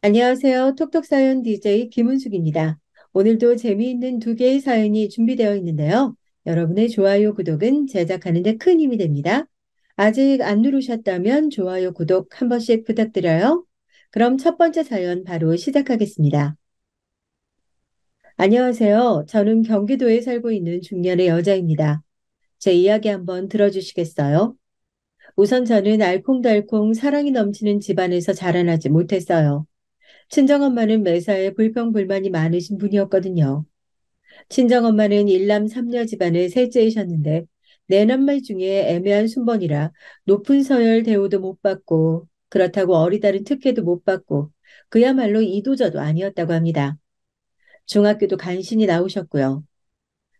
안녕하세요. 톡톡사연 DJ 김은숙입니다. 오늘도 재미있는 두 개의 사연이 준비되어 있는데요. 여러분의 좋아요, 구독은 제작하는 데 큰 힘이 됩니다. 아직 안 누르셨다면 좋아요, 구독 한 번씩 부탁드려요. 그럼 첫 번째 사연 바로 시작하겠습니다. 안녕하세요. 저는 경기도에 살고 있는 중년의 여자입니다. 제 이야기 한번 들어주시겠어요? 우선 저는 알콩달콩 사랑이 넘치는 집안에서 자라나지 못했어요. 친정엄마는 매사에 불평불만이 많으신 분이었거든요. 친정엄마는 일남 삼녀 집안의 셋째이셨는데 내남매 중에 애매한 순번이라 높은 서열 대우도 못 받고 그렇다고 어리다른 특혜도 못 받고 그야말로 이도저도 아니었다고 합니다. 중학교도 간신히 나오셨고요.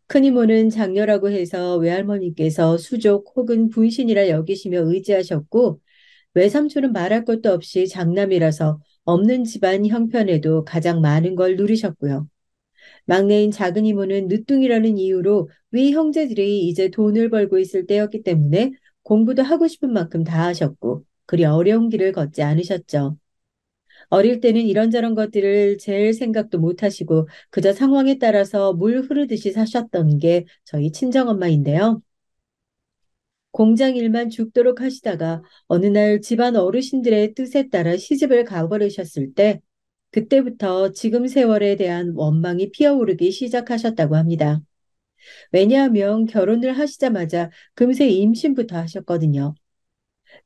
큰이모는 장녀라고 해서 외할머니께서 수족 혹은 분신이라 여기시며 의지하셨고 외삼촌은 말할 것도 없이 장남이라서 없는 집안 형편에도 가장 많은 걸 누리셨고요. 막내인 작은 이모는 늦둥이라는 이유로 위 형제들이 이제 돈을 벌고 있을 때였기 때문에 공부도 하고 싶은 만큼 다 하셨고 그리 어려운 길을 걷지 않으셨죠. 어릴 때는 이런저런 것들을 잴 생각도 못 하시고 그저 상황에 따라서 물 흐르듯이 사셨던 게 저희 친정엄마인데요. 공장 일만 죽도록 하시다가 어느 날 집안 어르신들의 뜻에 따라 시집을 가버리셨을 때 그때부터 지금 세월에 대한 원망이 피어오르기 시작하셨다고 합니다. 왜냐하면 결혼을 하시자마자 금세 임신부터 하셨거든요.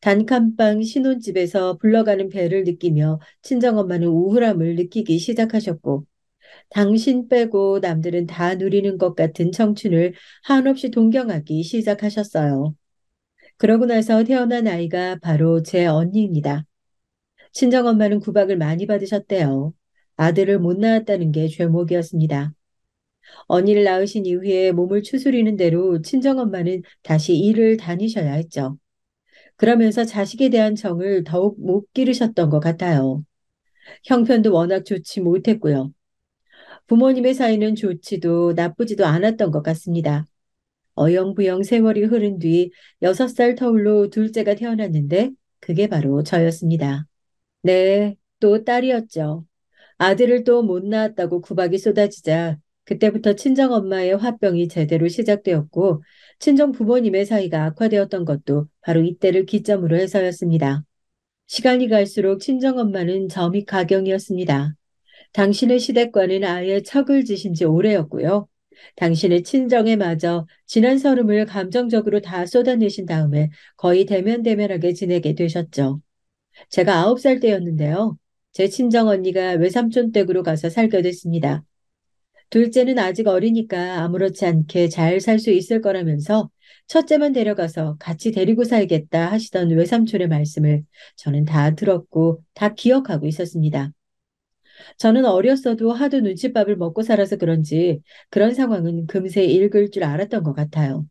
단칸방 신혼집에서 불러가는 배를 느끼며 친정엄마는 우울함을 느끼기 시작하셨고 당신 빼고 남들은 다 누리는 것 같은 청춘을 한없이 동경하기 시작하셨어요. 그러고 나서 태어난 아이가 바로 제 언니입니다. 친정엄마는 구박을 많이 받으셨대요. 아들을 못 낳았다는 게 죄목이었습니다. 언니를 낳으신 이후에 몸을 추스리는 대로 친정엄마는 다시 일을 다니셔야 했죠. 그러면서 자식에 대한 정을 더욱 못 기르셨던 것 같아요. 형편도 워낙 좋지 못했고요. 부모님의 사이는 좋지도 나쁘지도 않았던 것 같습니다. 어영부영 세월이 흐른 뒤 6살 터울로 둘째가 태어났는데 그게 바로 저였습니다. 네, 또 딸이었죠. 아들을 또 못 낳았다고 구박이 쏟아지자 그때부터 친정엄마의 화병이 제대로 시작되었고 친정 부모님의 사이가 악화되었던 것도 바로 이때를 기점으로 해서였습니다. 시간이 갈수록 친정엄마는 점이 가경이었습니다. 당신의 시댁과는 아예 척을 지신 지 오래였고요. 당신의 친정에 마저 지난 서름을 감정적으로 다 쏟아내신 다음에 거의 대면대면하게 지내게 되셨죠. 제가 9살 때였는데요. 제 친정 언니가 외삼촌 댁으로 가서 살게 됐습니다. 둘째는 아직 어리니까 아무렇지 않게 잘 살 수 있을 거라면서 첫째만 데려가서 같이 데리고 살겠다 하시던 외삼촌의 말씀을 저는 다 들었고 다 기억하고 있었습니다. 저는 어렸어도 하도 눈칫밥을 먹고 살아서 그런지 그런 상황은 금세 읽을 줄 알았던 것 같아요.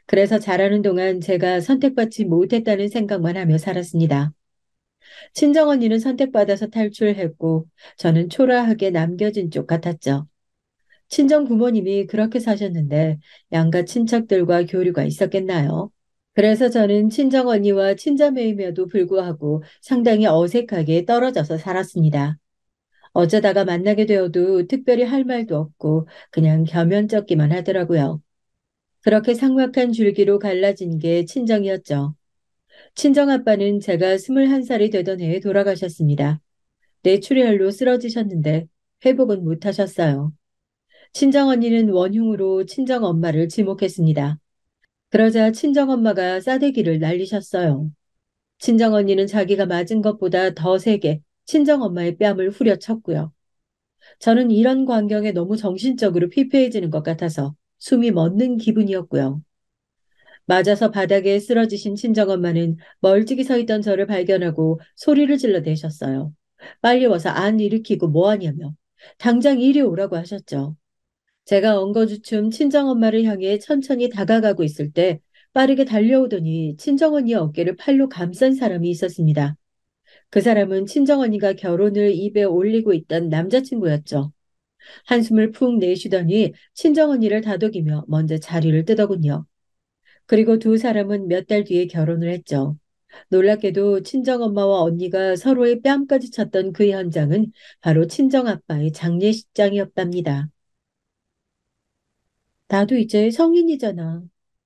그래서 자라는 동안 제가 선택받지 못했다는 생각만 하며 살았습니다. 친정언니는 선택받아서 탈출했고 저는 초라하게 남겨진 쪽 같았죠. 친정 부모님이 그렇게 사셨는데 양가 친척들과 교류가 있었겠나요? 그래서 저는 친정언니와 친자매임에도 불구하고 상당히 어색하게 떨어져서 살았습니다. 어쩌다가 만나게 되어도 특별히 할 말도 없고 그냥 겸연쩍기만 하더라고요. 그렇게 삭막한 줄기로 갈라진 게 친정이었죠. 친정아빠는 제가 21살이 되던 해에 돌아가셨습니다. 뇌출혈로 쓰러지셨는데 회복은 못하셨어요. 친정언니는 원흉으로 친정엄마를 지목했습니다. 그러자 친정엄마가 싸대기를 날리셨어요. 친정언니는 자기가 맞은 것보다 더 세게 친정엄마의 뺨을 후려쳤고요. 저는 이런 광경에 너무 정신적으로 피폐해지는 것 같아서 숨이 멎는 기분이었고요. 맞아서 바닥에 쓰러지신 친정엄마는 멀찍이 서 있던 저를 발견하고 소리를 질러대셨어요. 빨리 와서 안 일으키고 뭐하냐며 당장 이리 오라고 하셨죠. 제가 엉거주춤 친정엄마를 향해 천천히 다가가고 있을 때 빠르게 달려오더니 친정언니의 어깨를 팔로 감싼 사람이 있었습니다. 그 사람은 친정언니가 결혼을 입에 올리고 있던 남자친구였죠. 한숨을 푹 내쉬더니 친정언니를 다독이며 먼저 자리를 뜨더군요. 그리고 두 사람은 몇 달 뒤에 결혼을 했죠. 놀랍게도 친정엄마와 언니가 서로의 뺨까지 쳤던 그 현장은 바로 친정아빠의 장례식장이었답니다. 나도 이제 성인이잖아.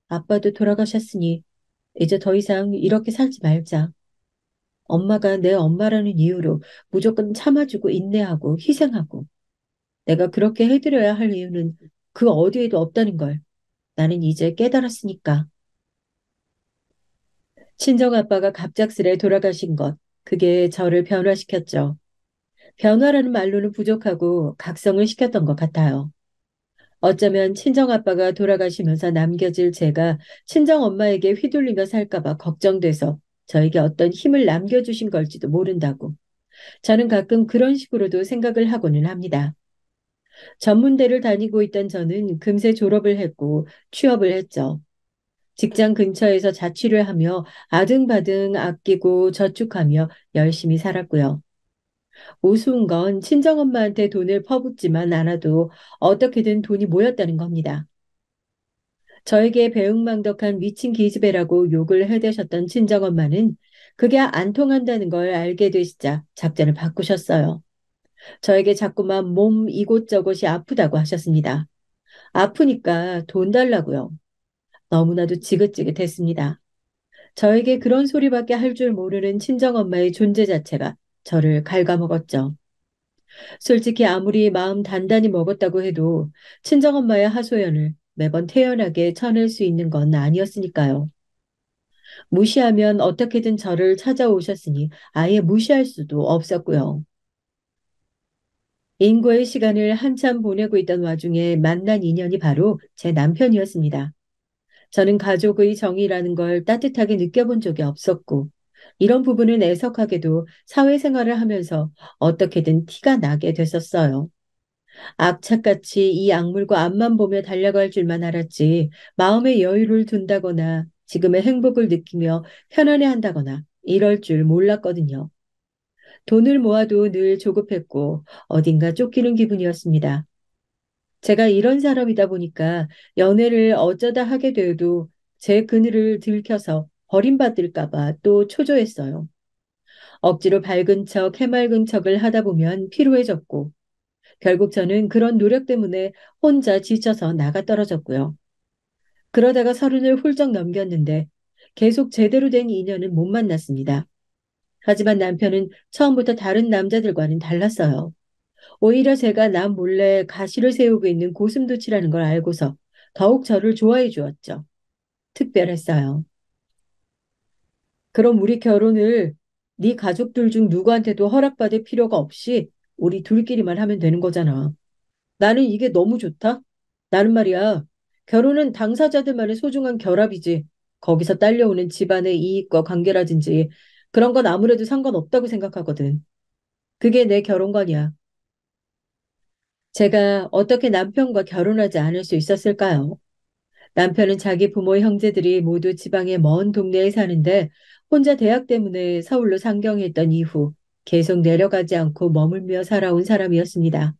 아빠도 돌아가셨으니 이제 더 이상 이렇게 살지 말자. 엄마가 내 엄마라는 이유로 무조건 참아주고 인내하고 희생하고 내가 그렇게 해드려야 할 이유는 그 어디에도 없다는 걸 나는 이제 깨달았으니까. 친정아빠가 갑작스레 돌아가신 것, 그게 저를 변화시켰죠. 변화라는 말로는 부족하고 각성을 시켰던 것 같아요. 어쩌면 친정아빠가 돌아가시면서 남겨질 제가 친정엄마에게 휘둘리며 살까봐 걱정돼서 저에게 어떤 힘을 남겨주신 걸지도 모른다고. 저는 가끔 그런 식으로도 생각을 하고는 합니다. 전문대를 다니고 있던 저는 금세 졸업을 했고 취업을 했죠. 직장 근처에서 자취를 하며 아등바등 아끼고 저축하며 열심히 살았고요. 우스운 건 친정엄마한테 돈을 퍼붓지만 않아도 어떻게든 돈이 모였다는 겁니다. 저에게 배은망덕한 미친 기집애라고 욕을 해대셨던 친정엄마는 그게 안 통한다는 걸 알게 되시자 작전을 바꾸셨어요. 저에게 자꾸만 몸 이곳저곳이 아프다고 하셨습니다. 아프니까 돈 달라고요. 너무나도 지긋지긋했습니다. 저에게 그런 소리밖에 할 줄 모르는 친정엄마의 존재 자체가 저를 갉아먹었죠. 솔직히 아무리 마음 단단히 먹었다고 해도 친정엄마의 하소연을 매번 태연하게 쳐낼 수 있는 건 아니었으니까요. 무시하면 어떻게든 저를 찾아오셨으니 아예 무시할 수도 없었고요. 인고의 시간을 한참 보내고 있던 와중에 만난 인연이 바로 제 남편이었습니다. 저는 가족의 정이라는 걸 따뜻하게 느껴본 적이 없었고, 이런 부분은 애석하게도 사회생활을 하면서 어떻게든 티가 나게 됐었어요. 악착같이 이 악물고 앞만 보며 달려갈 줄만 알았지, 마음의 여유를 둔다거나 지금의 행복을 느끼며 편안해한다거나 이럴 줄 몰랐거든요. 돈을 모아도 늘 조급했고 어딘가 쫓기는 기분이었습니다. 제가 이런 사람이다 보니까 연애를 어쩌다 하게 되어도 제 그늘을 들켜서 버림받을까 봐 또 초조했어요. 억지로 밝은 척, 해맑은 척을 하다 보면 피로해졌고 결국 저는 그런 노력 때문에 혼자 지쳐서 나가 떨어졌고요. 그러다가 서른을 훌쩍 넘겼는데 계속 제대로 된 인연은 못 만났습니다. 하지만 남편은 처음부터 다른 남자들과는 달랐어요. 오히려 제가 남 몰래 가시를 세우고 있는 고슴도치라는 걸 알고서 더욱 저를 좋아해 주었죠. 특별했어요. 그럼 우리 결혼을 네 가족들 중 누구한테도 허락받을 필요가 없이 우리 둘끼리만 하면 되는 거잖아. 나는 이게 너무 좋다. 나는 말이야. 결혼은 당사자들만의 소중한 결합이지. 거기서 딸려오는 집안의 이익과 관계라든지 그런 건 아무래도 상관없다고 생각하거든. 그게 내 결혼관이야. 제가 어떻게 남편과 결혼하지 않을 수 있었을까요? 남편은 자기 부모 형제들이 모두 지방의 먼 동네에 사는데 혼자 대학 때문에 서울로 상경했던 이후 계속 내려가지 않고 머물며 살아온 사람이었습니다.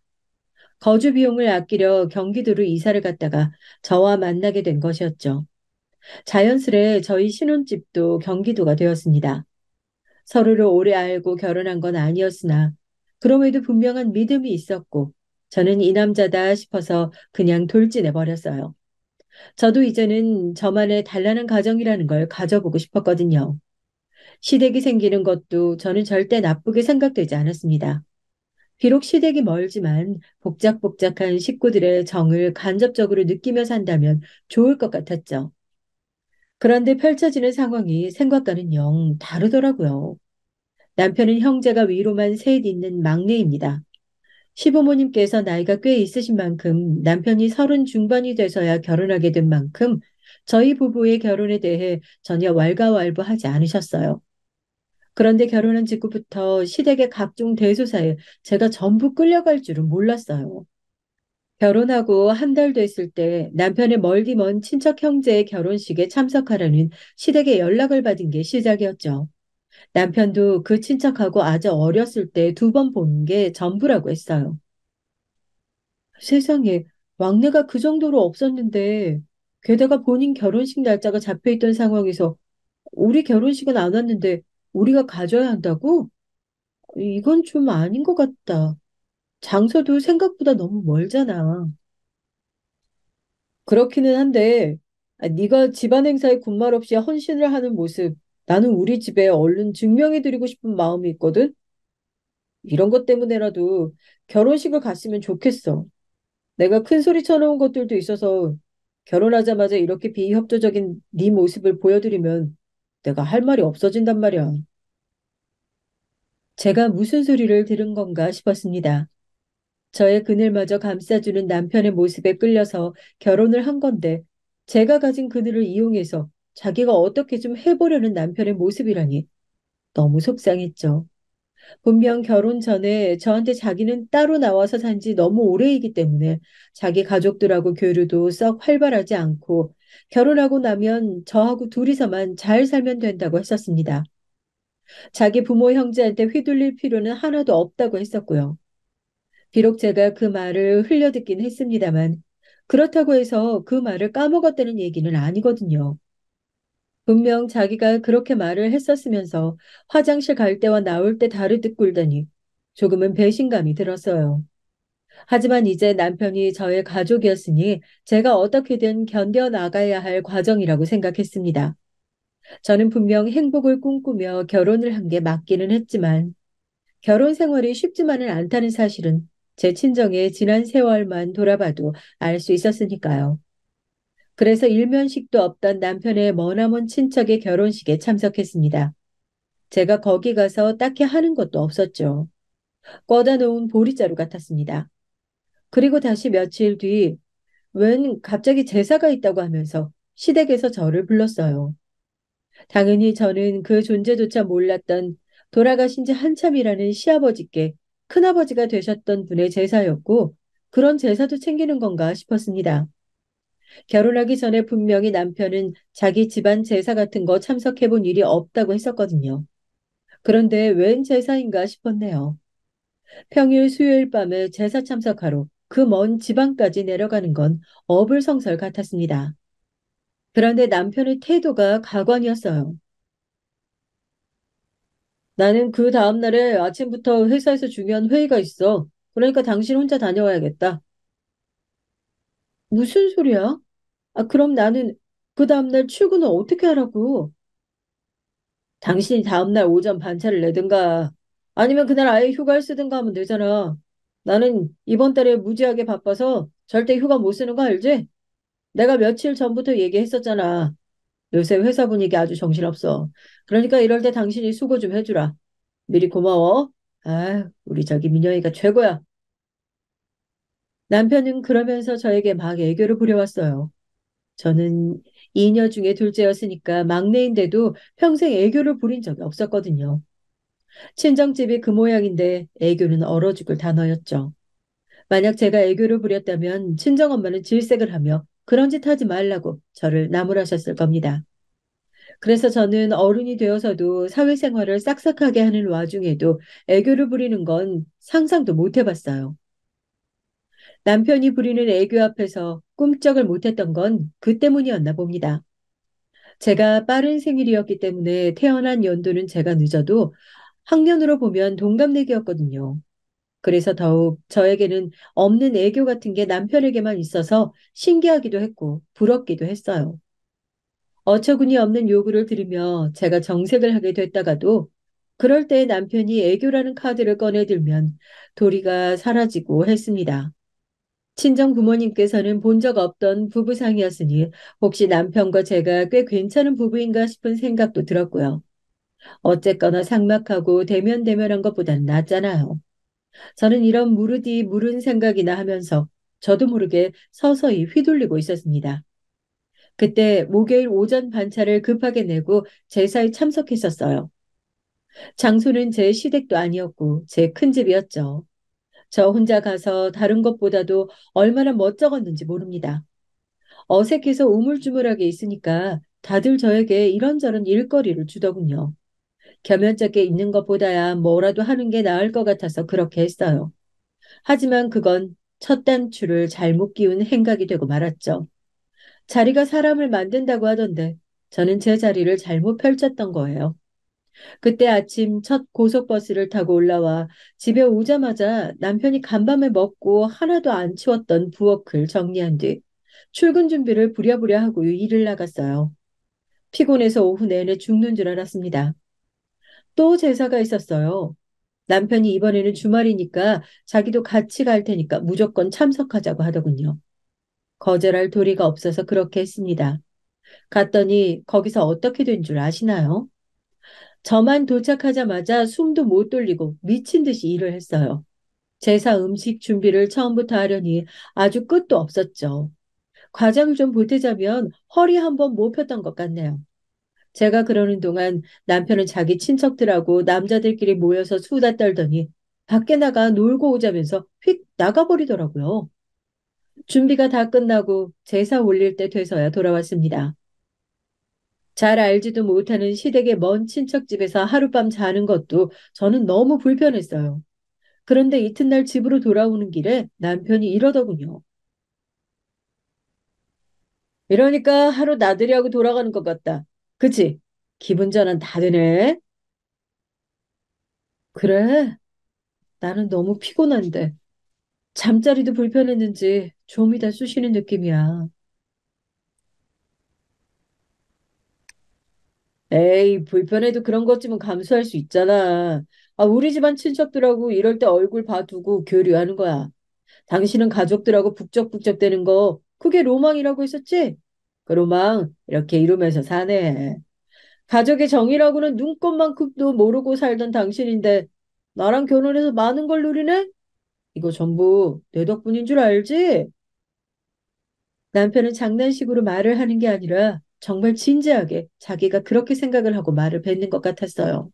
거주 비용을 아끼려 경기도로 이사를 갔다가 저와 만나게 된 것이었죠. 자연스레 저희 신혼집도 경기도가 되었습니다. 서로를 오래 알고 결혼한 건 아니었으나 그럼에도 분명한 믿음이 있었고 저는 이 남자다 싶어서 그냥 돌진해 버렸어요. 저도 이제는 저만의 단란한 가정이라는 걸 가져보고 싶었거든요. 시댁이 생기는 것도 저는 절대 나쁘게 생각되지 않았습니다. 비록 시댁이 멀지만 복작복작한 식구들의 정을 간접적으로 느끼며 산다면 좋을 것 같았죠. 그런데 펼쳐지는 상황이 생각과는 영 다르더라고요. 남편은 형제가 위로만 셋 있는 막내입니다. 시부모님께서 나이가 꽤 있으신 만큼 남편이 서른 중반이 돼서야 결혼하게 된 만큼 저희 부부의 결혼에 대해 전혀 왈가왈부하지 않으셨어요. 그런데 결혼한 직후부터 시댁의 각종 대소사에 제가 전부 끌려갈 줄은 몰랐어요. 결혼하고 한 달 됐을 때 남편의 멀디 먼 친척 형제의 결혼식에 참석하라는 시댁에 연락을 받은 게 시작이었죠. 남편도 그 친척하고 아주 어렸을 때 두 번 본 게 전부라고 했어요. 세상에, 왕래가 그 정도로 없었는데, 게다가 본인 결혼식 날짜가 잡혀 있던 상황에서 우리 결혼식은 안 왔는데 우리가 가져야 한다고? 이건 좀 아닌 것 같다. 장소도 생각보다 너무 멀잖아. 그렇기는 한데, 네가 집안 행사에 군말 없이 헌신을 하는 모습, 나는 우리 집에 얼른 증명해드리고 싶은 마음이 있거든? 이런 것 때문에라도 결혼식을 갔으면 좋겠어. 내가 큰 소리 쳐놓은 것들도 있어서 결혼하자마자 이렇게 비협조적인 네 모습을 보여드리면 내가 할 말이 없어진단 말이야. 제가 무슨 소리를 들은 건가 싶었습니다. 저의 그늘마저 감싸주는 남편의 모습에 끌려서 결혼을 한 건데 제가 가진 그늘을 이용해서 자기가 어떻게 좀 해보려는 남편의 모습이라니 너무 속상했죠. 분명 결혼 전에 저한테 자기는 따로 나와서 산지 너무 오래이기 때문에 자기 가족들하고 교류도 썩 활발하지 않고 결혼하고 나면 저하고 둘이서만 잘 살면 된다고 했었습니다. 자기 부모 형제한테 휘둘릴 필요는 하나도 없다고 했었고요. 비록 제가 그 말을 흘려듣긴 했습니다만 그렇다고 해서 그 말을 까먹었다는 얘기는 아니거든요. 분명 자기가 그렇게 말을 했었으면서 화장실 갈 때와 나올 때 다르듯 굴더니 조금은 배신감이 들었어요. 하지만 이제 남편이 저의 가족이었으니 제가 어떻게든 견뎌나가야 할 과정이라고 생각했습니다. 저는 분명 행복을 꿈꾸며 결혼을 한 게 맞기는 했지만 결혼 생활이 쉽지만은 않다는 사실은 제 친정의 지난 세월만 돌아봐도 알 수 있었으니까요. 그래서 일면식도 없던 남편의 머나먼 친척의 결혼식에 참석했습니다. 제가 거기 가서 딱히 하는 것도 없었죠. 꿔다 놓은 보리자루 같았습니다. 그리고 다시 며칠 뒤, 웬 갑자기 제사가 있다고 하면서 시댁에서 저를 불렀어요. 당연히 저는 그 존재조차 몰랐던 돌아가신 지 한참이라는 시아버지께 큰아버지가 되셨던 분의 제사였고, 그런 제사도 챙기는 건가 싶었습니다. 결혼하기 전에 분명히 남편은 자기 집안 제사 같은 거 참석해 본 일이 없다고 했었거든요. 그런데 웬 제사인가 싶었네요. 평일 수요일 밤에 제사 참석하러 그 먼 지방까지 내려가는 건 어불성설 같았습니다. 그런데 남편의 태도가 가관이었어요. 나는 그 다음날에 아침부터 회사에서 중요한 회의가 있어. 그러니까 당신 혼자 다녀와야겠다. 무슨 소리야? 그럼 나는 그 다음날 출근을 어떻게 하라고? 당신이 다음날 오전 반차를 내든가 아니면 그날 아예 휴가를 쓰든가 하면 되잖아. 나는 이번 달에 무지하게 바빠서 절대 휴가 못 쓰는 거 알지? 내가 며칠 전부터 얘기했었잖아. 요새 회사 분위기 아주 정신없어. 그러니까 이럴 때 당신이 수고 좀 해주라. 미리 고마워. 우리 저기 민영이가 최고야. 남편은 그러면서 저에게 막 애교를 부려왔어요. 저는 이녀 중에 둘째였으니까 막내인데도 평생 애교를 부린 적이 없었거든요. 친정집이 그 모양인데 애교는 얼어 죽을 단어였죠. 만약 제가 애교를 부렸다면 친정엄마는 질색을 하며 그런 짓 하지 말라고 저를 나무라셨을 겁니다. 그래서 저는 어른이 되어서도 사회생활을 싹싹하게 하는 와중에도 애교를 부리는 건 상상도 못 해봤어요. 남편이 부리는 애교 앞에서 꿈쩍을 못했던 건 그 때문이었나 봅니다. 제가 빠른 생일이었기 때문에 태어난 연도는 제가 늦어도 학년으로 보면 동갑내기였거든요. 그래서 더욱 저에게는 없는 애교 같은 게 남편에게만 있어서 신기하기도 했고 부럽기도 했어요. 어처구니 없는 요구를 들으며 제가 정색을 하게 됐다가도 그럴 때 남편이 애교라는 카드를 꺼내들면 도리가 사라지고 했습니다. 친정 부모님께서는 본 적 없던 부부상이었으니 혹시 남편과 제가 꽤 괜찮은 부부인가 싶은 생각도 들었고요. 어쨌거나 삭막하고 대면대면한 것보단 낫잖아요. 저는 이런 무르디 무른 생각이나 하면서 저도 모르게 서서히 휘둘리고 있었습니다. 그때 목요일 오전 반차를 급하게 내고 제사에 참석했었어요. 장소는 제 시댁도 아니었고 제 큰 집이었죠. 저 혼자 가서 다른 것보다도 얼마나 멋쩍었는지 모릅니다. 어색해서 우물쭈물하게 있으니까 다들 저에게 이런저런 일거리를 주더군요. 겸연쩍게 있는 것보다야 뭐라도 하는 게 나을 것 같아서 그렇게 했어요. 하지만 그건 첫 단추를 잘못 끼운 행각이 되고 말았죠. 자리가 사람을 만든다고 하던데 저는 제 자리를 잘못 펼쳤던 거예요. 그때 아침 첫 고속버스를 타고 올라와 집에 오자마자 남편이 간밤에 먹고 하나도 안 치웠던 부엌을 정리한 뒤 출근 준비를 부랴부랴 하고 일을 나갔어요. 피곤해서 오후 내내 죽는 줄 알았습니다. 또 제사가 있었어요. 남편이 이번에는 주말이니까 자기도 같이 갈 테니까 무조건 참석하자고 하더군요. 거절할 도리가 없어서 그렇게 했습니다. 갔더니 거기서 어떻게 된 줄 아시나요? 저만 도착하자마자 숨도 못 돌리고 미친 듯이 일을 했어요. 제사 음식 준비를 처음부터 하려니 아주 끝도 없었죠. 과장을 좀 보태자면 허리 한번 못 폈던 것 같네요. 제가 그러는 동안 남편은 자기 친척들하고 남자들끼리 모여서 수다 떨더니 밖에 나가 놀고 오자면서 휙 나가버리더라고요. 준비가 다 끝나고 제사 올릴 때 돼서야 돌아왔습니다. 잘 알지도 못하는 시댁의 먼 친척집에서 하룻밤 자는 것도 저는 너무 불편했어요. 그런데 이튿날 집으로 돌아오는 길에 남편이 이러더군요. 이러니까 하루 나들이 하고 돌아가는 것 같다. 그치? 기분 전환 다 되네. 그래, 나는 너무 피곤한데. 잠자리도 불편했는지 좀이 다 쑤시는 느낌이야. 에이, 불편해도 그런 것쯤은 감수할 수 있잖아. 아, 우리 집안 친척들하고 이럴 때 얼굴 봐두고 교류하는 거야. 당신은 가족들하고 북적북적 대는 거, 그게 로망이라고 했었지? 그 로망, 이렇게 이루면서 사네. 가족의 정이라고는 눈꽃만큼도 모르고 살던 당신인데, 나랑 결혼해서 많은 걸 누리네? 이거 전부 내 덕분인 줄 알지? 남편은 장난식으로 말을 하는 게 아니라 정말 진지하게 자기가 그렇게 생각을 하고 말을 뱉는 것 같았어요.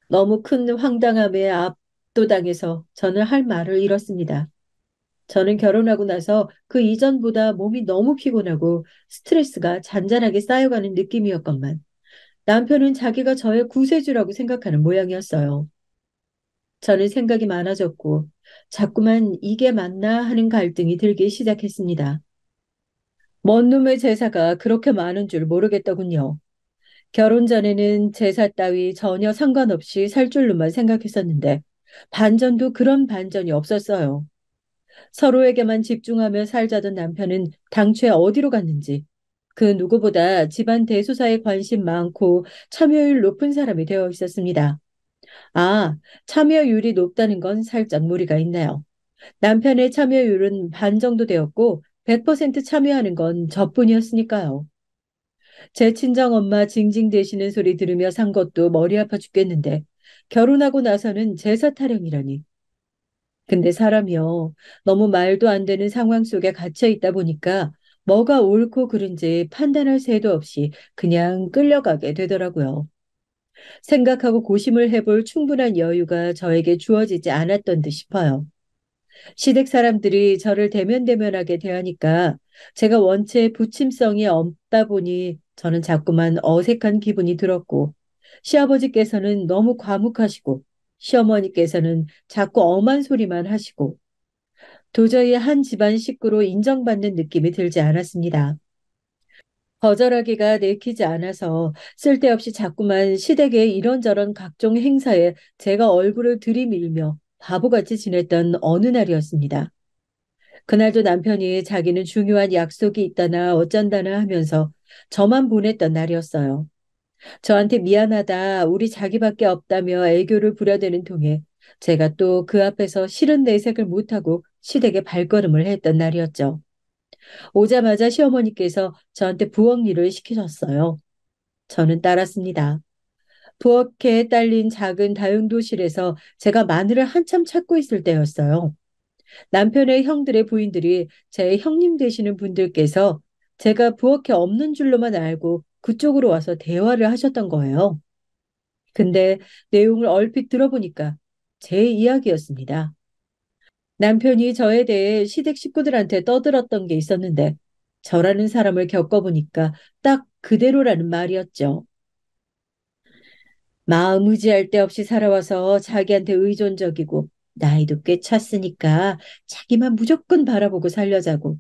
너무 큰 황당함에 압도당해서 저는 할 말을 잃었습니다. 저는 결혼하고 나서 그 이전보다 몸이 너무 피곤하고 스트레스가 잔잔하게 쌓여가는 느낌이었건만 남편은 자기가 저의 구세주라고 생각하는 모양이었어요. 저는 생각이 많아졌고 자꾸만 이게 맞나 하는 갈등이 들기 시작했습니다. 먼 놈의 제사가 그렇게 많은 줄 모르겠더군요. 결혼 전에는 제사 따위 전혀 상관없이 살 줄로만 생각했었는데 반전도 그런 반전이 없었어요. 서로에게만 집중하며 살자던 남편은 당최 어디로 갔는지 그 누구보다 집안 대소사에 관심 많고 참여율 높은 사람이 되어 있었습니다. 아, 참여율이 높다는 건 살짝 무리가 있네요. 남편의 참여율은 반 정도 되었고 100% 참여하는 건 저뿐이었으니까요. 제 친정엄마 징징대시는 소리 들으며 산 것도 머리 아파 죽겠는데 결혼하고 나서는 제사 타령이라니. 근데 사람이요. 너무 말도 안 되는 상황 속에 갇혀 있다 보니까 뭐가 옳고 그른지 판단할 새도 없이 그냥 끌려가게 되더라고요. 생각하고 고심을 해볼 충분한 여유가 저에게 주어지지 않았던 듯 싶어요. 시댁 사람들이 저를 대면대면하게 대하니까 제가 원체 부침성이 없다 보니 저는 자꾸만 어색한 기분이 들었고 시아버지께서는 너무 과묵하시고 시어머니께서는 자꾸 엄한 소리만 하시고 도저히 한 집안 식구로 인정받는 느낌이 들지 않았습니다. 거절하기가 내키지 않아서 쓸데없이 자꾸만 시댁의 이런저런 각종 행사에 제가 얼굴을 들이밀며 바보같이 지냈던 어느 날이었습니다. 그날도 남편이 자기는 중요한 약속이 있다나 어쩐다나 하면서 저만 보냈던 날이었어요. 저한테 미안하다, 우리 자기밖에 없다며 애교를 부려대는 통에 제가 또 그 앞에서 싫은 내색을 못하고 시댁에 발걸음을 했던 날이었죠. 오자마자 시어머니께서 저한테 부엌 일을 시키셨어요. 저는 따랐습니다. 부엌에 딸린 작은 다용도실에서 제가 마늘을 한참 찾고 있을 때였어요. 남편의 형들의 부인들이 제 형님 되시는 분들께서 제가 부엌에 없는 줄로만 알고 그쪽으로 와서 대화를 하셨던 거예요. 근데 내용을 얼핏 들어보니까 제 이야기였습니다. 남편이 저에 대해 시댁 식구들한테 떠들었던 게 있었는데 저라는 사람을 겪어보니까 딱 그대로라는 말이었죠. 마음 의지할 데 없이 살아와서 자기한테 의존적이고 나이도 꽤 찼으니까 자기만 무조건 바라보고 살려자고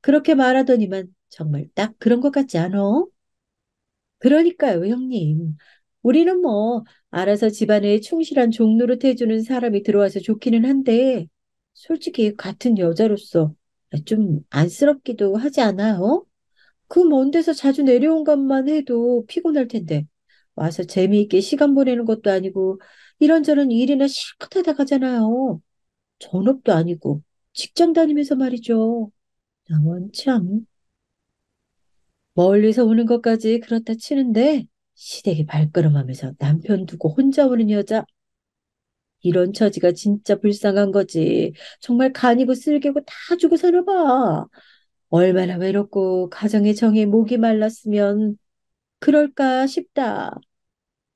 그렇게 말하더니만 정말 딱 그런 것 같지 않어? 그러니까요, 형님. 우리는 뭐, 알아서 집안에 충실한 종노릇 해주는 사람이 들어와서 좋기는 한데, 솔직히 같은 여자로서 좀 안쓰럽기도 하지 않아요? 그 먼 데서 자주 내려온 것만 해도 피곤할 텐데, 와서 재미있게 시간 보내는 것도 아니고, 이런저런 일이나 실컷 하다 가잖아요. 전업도 아니고, 직장 다니면서 말이죠. 나만 참. 멀리서 오는 것까지 그렇다 치는데 시댁이 발걸음하면서 남편 두고 혼자 오는 여자 이런 처지가 진짜 불쌍한 거지. 정말 간이고 쓸개고 다 주고 사나 봐. 얼마나 외롭고 가정의 정에 목이 말랐으면 그럴까 싶다.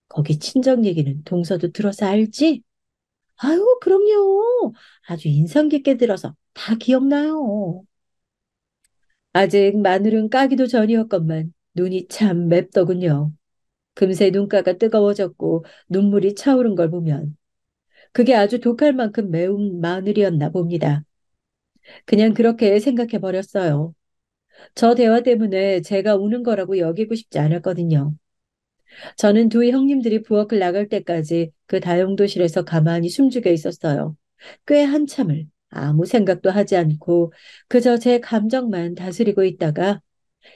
거기 친정 얘기는 동서도 들어서 알지? 아유, 그럼요. 아주 인상 깊게 들어서 다 기억나요. 아직 마늘은 까기도 전이었건만 눈이 참 맵더군요. 금세 눈가가 뜨거워졌고 눈물이 차오른 걸 보면 그게 아주 독할 만큼 매운 마늘이었나 봅니다. 그냥 그렇게 생각해 버렸어요. 저 대화 때문에 제가 우는 거라고 여기고 싶지 않았거든요. 저는 두 형님들이 부엌을 나갈 때까지 그 다용도실에서 가만히 숨죽여 있었어요. 꽤 한참을 아무 생각도 하지 않고 그저 제 감정만 다스리고 있다가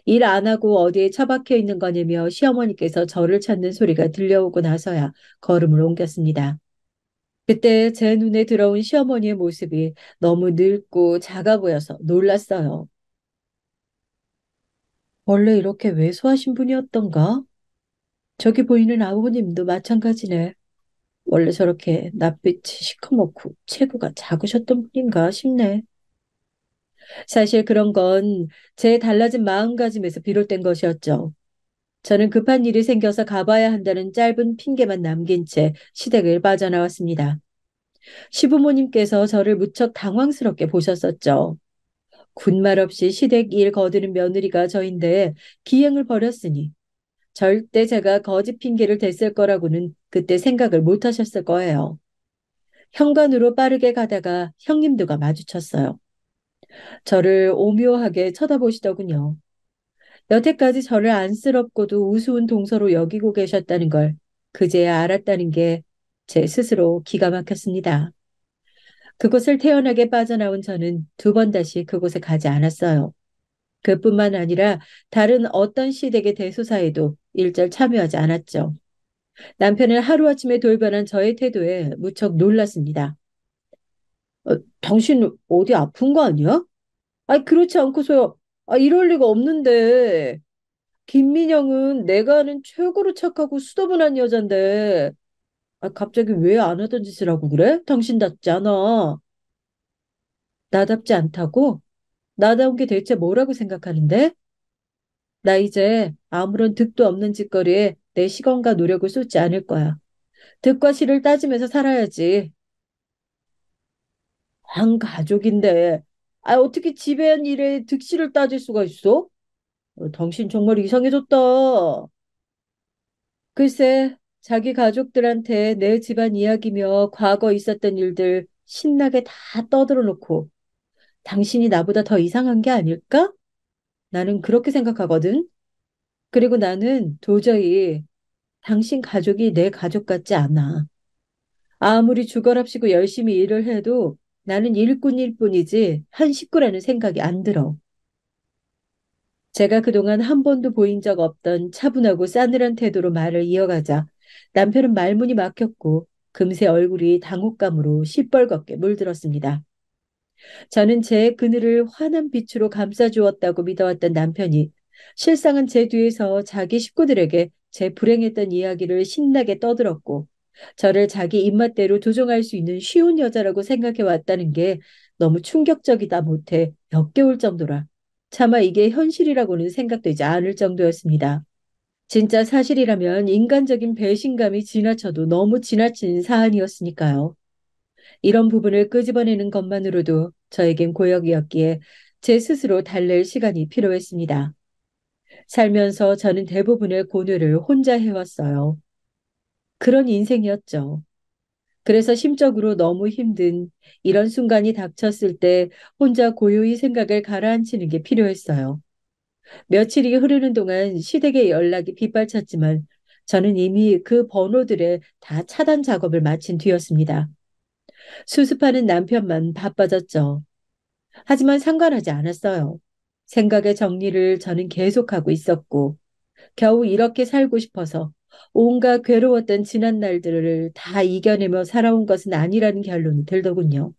일 안 하고 어디에 처박혀 있는 거냐며 시어머니께서 저를 찾는 소리가 들려오고 나서야 걸음을 옮겼습니다. 그때 제 눈에 들어온 시어머니의 모습이 너무 늙고 작아 보여서 놀랐어요. 원래 이렇게 왜소하신 분이었던가? 저기 보이는 아버님도 마찬가지네. 원래 저렇게 낯빛이 시커멓고 체구가 작으셨던 분인가 싶네. 사실 그런 건 제 달라진 마음가짐에서 비롯된 것이었죠. 저는 급한 일이 생겨서 가봐야 한다는 짧은 핑계만 남긴 채 시댁을 빠져나왔습니다. 시부모님께서 저를 무척 당황스럽게 보셨었죠. 군말 없이 시댁 일 거드는 며느리가 저인데 기행을 벌였으니 절대 제가 거짓 핑계를 댔을 거라고는 그때 생각을 못 하셨을 거예요. 현관으로 빠르게 가다가 형님들과 마주쳤어요. 저를 오묘하게 쳐다보시더군요. 여태까지 저를 안쓰럽고도 우스운 동서로 여기고 계셨다는 걸 그제야 알았다는 게 제 스스로 기가 막혔습니다. 그곳을 태연하게 빠져나온 저는 두 번 다시 그곳에 가지 않았어요. 그뿐만 아니라 다른 어떤 시댁의 대소사에도 일절 참여하지 않았죠. 남편을 하루아침에 돌변한 저의 태도에 무척 놀랐습니다. 당신 어디 아픈 거 아니야? 아니, 그렇지 않고서요. 이럴 리가 없는데. 김민영은 내가 아는 최고로 착하고 수더분한 여잔데. 갑자기 왜 안 하던 짓을 하고 그래? 당신답지 않아. 나답지 않다고? 나다운 게 대체 뭐라고 생각하는데? 나 이제 아무런 득도 없는 짓거리에 내 시간과 노력을 쏟지 않을 거야. 득과 실을 따지면서 살아야지. 한 가족인데. 어떻게 집안일에 득실을 따질 수가 있어? 당신 정말 이상해졌다. 글쎄, 자기 가족들한테 내 집안 이야기며 과거 있었던 일들 신나게 다 떠들어 놓고 당신이 나보다 더 이상한 게 아닐까? 나는 그렇게 생각하거든. 그리고 나는 도저히 당신 가족이 내 가족 같지 않아. 아무리 죽어랍시고 열심히 일을 해도 나는 일꾼일 뿐이지 한 식구라는 생각이 안 들어. 제가 그동안 한 번도 보인 적 없던 차분하고 싸늘한 태도로 말을 이어가자 남편은 말문이 막혔고 금세 얼굴이 당혹감으로 시뻘겋게 물들었습니다. 저는 제 그늘을 환한 빛으로 감싸주었다고 믿어왔던 남편이 실상은 제 뒤에서 자기 식구들에게 제 불행했던 이야기를 신나게 떠들었고 저를 자기 입맛대로 조종할 수 있는 쉬운 여자라고 생각해 왔다는 게 너무 충격적이다 못해 역겨울 정도라 차마 이게 현실이라고는 생각되지 않을 정도였습니다. 진짜 사실이라면 인간적인 배신감이 지나쳐도 너무 지나친 사안이었으니까요. 이런 부분을 끄집어내는 것만으로도 저에겐 고역이었기에 제 스스로 달랠 시간이 필요했습니다. 살면서 저는 대부분의 고뇌를 혼자 해왔어요. 그런 인생이었죠. 그래서 심적으로 너무 힘든 이런 순간이 닥쳤을 때 혼자 고요히 생각을 가라앉히는 게 필요했어요. 며칠이 흐르는 동안 시댁의 연락이 빗발쳤지만 저는 이미 그 번호들에 다 차단 작업을 마친 뒤였습니다. 수습하는 남편만 바빠졌죠. 하지만 상관하지 않았어요. 생각의 정리를 저는 계속하고 있었고, 겨우 이렇게 살고 싶어서 온갖 괴로웠던 지난 날들을 다 이겨내며 살아온 것은 아니라는 결론이 들더군요.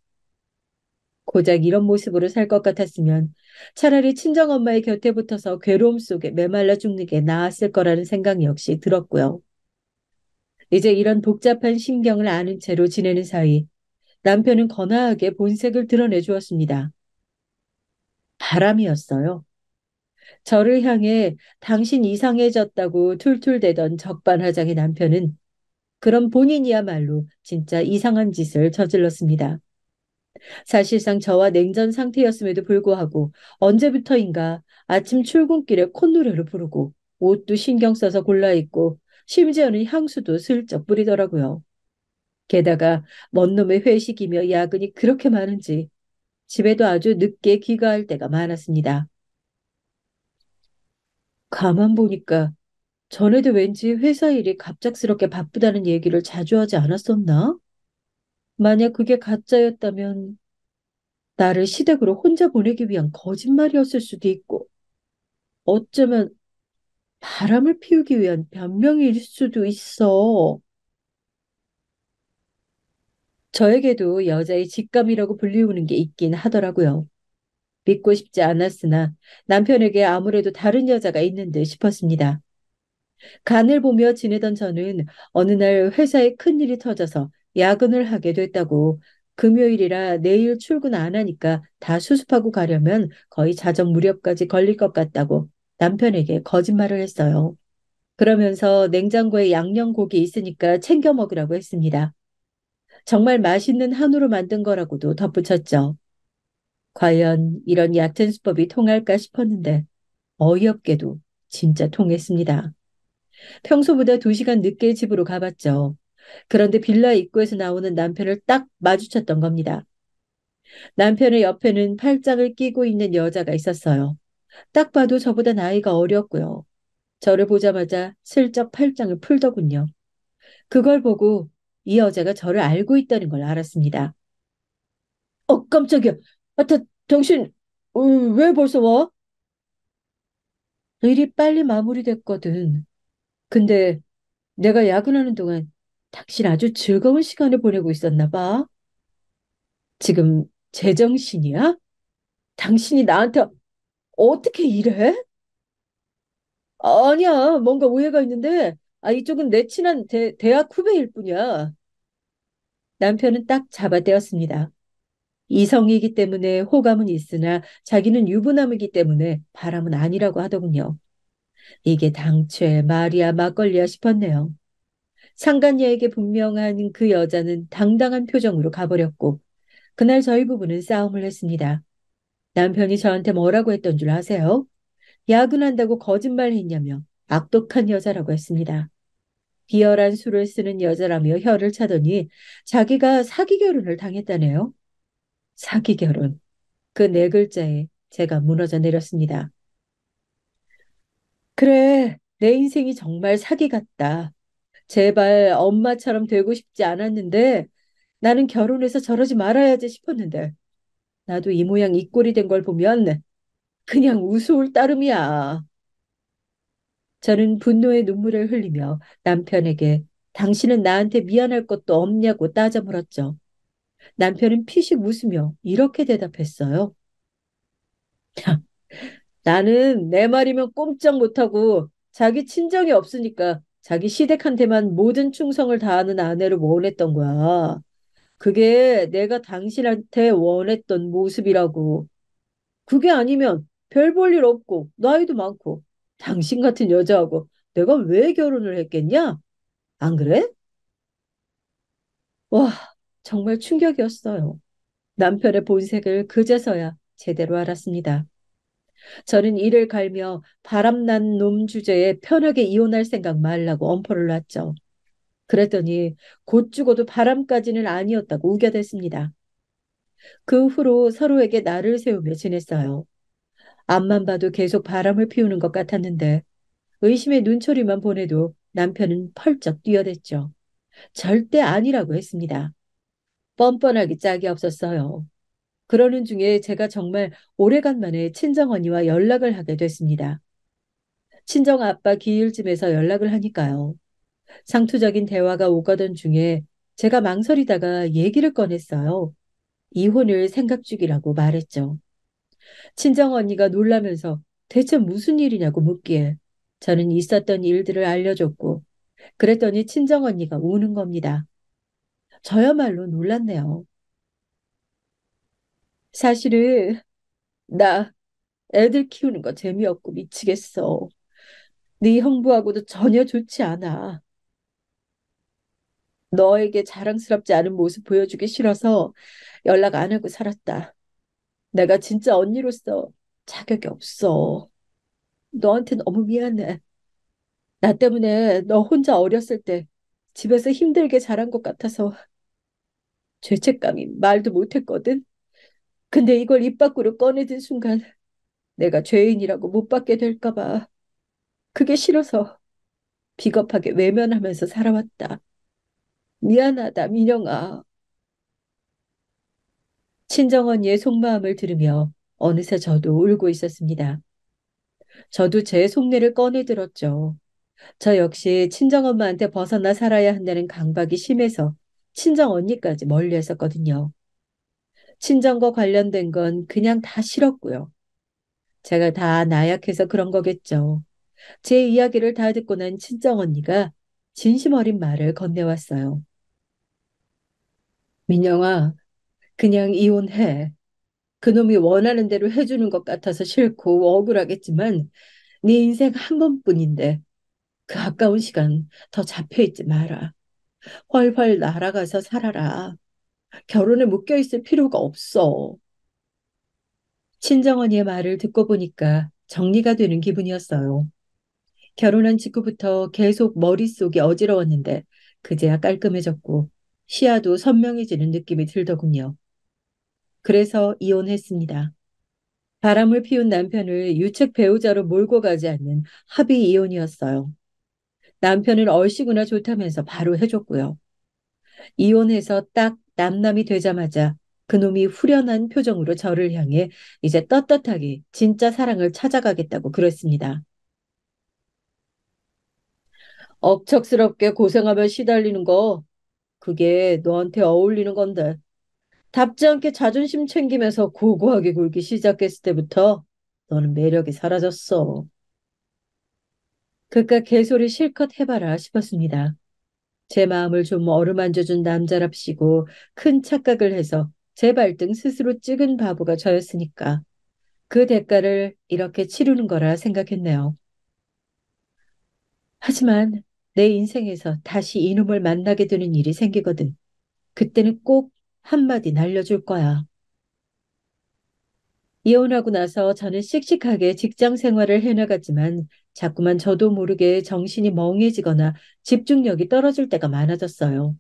고작 이런 모습으로 살 것 같았으면 차라리 친정엄마의 곁에 붙어서 괴로움 속에 메말라 죽는 게 나았을 거라는 생각 역시 들었고요. 이제 이런 복잡한 신경을 아는 채로 지내는 사이 남편은 거나하게 본색을 드러내 주었습니다. 바람이었어요. 저를 향해 당신 이상해졌다고 툴툴대던 적반하장의 남편은 그런 본인이야말로 진짜 이상한 짓을 저질렀습니다. 사실상 저와 냉전 상태였음에도 불구하고 언제부터인가 아침 출근길에 콧노래를 부르고 옷도 신경 써서 골라 입고 심지어는 향수도 슬쩍 뿌리더라고요. 게다가 먼 놈의 회식이며 야근이 그렇게 많은지 집에도 아주 늦게 귀가할 때가 많았습니다. 가만 보니까 전에도 왠지 회사 일이 갑작스럽게 바쁘다는 얘기를 자주 하지 않았었나? 만약 그게 가짜였다면 나를 시댁으로 혼자 보내기 위한 거짓말이었을 수도 있고, 어쩌면 바람을 피우기 위한 변명일 수도 있어. 저에게도 여자의 직감이라고 불리우는 게 있긴 하더라고요. 믿고 싶지 않았으나 남편에게 아무래도 다른 여자가 있는 듯 싶었습니다. 간을 보며 지내던 저는 어느 날 회사에 큰일이 터져서 야근을 하게 됐다고 금요일이라 내일 출근 안 하니까 다 수습하고 가려면 거의 자정 무렵까지 걸릴 것 같다고 남편에게 거짓말을 했어요. 그러면서 냉장고에 양념고기 있으니까 챙겨 먹으라고 했습니다. 정말 맛있는 한우로 만든 거라고도 덧붙였죠. 과연 이런 얕은 수법이 통할까 싶었는데 어이없게도 진짜 통했습니다. 평소보다 2시간 늦게 집으로 가봤죠. 그런데 빌라 입구에서 나오는 남편을 딱 마주쳤던 겁니다. 남편의 옆에는 팔짱을 끼고 있는 여자가 있었어요. 딱 봐도 저보다 나이가 어렸고요. 저를 보자마자 슬쩍 팔짱을 풀더군요. 그걸 보고 이 여자가 저를 알고 있다는 걸 알았습니다. 깜짝이야. 당신, 왜 벌써 와? 일이 빨리 마무리됐거든. 근데 내가 야근하는 동안 당신 아주 즐거운 시간을 보내고 있었나 봐. 지금 제정신이야? 당신이 나한테 어떻게 이래? 아니야, 뭔가 오해가 있는데, 이쪽은 내 친한 대학 후배일 뿐이야. 남편은 딱 잡아떼었습니다. 이성이기 때문에 호감은 있으나 자기는 유부남이기 때문에 바람은 아니라고 하더군요. 이게 당최 말이야 막걸리야 싶었네요. 상간녀에게 분명한 그 여자는 당당한 표정으로 가버렸고, 그날 저희 부부는 싸움을 했습니다. 남편이 저한테 뭐라고 했던 줄 아세요? 야근한다고 거짓말했냐며 악독한 여자라고 했습니다. 비열한 수를 쓰는 여자라며 혀를 차더니 자기가 사기 결혼을 당했다네요. 사기 결혼. 그 네 글자에 제가 무너져 내렸습니다. 그래, 내 인생이 정말 사기 같다. 제발 엄마처럼 되고 싶지 않았는데 나는 결혼해서 저러지 말아야지 싶었는데 나도 이 모양 이 꼴이 된 걸 보면 그냥 우스울 따름이야. 저는 분노의 눈물을 흘리며 남편에게 당신은 나한테 미안할 것도 없냐고 따져 물었죠. 남편은 피식 웃으며 이렇게 대답했어요. 나는 내 말이면 꼼짝 못하고 자기 친정이 없으니까 자기 시댁한테만 모든 충성을 다하는 아내를 원했던 거야. 그게 내가 당신한테 원했던 모습이라고. 그게 아니면 별 볼 일 없고 나이도 많고 당신 같은 여자하고 내가 왜 결혼을 했겠냐? 안 그래? 와, 정말 충격이었어요. 남편의 본색을 그제서야 제대로 알았습니다. 저는 이를 갈며 바람난 놈 주제에 편하게 이혼할 생각 말라고 엄포를 놨죠. 그랬더니 곧 죽어도 바람까지는 아니었다고 우겨댔습니다. 그 후로 서로에게 날을 세우며 지냈어요. 앞만 봐도 계속 바람을 피우는 것 같았는데 의심의 눈초리만 보내도 남편은 펄쩍 뛰어댔죠. 절대 아니라고 했습니다. 뻔뻔하기 짝이 없었어요. 그러는 중에 제가 정말 오래간만에 친정언니와 연락을 하게 됐습니다. 친정아빠 기일쯤에서 연락을 하니까요. 상투적인 대화가 오가던 중에 제가 망설이다가 얘기를 꺼냈어요. 이혼을 생각 중이라고 말했죠. 친정언니가 놀라면서 대체 무슨 일이냐고 묻기에 저는 있었던 일들을 알려줬고 그랬더니 친정언니가 우는 겁니다. 저야말로 놀랐네요. 사실은 나 애들 키우는 거 재미없고 미치겠어. 네 형부하고도 전혀 좋지 않아. 너에게 자랑스럽지 않은 모습 보여주기 싫어서 연락 안 하고 살았다. 내가 진짜 언니로서 자격이 없어. 너한테 너무 미안해. 나 때문에 너 혼자 어렸을 때 집에서 힘들게 자란 것 같아서 죄책감이 말도 못했거든. 근데 이걸 입 밖으로 꺼내든 순간 내가 죄인이라고 못 받게 될까 봐 그게 싫어서 비겁하게 외면하면서 살아왔다. 미안하다, 민영아. 친정언니의 속마음을 들으며 어느새 저도 울고 있었습니다. 저도 제 속내를 꺼내들었죠. 저 역시 친정엄마한테 벗어나 살아야 한다는 강박이 심해서 친정언니까지 멀리 했었거든요. 친정과 관련된 건 그냥 다 싫었고요. 제가 다 나약해서 그런 거겠죠. 제 이야기를 다 듣고 난 친정언니가 진심 어린 말을 건네왔어요. 민영아, 그냥 이혼해. 그놈이 원하는 대로 해주는 것 같아서 싫고 억울하겠지만 네 인생 한 번뿐인데 그 아까운 시간 더 잡혀있지 마라. 훨훨 날아가서 살아라. 결혼에 묶여있을 필요가 없어. 친정언니의 말을 듣고 보니까 정리가 되는 기분이었어요. 결혼한 직후부터 계속 머릿속이 어지러웠는데 그제야 깔끔해졌고 시야도 선명해지는 느낌이 들더군요. 그래서 이혼했습니다. 바람을 피운 남편을 유책 배우자로 몰고 가지 않는 합의 이혼이었어요. 남편은 얼씨구나 좋다면서 바로 해줬고요. 이혼해서 딱 남남이 되자마자 그놈이 후련한 표정으로 저를 향해 이제 떳떳하게 진짜 사랑을 찾아가겠다고 그랬습니다. 억척스럽게 고생하며 시달리는 거 그게 너한테 어울리는 건데 답지 않게 자존심 챙기면서 고고하게 굴기 시작했을 때부터 너는 매력이 사라졌어. 그깟 개소리 실컷 해봐라 싶었습니다. 제 마음을 좀 어루만져준 남자랍시고 큰 착각을 해서 제 발등 스스로 찍은 바보가 저였으니까 그 대가를 이렇게 치르는 거라 생각했네요. 하지만 내 인생에서 다시 이놈을 만나게 되는 일이 생기거든. 그때는 꼭 한마디 날려줄 거야. 이혼하고 나서 저는 씩씩하게 직장 생활을 해나갔지만 자꾸만 저도 모르게 정신이 멍해지거나 집중력이 떨어질 때가 많아졌어요.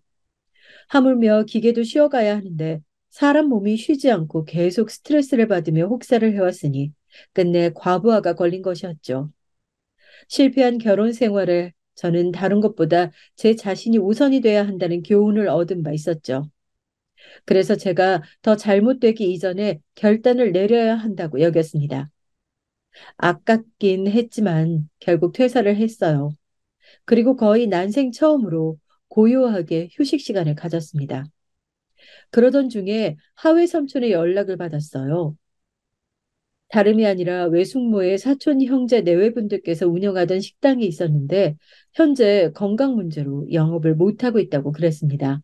하물며 기계도 쉬어가야 하는데 사람 몸이 쉬지 않고 계속 스트레스를 받으며 혹사를 해왔으니 끝내 과부하가 걸린 것이었죠. 실패한 결혼 생활에 저는 다른 것보다 제 자신이 우선이 돼야 한다는 교훈을 얻은 바 있었죠. 그래서 제가 더 잘못되기 이전에 결단을 내려야 한다고 여겼습니다. 아깝긴 했지만 결국 퇴사를 했어요. 그리고 거의 난생 처음으로 고요하게 휴식 시간을 가졌습니다. 그러던 중에 하회 삼촌의 연락을 받았어요. 다름이 아니라 외숙모의 사촌 형제 내외분들께서 운영하던 식당이 있었는데 현재 건강 문제로 영업을 못하고 있다고 그랬습니다.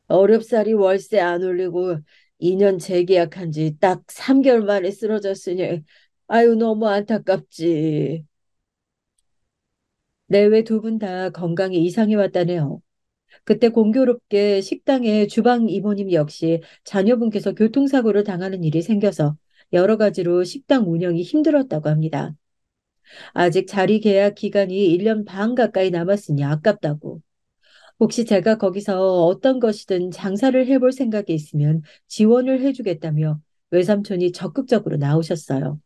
어렵사리 월세 안 올리고 2년 재계약한 지 딱 3개월 만에 쓰러졌으니 아유 너무 안타깝지. 내외 두 분 다 건강에 이상이 왔다네요. 그때 공교롭게 식당에 주방 이모님 역시 자녀분께서 교통사고를 당하는 일이 생겨서 여러 가지로 식당 운영이 힘들었다고 합니다. 아직 자리 계약 기간이 1년 반 가까이 남았으니 아깝다고. 혹시 제가 거기서 어떤 것이든 장사를 해볼 생각이 있으면 지원을 해주겠다며 외삼촌이 적극적으로 나오셨어요.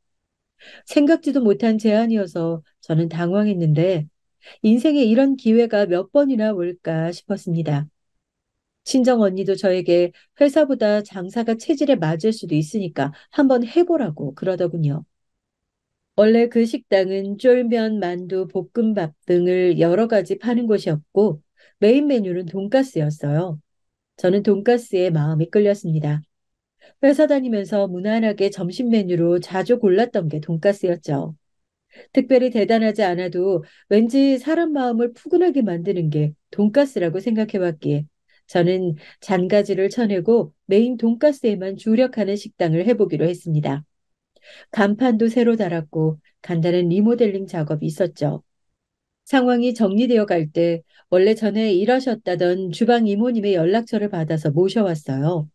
생각지도 못한 제안이어서 저는 당황했는데 인생에 이런 기회가 몇 번이나 올까 싶었습니다. 친정 언니도 저에게 회사보다 장사가 체질에 맞을 수도 있으니까 한번 해보라고 그러더군요. 원래 그 식당은 쫄면, 만두, 볶음밥 등을 여러 가지 파는 곳이었고 메인 메뉴는 돈가스였어요. 저는 돈가스에 마음이 끌렸습니다. 회사 다니면서 무난하게 점심 메뉴로 자주 골랐던 게 돈가스였죠. 특별히 대단하지 않아도 왠지 사람 마음을 푸근하게 만드는 게 돈가스라고 생각해왔기에 저는 잔가지를 쳐내고 메인 돈가스에만 주력하는 식당을 해보기로 했습니다. 간판도 새로 달았고 간단한 리모델링 작업이 있었죠. 상황이 정리되어 갈 때 원래 전에 일하셨다던 주방 이모님의 연락처를 받아서 모셔왔어요.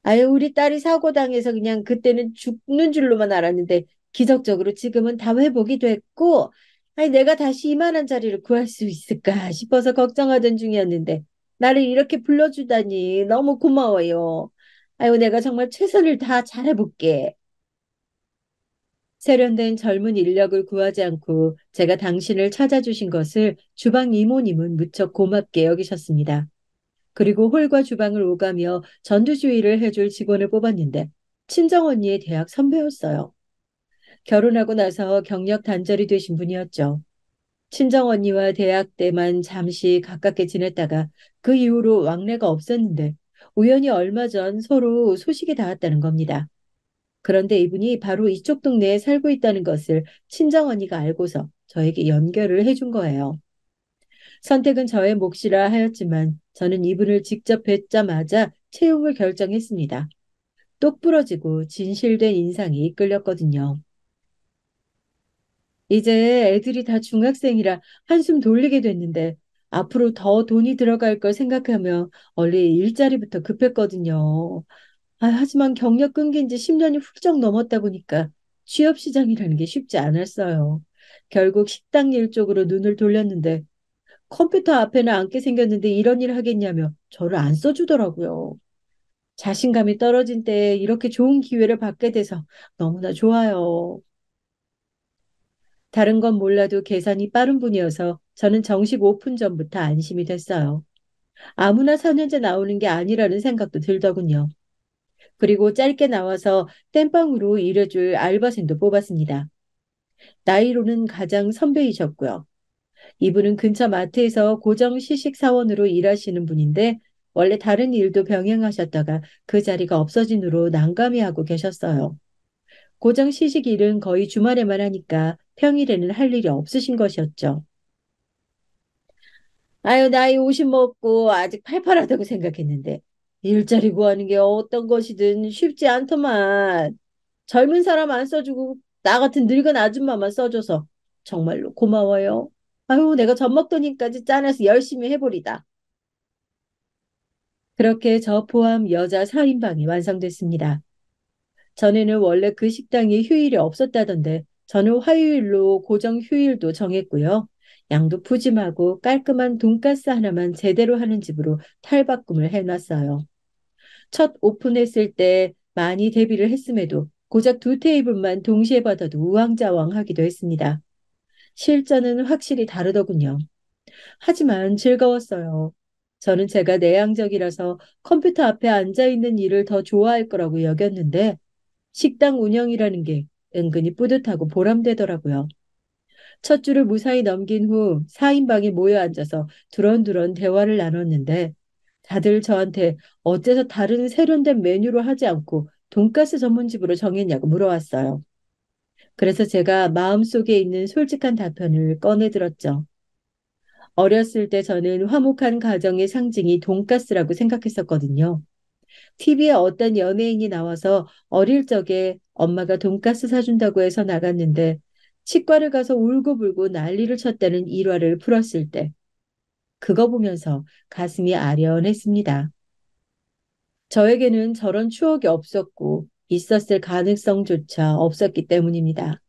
아유, 우리 딸이 사고 당해서 그냥 그때는 죽는 줄로만 알았는데 기적적으로 지금은 다 회복이 됐고, 아니 내가 다시 이만한 자리를 구할 수 있을까 싶어서 걱정하던 중이었는데 나를 이렇게 불러주다니 너무 고마워요. 아유, 내가 정말 최선을 다 잘해볼게. 세련된 젊은 인력을 구하지 않고 제가 당신을 찾아주신 것을 주방 이모님은 무척 고맙게 여기셨습니다. 그리고 홀과 주방을 오가며 전두주의를 해줄 직원을 뽑았는데 친정언니의 대학 선배였어요. 결혼하고 나서 경력 단절이 되신 분이었죠. 친정언니와 대학 때만 잠시 가깝게 지냈다가 그 이후로 왕래가 없었는데 우연히 얼마 전 서로 소식이 닿았다는 겁니다. 그런데 이분이 바로 이쪽 동네에 살고 있다는 것을 친정언니가 알고서 저에게 연결을 해준 거예요. 선택은 저의 몫이라 하였지만 저는 이분을 직접 뵙자마자 채용을 결정했습니다. 똑부러지고 진실된 인상이 이끌렸거든요. 이제 애들이 다 중학생이라 한숨 돌리게 됐는데 앞으로 더 돈이 들어갈 걸 생각하며 원래 일자리부터 급했거든요. 하지만 경력 끊긴 지 10년이 훌쩍 넘었다 보니까 취업 시장이라는 게 쉽지 않았어요. 결국 식당 일 쪽으로 눈을 돌렸는데 컴퓨터 앞에는 앉게 생겼는데 이런 일 하겠냐며 저를 안 써주더라고요. 자신감이 떨어진 때에 이렇게 좋은 기회를 받게 돼서 너무나 좋아요. 다른 건 몰라도 계산이 빠른 분이어서 저는 정식 오픈 전부터 안심이 됐어요. 아무나 4년제 나오는 게 아니라는 생각도 들더군요. 그리고 짧게 나와서 땜빵으로 일해줄 알바생도 뽑았습니다. 나이로는 가장 선배이셨고요. 이분은 근처 마트에서 고정 시식 사원으로 일하시는 분인데 원래 다른 일도 병행하셨다가 그 자리가 없어진 후로 난감해하고 계셨어요. 고정 시식 일은 거의 주말에만 하니까 평일에는 할 일이 없으신 것이었죠. 아유, 나이 50 먹고 아직 팔팔하다고 생각했는데 일자리 구하는 게 어떤 것이든 쉽지 않더만. 젊은 사람 안 써주고 나 같은 늙은 아줌마만 써줘서 정말로 고마워요. 아유, 내가 젖 먹더니까지 짠해서 열심히 해보리다. 그렇게 저 포함 여자 4인방이 완성됐습니다. 전에는 원래 그 식당에 휴일이 없었다던데 저는 화요일로 고정 휴일도 정했고요. 양도 푸짐하고 깔끔한 돈가스 하나만 제대로 하는 집으로 탈바꿈을 해놨어요. 첫 오픈했을 때 많이 대비를 했음에도 고작 두 테이블만 동시에 받아도 우왕좌왕하기도 했습니다. 실전은 확실히 다르더군요. 하지만 즐거웠어요. 저는 제가 내향적이라서 컴퓨터 앞에 앉아 있는 일을 더 좋아할 거라고 여겼는데 식당 운영이라는 게 은근히 뿌듯하고 보람되더라고요. 첫 주를 무사히 넘긴 후 4인방에 모여 앉아서 두런두런 대화를 나눴는데 다들 저한테 어째서 다른 세련된 메뉴로 하지 않고 돈가스 전문집으로 정했냐고 물어왔어요. 그래서 제가 마음속에 있는 솔직한 답변을 꺼내들었죠. 어렸을 때 저는 화목한 가정의 상징이 돈가스라고 생각했었거든요. TV에 어떤 연예인이 나와서 어릴 적에 엄마가 돈가스 사준다고 해서 나갔는데 치과를 가서 울고불고 난리를 쳤다는 일화를 풀었을 때 그거 보면서 가슴이 아련했습니다. 저에게는 저런 추억이 없었고 있었을 가능성조차 없었기 때문입니다.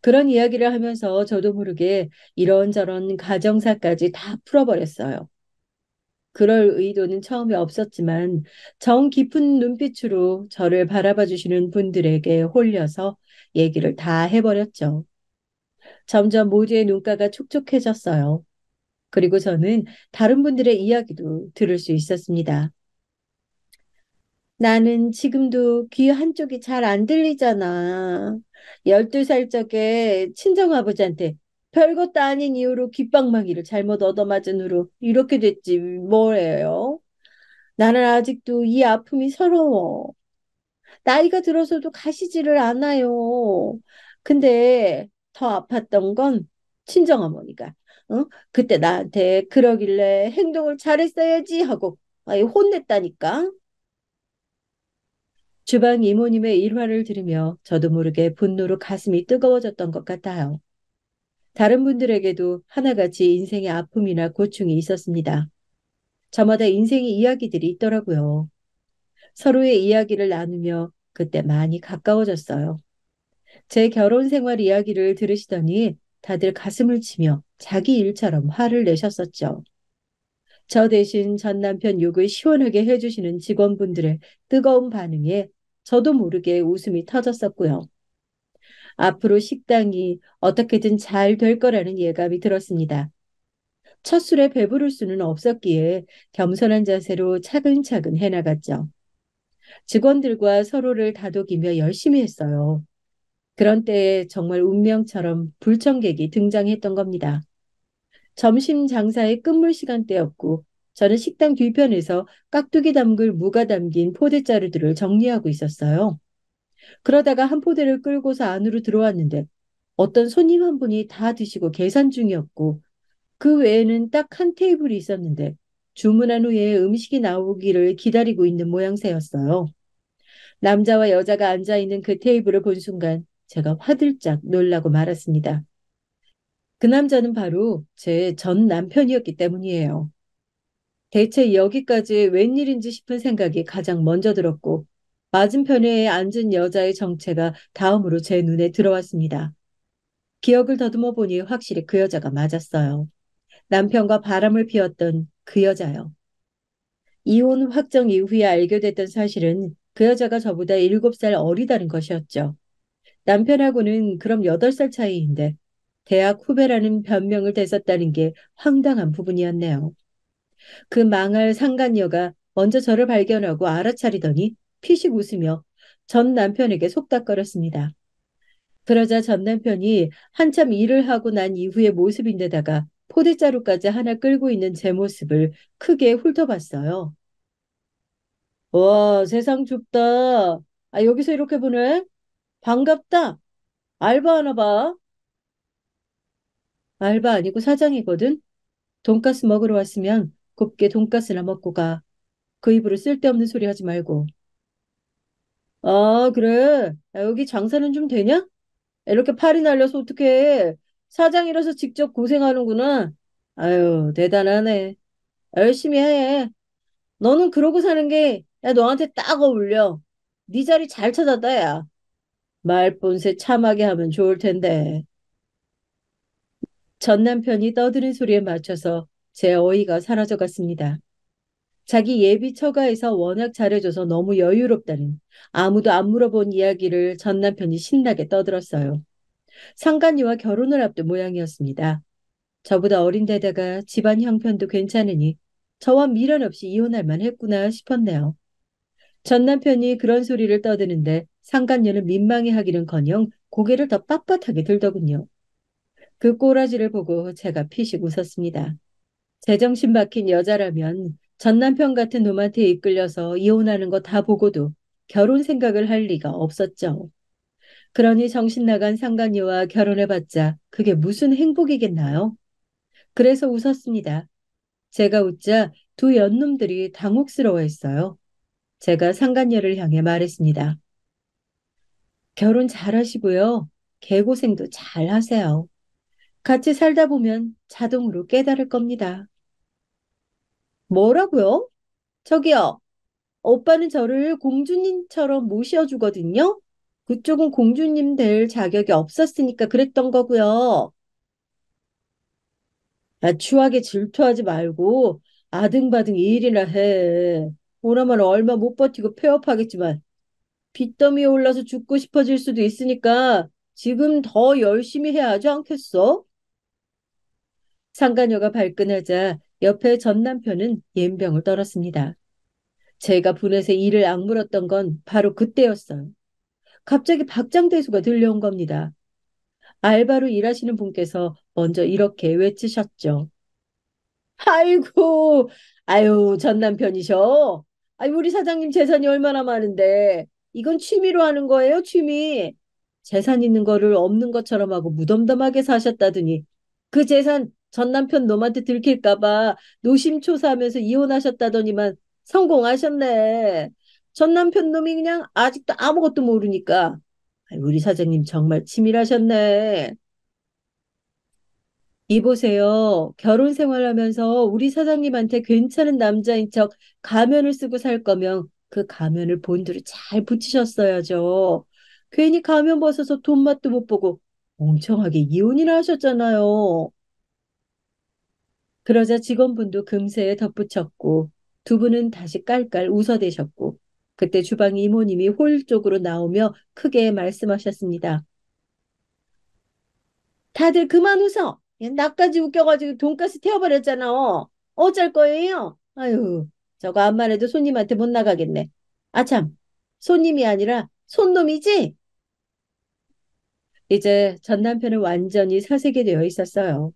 그런 이야기를 하면서 저도 모르게 이런저런 가정사까지 다 풀어버렸어요. 그럴 의도는 처음에 없었지만 정 깊은 눈빛으로 저를 바라봐 주시는 분들에게 홀려서 얘기를 다 해버렸죠. 점점 모두의 눈가가 촉촉해졌어요. 그리고 저는 다른 분들의 이야기도 들을 수 있었습니다. 나는 지금도 귀 한쪽이 잘 안 들리잖아. 12살 적에 친정아버지한테 별것도 아닌 이유로 귓방망이를 잘못 얻어맞은 후로 이렇게 됐지 뭐예요? 나는 아직도 이 아픔이 서러워. 나이가 들어서도 가시지를 않아요. 근데 더 아팠던 건 친정어머니가 그때 나한테 그러길래 행동을 잘했어야지 하고 아예 혼냈다니까. 주방 이모님의 일화를 들으며 저도 모르게 분노로 가슴이 뜨거워졌던 것 같아요. 다른 분들에게도 하나같이 인생의 아픔이나 고충이 있었습니다. 저마다 인생의 이야기들이 있더라고요. 서로의 이야기를 나누며 그때 많이 가까워졌어요. 제 결혼 생활 이야기를 들으시더니 다들 가슴을 치며 자기 일처럼 화를 내셨었죠. 저 대신 전 남편 욕을 시원하게 해주시는 직원분들의 뜨거운 반응에 저도 모르게 웃음이 터졌었고요. 앞으로 식당이 어떻게든 잘 될 거라는 예감이 들었습니다. 첫 술에 배부를 수는 없었기에 겸손한 자세로 차근차근 해나갔죠. 직원들과 서로를 다독이며 열심히 했어요. 그런 때에 정말 운명처럼 불청객이 등장했던 겁니다. 점심 장사의 끝물 시간대였고 저는 식당 뒤편에서 깍두기 담글 무가 담긴 포대자루들을 정리하고 있었어요. 그러다가 한 포대를 끌고서 안으로 들어왔는데 어떤 손님 한 분이 다 드시고 계산 중이었고 그 외에는 딱 한 테이블이 있었는데 주문한 후에 음식이 나오기를 기다리고 있는 모양새였어요. 남자와 여자가 앉아 있는 그 테이블을 본 순간 제가 화들짝 놀라고 말았습니다. 그 남자는 바로 제 전 남편이었기 때문이에요. 대체 여기까지 웬일인지 싶은 생각이 가장 먼저 들었고, 맞은편에 앉은 여자의 정체가 다음으로 제 눈에 들어왔습니다. 기억을 더듬어 보니 확실히 그 여자가 맞았어요. 남편과 바람을 피웠던 그 여자요. 이혼 확정 이후에 알게 됐던 사실은 그 여자가 저보다 7살 어리다는 것이었죠. 남편하고는 그럼 8살 차이인데 대학 후배라는 변명을 대었다는 게 황당한 부분이었네요. 그 망할 상간녀가 먼저 저를 발견하고 알아차리더니 피식 웃으며 전 남편에게 속닥거렸습니다. 그러자 전 남편이 한참 일을 하고 난 이후의 모습인데다가 포대자루까지 하나 끌고 있는 제 모습을 크게 훑어봤어요. 와, 세상 좁다. 아, 여기서 이렇게 보네? 반갑다. 알바하나 봐. 알바 아니고 사장이거든. 돈가스 먹으러 왔으면 곱게 돈가스나 먹고 가. 그 입으로 쓸데없는 소리 하지 말고. 아, 그래. 야, 여기 장사는 좀 되냐? 이렇게 팔이 날려서 어떡해. 사장이라서 직접 고생하는구나. 아유, 대단하네. 열심히 해. 너는 그러고 사는 게, 야, 너한테 딱 어울려. 네 자리 잘 찾았다, 야. 말본새 참하게 하면 좋을 텐데. 전 남편이 떠드는 소리에 맞춰서 제 어이가 사라져 갔습니다. 자기 예비 처가에서 워낙 잘해줘서 너무 여유롭다는 아무도 안 물어본 이야기를 전 남편이 신나게 떠들었어요. 상간녀와 결혼을 앞둔 모양이었습니다. 저보다 어린 데다가 집안 형편도 괜찮으니 저와 미련 없이 이혼할 만했구나 싶었네요. 전 남편이 그런 소리를 떠드는데 상간녀는 민망해하기는커녕 고개를 더 빳빳하게 들더군요. 그 꼬라지를 보고 제가 피식 웃었습니다. 제정신 박힌 여자라면 전 남편 같은 놈한테 이끌려서 이혼하는 거 다 보고도 결혼 생각을 할 리가 없었죠. 그러니 정신 나간 상간녀와 결혼해봤자 그게 무슨 행복이겠나요? 그래서 웃었습니다. 제가 웃자 두 연놈들이 당혹스러워했어요. 제가 상간녀를 향해 말했습니다. 결혼 잘하시고요. 개고생도 잘 하세요. 같이 살다 보면 자동으로 깨달을 겁니다. 뭐라고요? 저기요. 오빠는 저를 공주님처럼 모셔주거든요. 그쪽은 공주님 될 자격이 없었으니까 그랬던 거고요. 아, 추하게 질투하지 말고 아등바등 일이나 해. 오라면 얼마 못 버티고 폐업하겠지만 빚더미에 올라서 죽고 싶어질 수도 있으니까 지금 더 열심히 해야 하지 않겠어? 상간녀가 발끈하자 옆에 전 남편은 옌병을 떨었습니다. 제가 분해서 이를 악물었던 건 바로 그때였어요. 갑자기 박장대소가 들려온 겁니다. 알바로 일하시는 분께서 먼저 이렇게 외치셨죠. 아이고, 아유, 전 남편이셔. 아유, 우리 사장님 재산이 얼마나 많은데. 이건 취미로 하는 거예요, 취미. 재산 있는 거를 없는 것처럼 하고 무덤덤하게 사셨다더니 그 재산 전 남편 놈한테 들킬까 봐 노심초사하면서 이혼하셨다더니만 성공하셨네. 전 남편 놈이 그냥 아직도 아무것도 모르니까. 아유, 우리 사장님 정말 치밀하셨네. 이보세요. 결혼 생활하면서 우리 사장님한테 괜찮은 남자인 척 가면을 쓰고 살 거면 그 가면을 본드로 잘 붙이셨어야죠. 괜히 가면 벗어서 돈 맛도 못 보고 멍청하게 이혼이나 하셨잖아요. 그러자 직원분도 금세에 덧붙였고 두 분은 다시 깔깔 웃어대셨고 그때 주방 이모님이 홀 쪽으로 나오며 크게 말씀하셨습니다. 다들 그만 웃어. 야, 나까지 웃겨가지고 돈가스 태워버렸잖아. 어쩔 거예요? 아유, 저거 암만 해도 손님한테 못 나가겠네. 아참, 손님이 아니라 손놈이지? 이제 전 남편은 완전히 사색이 되어 있었어요.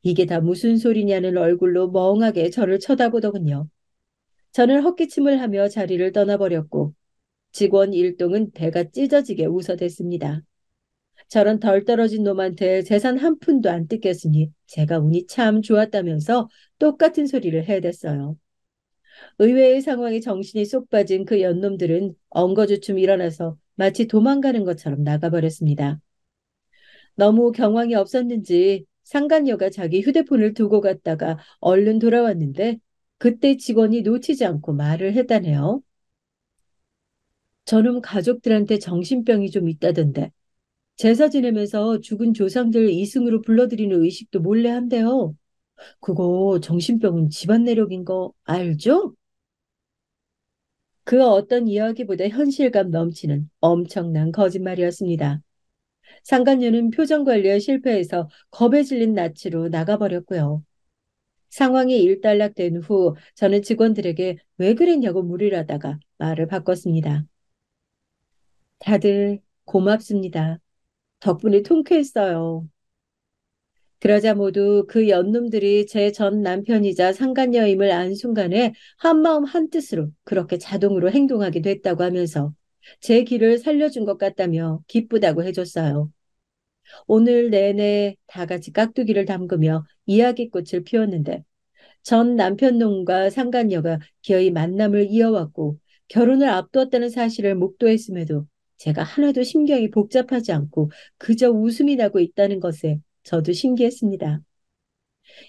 이게 다 무슨 소리냐는 얼굴로 멍하게 저를 쳐다보더군요. 저는 헛기침을 하며 자리를 떠나버렸고 직원 일동은 배가 찢어지게 웃어댔습니다. 저런 덜 떨어진 놈한테 재산 한 푼도 안 뜯겼으니 제가 운이 참 좋았다면서 똑같은 소리를 해댔어요. 의외의 상황에 정신이 쏙 빠진 그 연놈들은 엉거주춤 일어나서 마치 도망가는 것처럼 나가버렸습니다. 너무 경황이 없었는지 상간녀가 자기 휴대폰을 두고 갔다가 얼른 돌아왔는데 그때 직원이 놓치지 않고 말을 했다네요. 저놈 가족들한테 정신병이 좀 있다던데 제사 지내면서 죽은 조상들 이승으로 불러들이는 의식도 몰래 한대요. 그거 정신병은 집안 내력인 거 알죠? 그 어떤 이야기보다 현실감 넘치는 엄청난 거짓말이었습니다. 상간녀는 표정 관리에 실패해서 겁에 질린 낯으로 나가버렸고요. 상황이 일단락된 후 저는 직원들에게 왜 그랬냐고 물으려 하다가 말을 바꿨습니다. 다들 고맙습니다. 덕분에 통쾌했어요. 그러자 모두 그 연놈들이 제 전 남편이자 상간녀임을 안 순간에 한마음 한뜻으로 그렇게 자동으로 행동하게 됐다고 하면서 제 길을 살려준 것 같다며 기쁘다고 해줬어요. 오늘 내내 다 같이 깍두기를 담그며 이야기꽃을 피웠는데 전 남편 놈과 상간녀가 기어이 만남을 이어왔고 결혼을 앞두었다는 사실을 목도했음에도 제가 하나도 심경이 복잡하지 않고 그저 웃음이 나고 있다는 것에 저도 신기했습니다.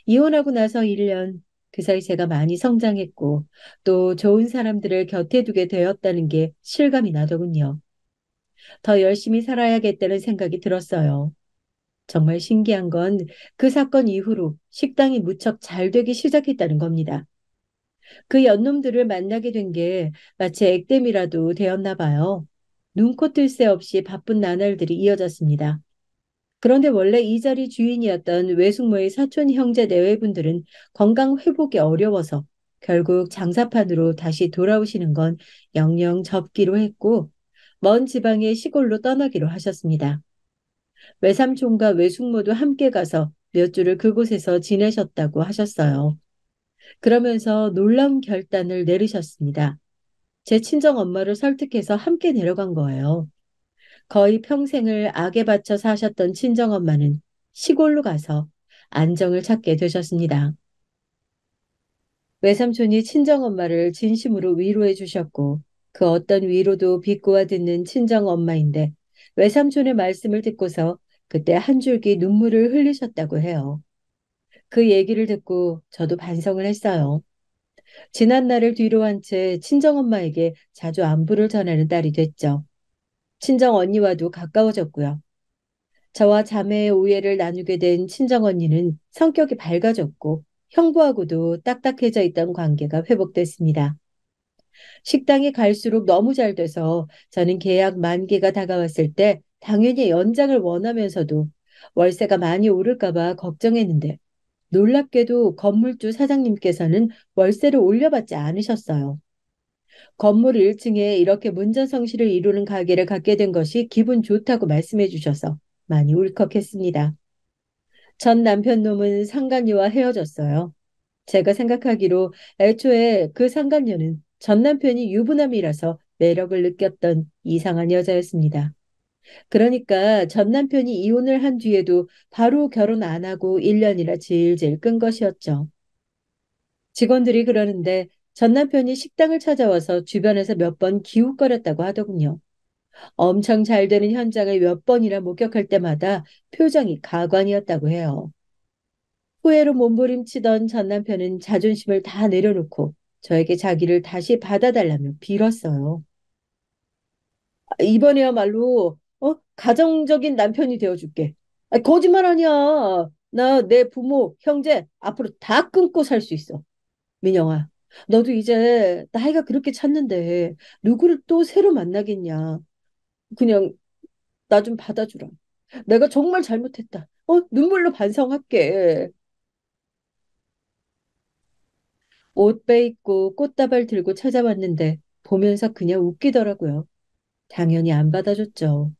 이혼하고 나서 1년, 그 사이 제가 많이 성장했고 또 좋은 사람들을 곁에 두게 되었다는 게 실감이 나더군요. 더 열심히 살아야겠다는 생각이 들었어요. 정말 신기한 건 그 사건 이후로 식당이 무척 잘 되기 시작했다는 겁니다. 그 연놈들을 만나게 된 게 마치 액땜이라도 되었나 봐요. 눈코 뜰 새 없이 바쁜 나날들이 이어졌습니다. 그런데 원래 이 자리 주인이었던 외숙모의 사촌 형제 내외분들은 건강 회복이 어려워서 결국 장사판으로 다시 돌아오시는 건 영영 접기로 했고 먼 지방의 시골로 떠나기로 하셨습니다. 외삼촌과 외숙모도 함께 가서 몇 주를 그곳에서 지내셨다고 하셨어요. 그러면서 놀라운 결단을 내리셨습니다. 제 친정 엄마를 설득해서 함께 내려간 거예요. 거의 평생을 악에 바쳐 사셨던 친정엄마는 시골로 가서 안정을 찾게 되셨습니다. 외삼촌이 친정엄마를 진심으로 위로해 주셨고 그 어떤 위로도 비꼬아 듣는 친정엄마인데 외삼촌의 말씀을 듣고서 그때 한 줄기 눈물을 흘리셨다고 해요. 그 얘기를 듣고 저도 반성을 했어요. 지난 날을 뒤로 한 채 친정엄마에게 자주 안부를 전하는 딸이 됐죠. 친정 언니와도 가까워졌고요. 저와 자매의 오해를 나누게 된 친정 언니는 성격이 밝아졌고 형부하고도 딱딱해져 있던 관계가 회복됐습니다. 식당이 갈수록 너무 잘 돼서 저는 계약 만기가 다가왔을 때 당연히 연장을 원하면서도 월세가 많이 오를까 봐 걱정했는데 놀랍게도 건물주 사장님께서는 월세를 올려받지 않으셨어요. 건물 1층에 이렇게 문전성시를 이루는 가게를 갖게 된 것이 기분 좋다고 말씀해 주셔서 많이 울컥했습니다. 전 남편 놈은 상간녀와 헤어졌어요. 제가 생각하기로 애초에 그 상간녀는 전 남편이 유부남이라서 매력을 느꼈던 이상한 여자였습니다. 그러니까 전 남편이 이혼을 한 뒤에도 바로 결혼 안 하고 1년이나 질질 끈 것이었죠. 직원들이 그러는데 전 남편이 식당을 찾아와서 주변에서 몇 번 기웃거렸다고 하더군요. 엄청 잘 되는 현장을 몇 번이나 목격할 때마다 표정이 가관이었다고 해요. 후회로 몸부림치던 전 남편은 자존심을 다 내려놓고 저에게 자기를 다시 받아달라며 빌었어요. 이번에야말로 가정적인 남편이 되어줄게. 거짓말 아니야. 나 내 부모, 형제 앞으로 다 끊고 살 수 있어. 민영아, 너도 이제 나이가 그렇게 찼는데 누구를 또 새로 만나겠냐. 그냥 나 좀 받아주라. 내가 정말 잘못했다. 눈물로 반성할게. 옷 빼입고 꽃다발 들고 찾아왔는데 보면서 그냥 웃기더라고요. 당연히 안 받아줬죠.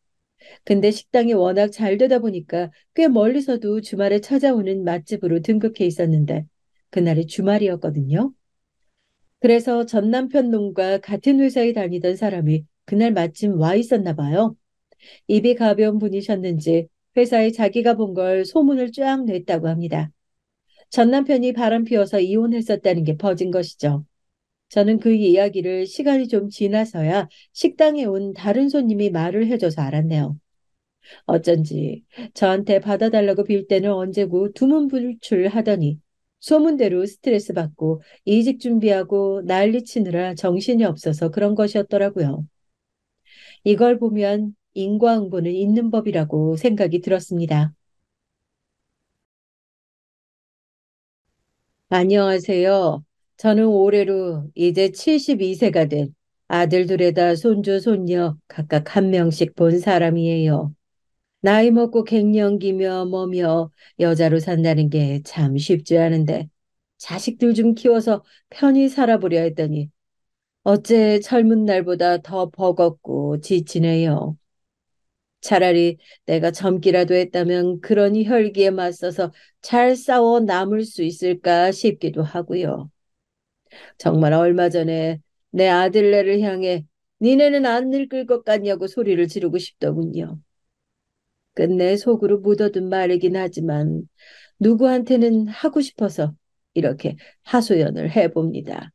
근데 식당이 워낙 잘 되다 보니까 꽤 멀리서도 주말에 찾아오는 맛집으로 등극해 있었는데 그날이 주말이었거든요. 그래서 전 남편 놈과 같은 회사에 다니던 사람이 그날 마침 와 있었나 봐요. 입이 가벼운 분이셨는지 회사에 자기가 본 걸 소문을 쫙 냈다고 합니다. 전 남편이 바람 피워서 이혼했었다는 게 퍼진 것이죠. 저는 그 이야기를 시간이 좀 지나서야 식당에 온 다른 손님이 말을 해줘서 알았네요. 어쩐지 저한테 받아달라고 빌 때는 언제고 두문불출하더니 소문대로 스트레스 받고 이직 준비하고 난리치느라 정신이 없어서 그런 것이었더라고요. 이걸 보면 인과응보는 있는 법이라고 생각이 들었습니다. 안녕하세요. 저는 올해로 이제 72세가 된 아들 둘에다 손주, 손녀 각각 한 명씩 본 사람이에요. 나이 먹고 갱년기며 뭐며 여자로 산다는 게 참 쉽지 않은데 자식들 좀 키워서 편히 살아보려 했더니 어째 젊은 날보다 더 버겁고 지치네요. 차라리 내가 젊기라도 했다면 그런 혈기에 맞서서 잘 싸워 남을 수 있을까 싶기도 하고요. 정말 얼마 전에 내 아들네를 향해 니네는 안 늙을 것 같냐고 소리를 지르고 싶더군요. 끝내 속으로 묻어둔 말이긴 하지만 누구한테는 하고 싶어서 이렇게 하소연을 해봅니다.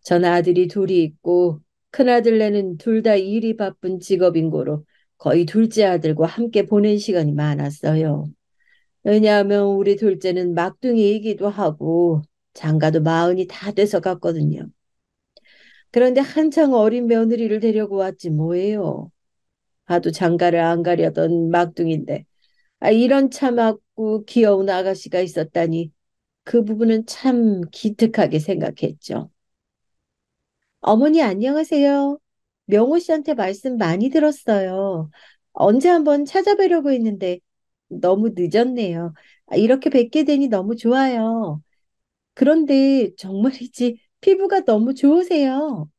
전 아들이 둘이 있고 큰아들네는 둘 다 일이 바쁜 직업인 고로 거의 둘째 아들과 함께 보낸 시간이 많았어요. 왜냐하면 우리 둘째는 막둥이이기도 하고 장가도 마흔이 다 돼서 갔거든요. 그런데 한창 어린 며느리를 데려고 왔지 뭐예요. 하도 장가를 안 가려던 막둥인데 이런 참았고 귀여운 아가씨가 있었다니 그 부분은 참 기특하게 생각했죠. 어머니 안녕하세요. 명호 씨한테 말씀 많이 들었어요. 언제 한번 찾아뵈려고 했는데 너무 늦었네요. 이렇게 뵙게 되니 너무 좋아요. 그런데 정말이지 피부가 너무 좋으세요.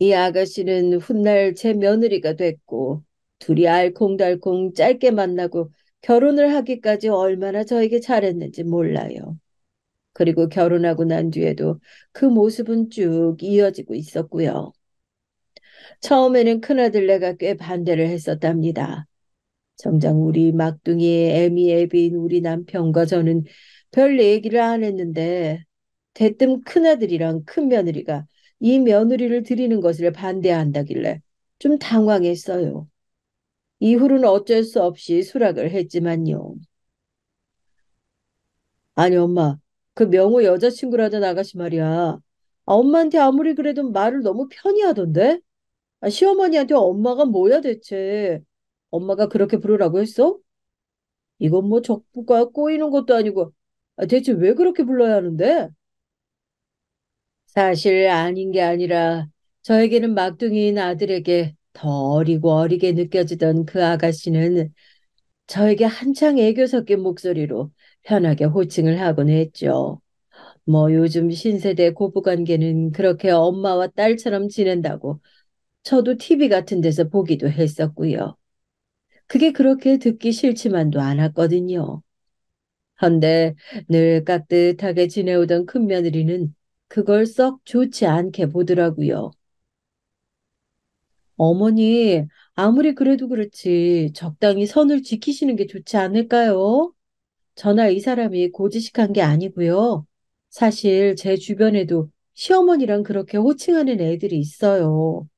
이 아가씨는 훗날 제 며느리가 됐고 둘이 알콩달콩 짧게 만나고 결혼을 하기까지 얼마나 저에게 잘했는지 몰라요. 그리고 결혼하고 난 뒤에도 그 모습은 쭉 이어지고 있었고요. 처음에는 큰아들내가 꽤 반대를 했었답니다. 정작 우리 막둥이의 애미애비인 우리 남편과 저는 별 얘기를 안 했는데 대뜸 큰아들이랑 큰며느리가 이 며느리를 드리는 것을 반대한다길래 좀 당황했어요. 이후로는 어쩔 수 없이 수락을 했지만요. 아니 엄마, 그 명호 여자친구라던 아가씨 말이야. 엄마한테 아무리 그래도 말을 너무 편히 하던데? 시어머니한테 엄마가 뭐야 대체? 엄마가 그렇게 부르라고 했어? 이건 뭐 적부가 꼬이는 것도 아니고 대체 왜 그렇게 불러야 하는데? 사실 아닌 게 아니라 저에게는 막둥이인 아들에게 더 어리고 어리게 느껴지던 그 아가씨는 저에게 한창 애교 섞인 목소리로 편하게 호칭을 하곤 했죠. 뭐 요즘 신세대 고부관계는 그렇게 엄마와 딸처럼 지낸다고 저도 TV 같은 데서 보기도 했었고요. 그게 그렇게 듣기 싫지만도 않았거든요. 헌데 늘 깍듯하게 지내오던 큰며느리는 그걸 썩 좋지 않게 보더라고요. 어머니, 아무리 그래도 그렇지 적당히 선을 지키시는 게 좋지 않을까요? 저나 이 사람이 고지식한 게 아니고요. 사실 제 주변에도 시어머니랑 그렇게 호칭하는 애들이 있어요.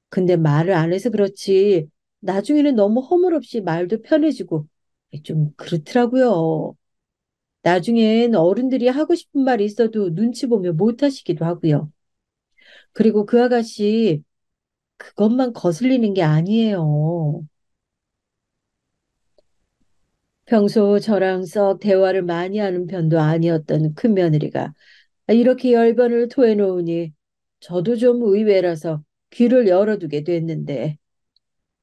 근데 말을 안 해서 그렇지 나중에는 너무 허물없이 말도 편해지고 좀 그렇더라고요. 나중엔 어른들이 하고 싶은 말이 있어도 눈치 보며 못 하시기도 하고요. 그리고 그 아가씨 그것만 거슬리는 게 아니에요. 평소 저랑 썩 대화를 많이 하는 편도 아니었던 큰며느리가 이렇게 열변을 토해놓으니 저도 좀 의외라서 귀를 열어두게 됐는데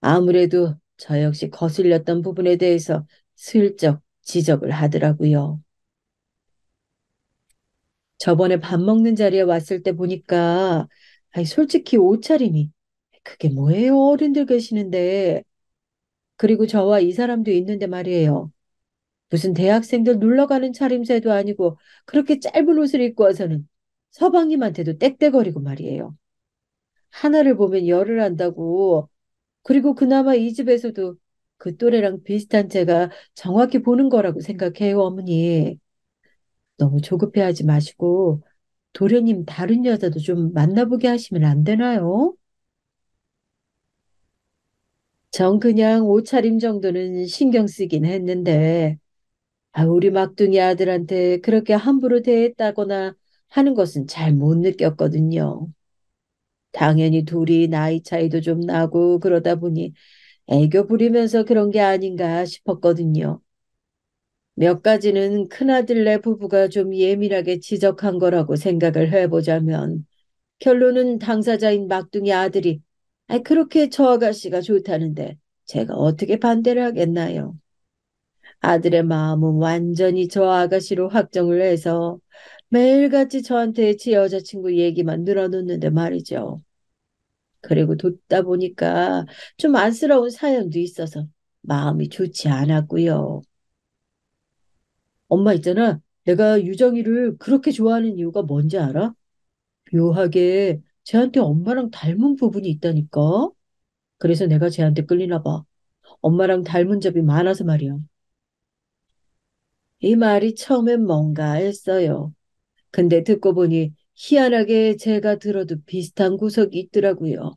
아무래도 저 역시 거슬렸던 부분에 대해서 슬쩍 지적을 하더라고요. 저번에 밥 먹는 자리에 왔을 때 보니까 솔직히 옷차림이 그게 뭐예요? 어른들 계시는데. 그리고 저와 이 사람도 있는데 말이에요. 무슨 대학생들 놀러 가는 차림새도 아니고 그렇게 짧은 옷을 입고 와서는 서방님한테도 떽떽거리고 말이에요. 하나를 보면 열을 안다고. 그리고 그나마 이 집에서도 그 또래랑 비슷한 제가 정확히 보는 거라고 생각해요, 어머니. 너무 조급해하지 마시고 도련님 다른 여자도 좀 만나보게 하시면 안 되나요? 전 그냥 옷차림 정도는 신경 쓰긴 했는데 우리 막둥이 아들한테 그렇게 함부로 대했다거나 하는 것은 잘 못 느꼈거든요. 당연히 둘이 나이 차이도 좀 나고 그러다 보니 애교 부리면서 그런 게 아닌가 싶었거든요. 몇 가지는 큰아들네 부부가 좀 예민하게 지적한 거라고 생각을 해보자면 결론은 당사자인 막둥이 아들이 그렇게 저 아가씨가 좋다는데 제가 어떻게 반대를 하겠나요? 아들의 마음은 완전히 저 아가씨로 확정을 해서 매일같이 저한테 지 여자친구 얘기만 늘어놓는데 말이죠. 그리고 듣다 보니까 좀 안쓰러운 사연도 있어서 마음이 좋지 않았고요. 엄마 있잖아. 내가 유정이를 그렇게 좋아하는 이유가 뭔지 알아? 묘하게 쟤한테 엄마랑 닮은 부분이 있다니까. 그래서 내가 쟤한테 끌리나 봐. 엄마랑 닮은 점이 많아서 말이야. 이 말이 처음엔 뭔가 했어요. 근데 듣고 보니 희한하게 제가 들어도 비슷한 구석이 있더라고요.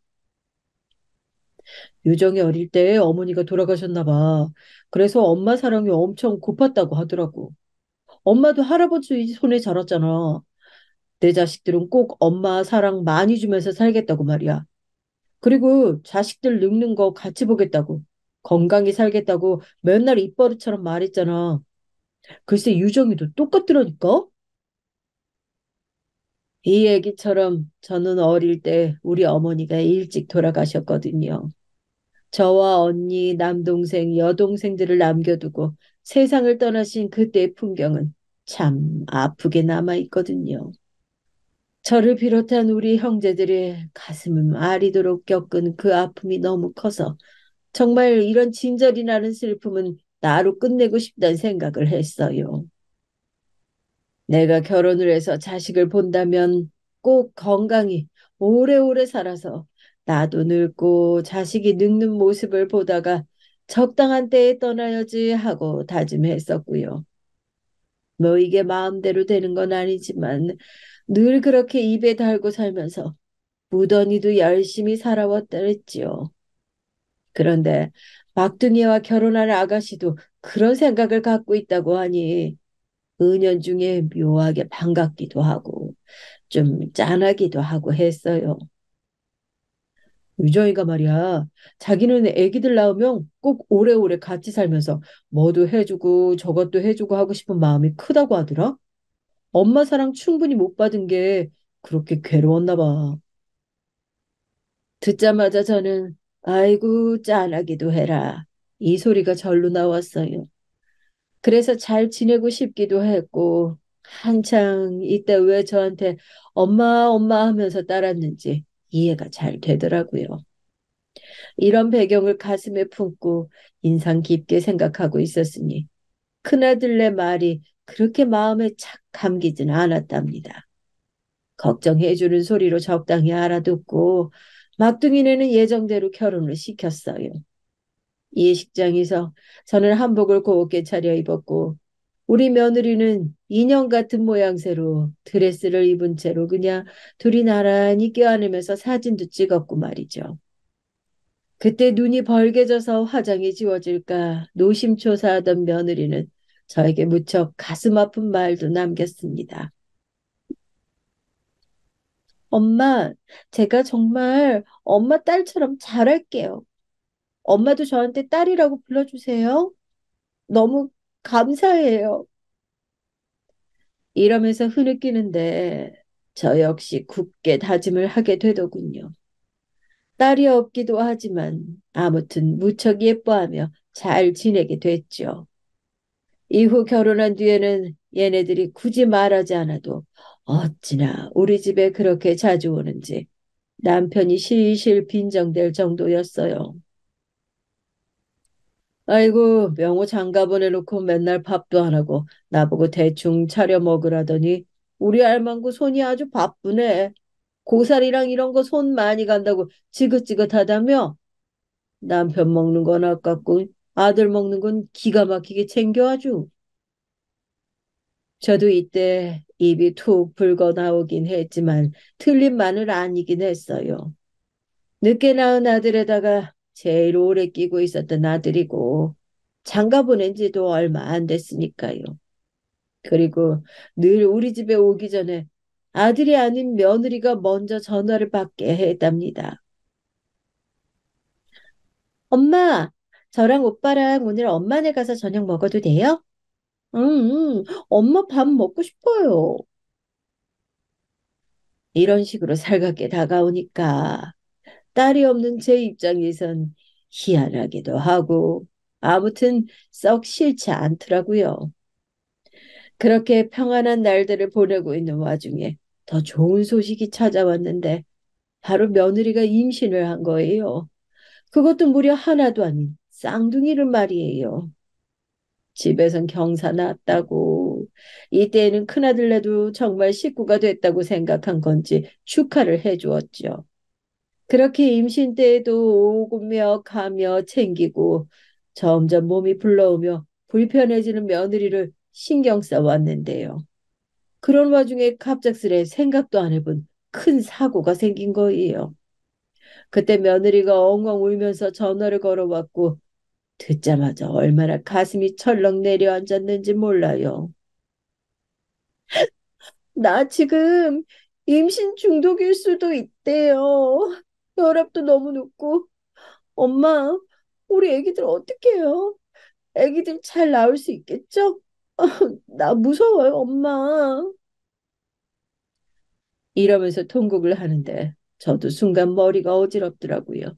유정이 어릴 때 어머니가 돌아가셨나 봐. 그래서 엄마 사랑이 엄청 고팠다고 하더라고. 엄마도 할아버지 손에 자랐잖아. 내 자식들은 꼭 엄마 사랑 많이 주면서 살겠다고 말이야. 그리고 자식들 늙는 거 같이 보겠다고. 건강히 살겠다고 맨날 입버릇처럼 말했잖아. 글쎄 유정이도 똑같더라니까. 이 얘기처럼 저는 어릴 때 우리 어머니가 일찍 돌아가셨거든요. 저와 언니, 남동생, 여동생들을 남겨두고 세상을 떠나신 그때의 풍경은 참 아프게 남아있거든요. 저를 비롯한 우리 형제들의 가슴을 아리도록 겪은 그 아픔이 너무 커서 정말 이런 진절이 나는 슬픔은 나로 끝내고 싶다는 생각을 했어요. 내가 결혼을 해서 자식을 본다면 꼭 건강히 오래오래 살아서 나도 늙고 자식이 늙는 모습을 보다가 적당한 때에 떠나야지 하고 다짐했었고요. 뭐 이게 마음대로 되는 건 아니지만 늘 그렇게 입에 달고 살면서 무던히도 열심히 살아왔다랬지요. 그런데 막둥이와 결혼할 아가씨도 그런 생각을 갖고 있다고 하니 은연중에 묘하게 반갑기도 하고 좀 짠하기도 하고 했어요. 유정이가 말이야, 자기는 애기들 낳으면 꼭 오래오래 같이 살면서 뭐도 해주고 저것도 해주고 하고 싶은 마음이 크다고 하더라. 엄마 사랑 충분히 못 받은 게 그렇게 괴로웠나 봐. 듣자마자 저는 아이고 짠하기도 해라. 이 소리가 절로 나왔어요. 그래서 잘 지내고 싶기도 했고 한창 이때 왜 저한테 엄마 엄마 하면서 따랐는지 이해가 잘 되더라고요. 이런 배경을 가슴에 품고 인상 깊게 생각하고 있었으니 큰아들네 말이 그렇게 마음에 착 감기지는 않았답니다. 걱정해주는 소리로 적당히 알아듣고 막둥이네는 예정대로 결혼을 시켰어요. 예식장에서 저는 한복을 곱게 차려입었고 우리 며느리는 인형 같은 모양새로 드레스를 입은 채로 그냥 둘이 나란히 껴안으면서 사진도 찍었고 말이죠. 그때 눈이 벌개져서 화장이 지워질까 노심초사하던 며느리는 저에게 무척 가슴 아픈 말도 남겼습니다. 엄마, 제가 정말 엄마 딸처럼 잘할게요. 엄마도 저한테 딸이라고 불러주세요. 너무 감사해요. 이러면서 흐느끼는데 저 역시 굳게 다짐을 하게 되더군요. 딸이 없기도 하지만 아무튼 무척 예뻐하며 잘 지내게 됐죠. 이후 결혼한 뒤에는 얘네들이 굳이 말하지 않아도 어찌나 우리 집에 그렇게 자주 오는지 남편이 실실 빈정될 정도였어요. 아이고, 명호 장가 보내놓고 맨날 밥도 안 하고 나보고 대충 차려 먹으라더니 우리 알망구 손이 아주 바쁘네. 고사리랑 이런 거 손 많이 간다고 지긋지긋하다며? 남편 먹는 건 아깝고 아들 먹는 건 기가 막히게 챙겨 아주. 저도 이때 입이 툭 붉어 나오긴 했지만 틀린 말은 아니긴 했어요. 늦게 낳은 아들에다가 제일 오래 끼고 있었던 아들이고 장가 보낸 지도 얼마 안 됐으니까요. 그리고 늘 우리 집에 오기 전에 아들이 아닌 며느리가 먼저 전화를 받게 했답니다. 엄마, 저랑 오빠랑 오늘 엄마네 가서 저녁 먹어도 돼요? 응, 응, 엄마 밥 먹고 싶어요. 이런 식으로 살갑게 다가오니까 딸이 없는 제 입장에선 희한하기도 하고 아무튼 썩 싫지 않더라고요. 그렇게 평안한 날들을 보내고 있는 와중에 더 좋은 소식이 찾아왔는데 바로 며느리가 임신을 한 거예요. 그것도 무려 하나도 아닌 쌍둥이를 말이에요. 집에선 경사 났다고. 이때에는 큰아들네도 정말 식구가 됐다고 생각한 건지 축하를 해주었죠. 그렇게 임신 때에도 오며 가며 챙기고 점점 몸이 불러오며 불편해지는 며느리를 신경 써왔는데요. 그런 와중에 갑작스레 생각도 안 해본 큰 사고가 생긴 거예요. 그때 며느리가 엉엉 울면서 전화를 걸어왔고 듣자마자 얼마나 가슴이 철렁 내려앉았는지 몰라요. 나 지금 임신 중독일 수도 있대요. 혈압도 너무 높고. 엄마, 우리 애기들 어떡해요? 애기들 잘 나올 수 있겠죠? 나 무서워요, 엄마. 이러면서 통곡을 하는데 저도 순간 머리가 어지럽더라고요.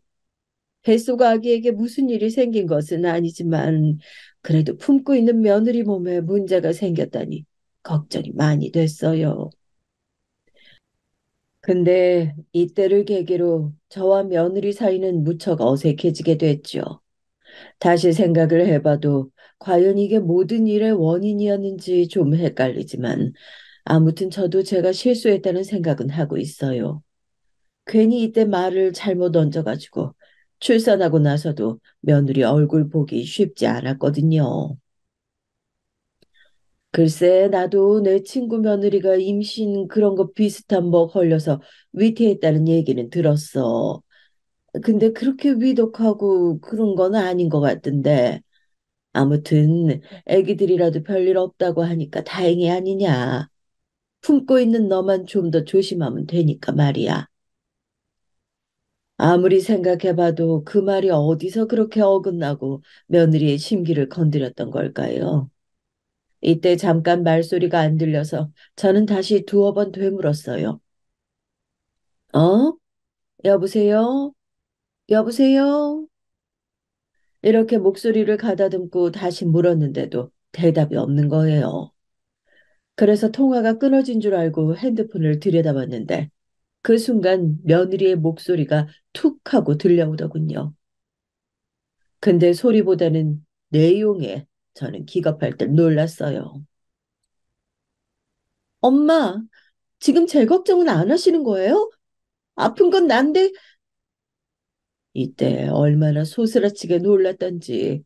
뱃속 아기에게 무슨 일이 생긴 것은 아니지만 그래도 품고 있는 며느리 몸에 문제가 생겼다니 걱정이 많이 됐어요. 근데 이때를 계기로 저와 며느리 사이는 무척 어색해지게 됐죠. 다시 생각을 해봐도 과연 이게 모든 일의 원인이었는지 좀 헷갈리지만 아무튼 저도 제가 실수했다는 생각은 하고 있어요. 괜히 이때 말을 잘못 얹어가지고 출산하고 나서도 며느리 얼굴 보기 쉽지 않았거든요. 글쎄, 나도 내 친구 며느리가 임신 그런 거 비슷한 뭐 걸려서 위태했다는 얘기는 들었어. 근데 그렇게 위독하고 그런 건 아닌 것 같던데. 아무튼 애기들이라도 별일 없다고 하니까 다행이 아니냐. 품고 있는 너만 좀 더 조심하면 되니까 말이야. 아무리 생각해봐도 그 말이 어디서 그렇게 어긋나고 며느리의 심기를 건드렸던 걸까요? 이때 잠깐 말소리가 안 들려서 저는 다시 두어 번 되물었어요. 어? 여보세요? 여보세요? 이렇게 목소리를 가다듬고 다시 물었는데도 대답이 없는 거예요. 그래서 통화가 끊어진 줄 알고 핸드폰을 들여다봤는데 그 순간 며느리의 목소리가 툭 하고 들려오더군요. 근데 소리보다는 내용에 저는 기겁할 때 놀랐어요. 엄마, 지금 제 걱정은 안 하시는 거예요? 아픈 건 난데. 이때 얼마나 소스라치게 놀랐던지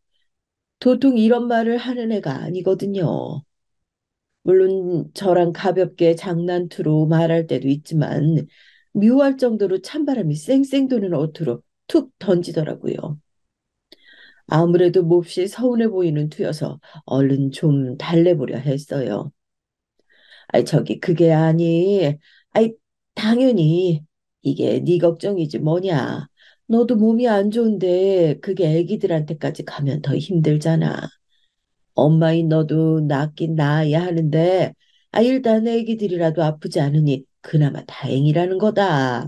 도통 이런 말을 하는 애가 아니거든요. 물론 저랑 가볍게 장난투로 말할 때도 있지만 묘할 정도로 찬바람이 쌩쌩 도는 어투로 툭 던지더라고요. 아무래도 몹시 서운해 보이는 투여서 얼른 좀 달래보려 했어요. 아이 저기 그게 아니. 아이 당연히 이게 네 걱정이지 뭐냐. 너도 몸이 안 좋은데 그게 애기들한테까지 가면 더 힘들잖아. 엄마인 너도 낫긴 나아야 하는데 일단 애기들이라도 아프지 않으니 그나마 다행이라는 거다.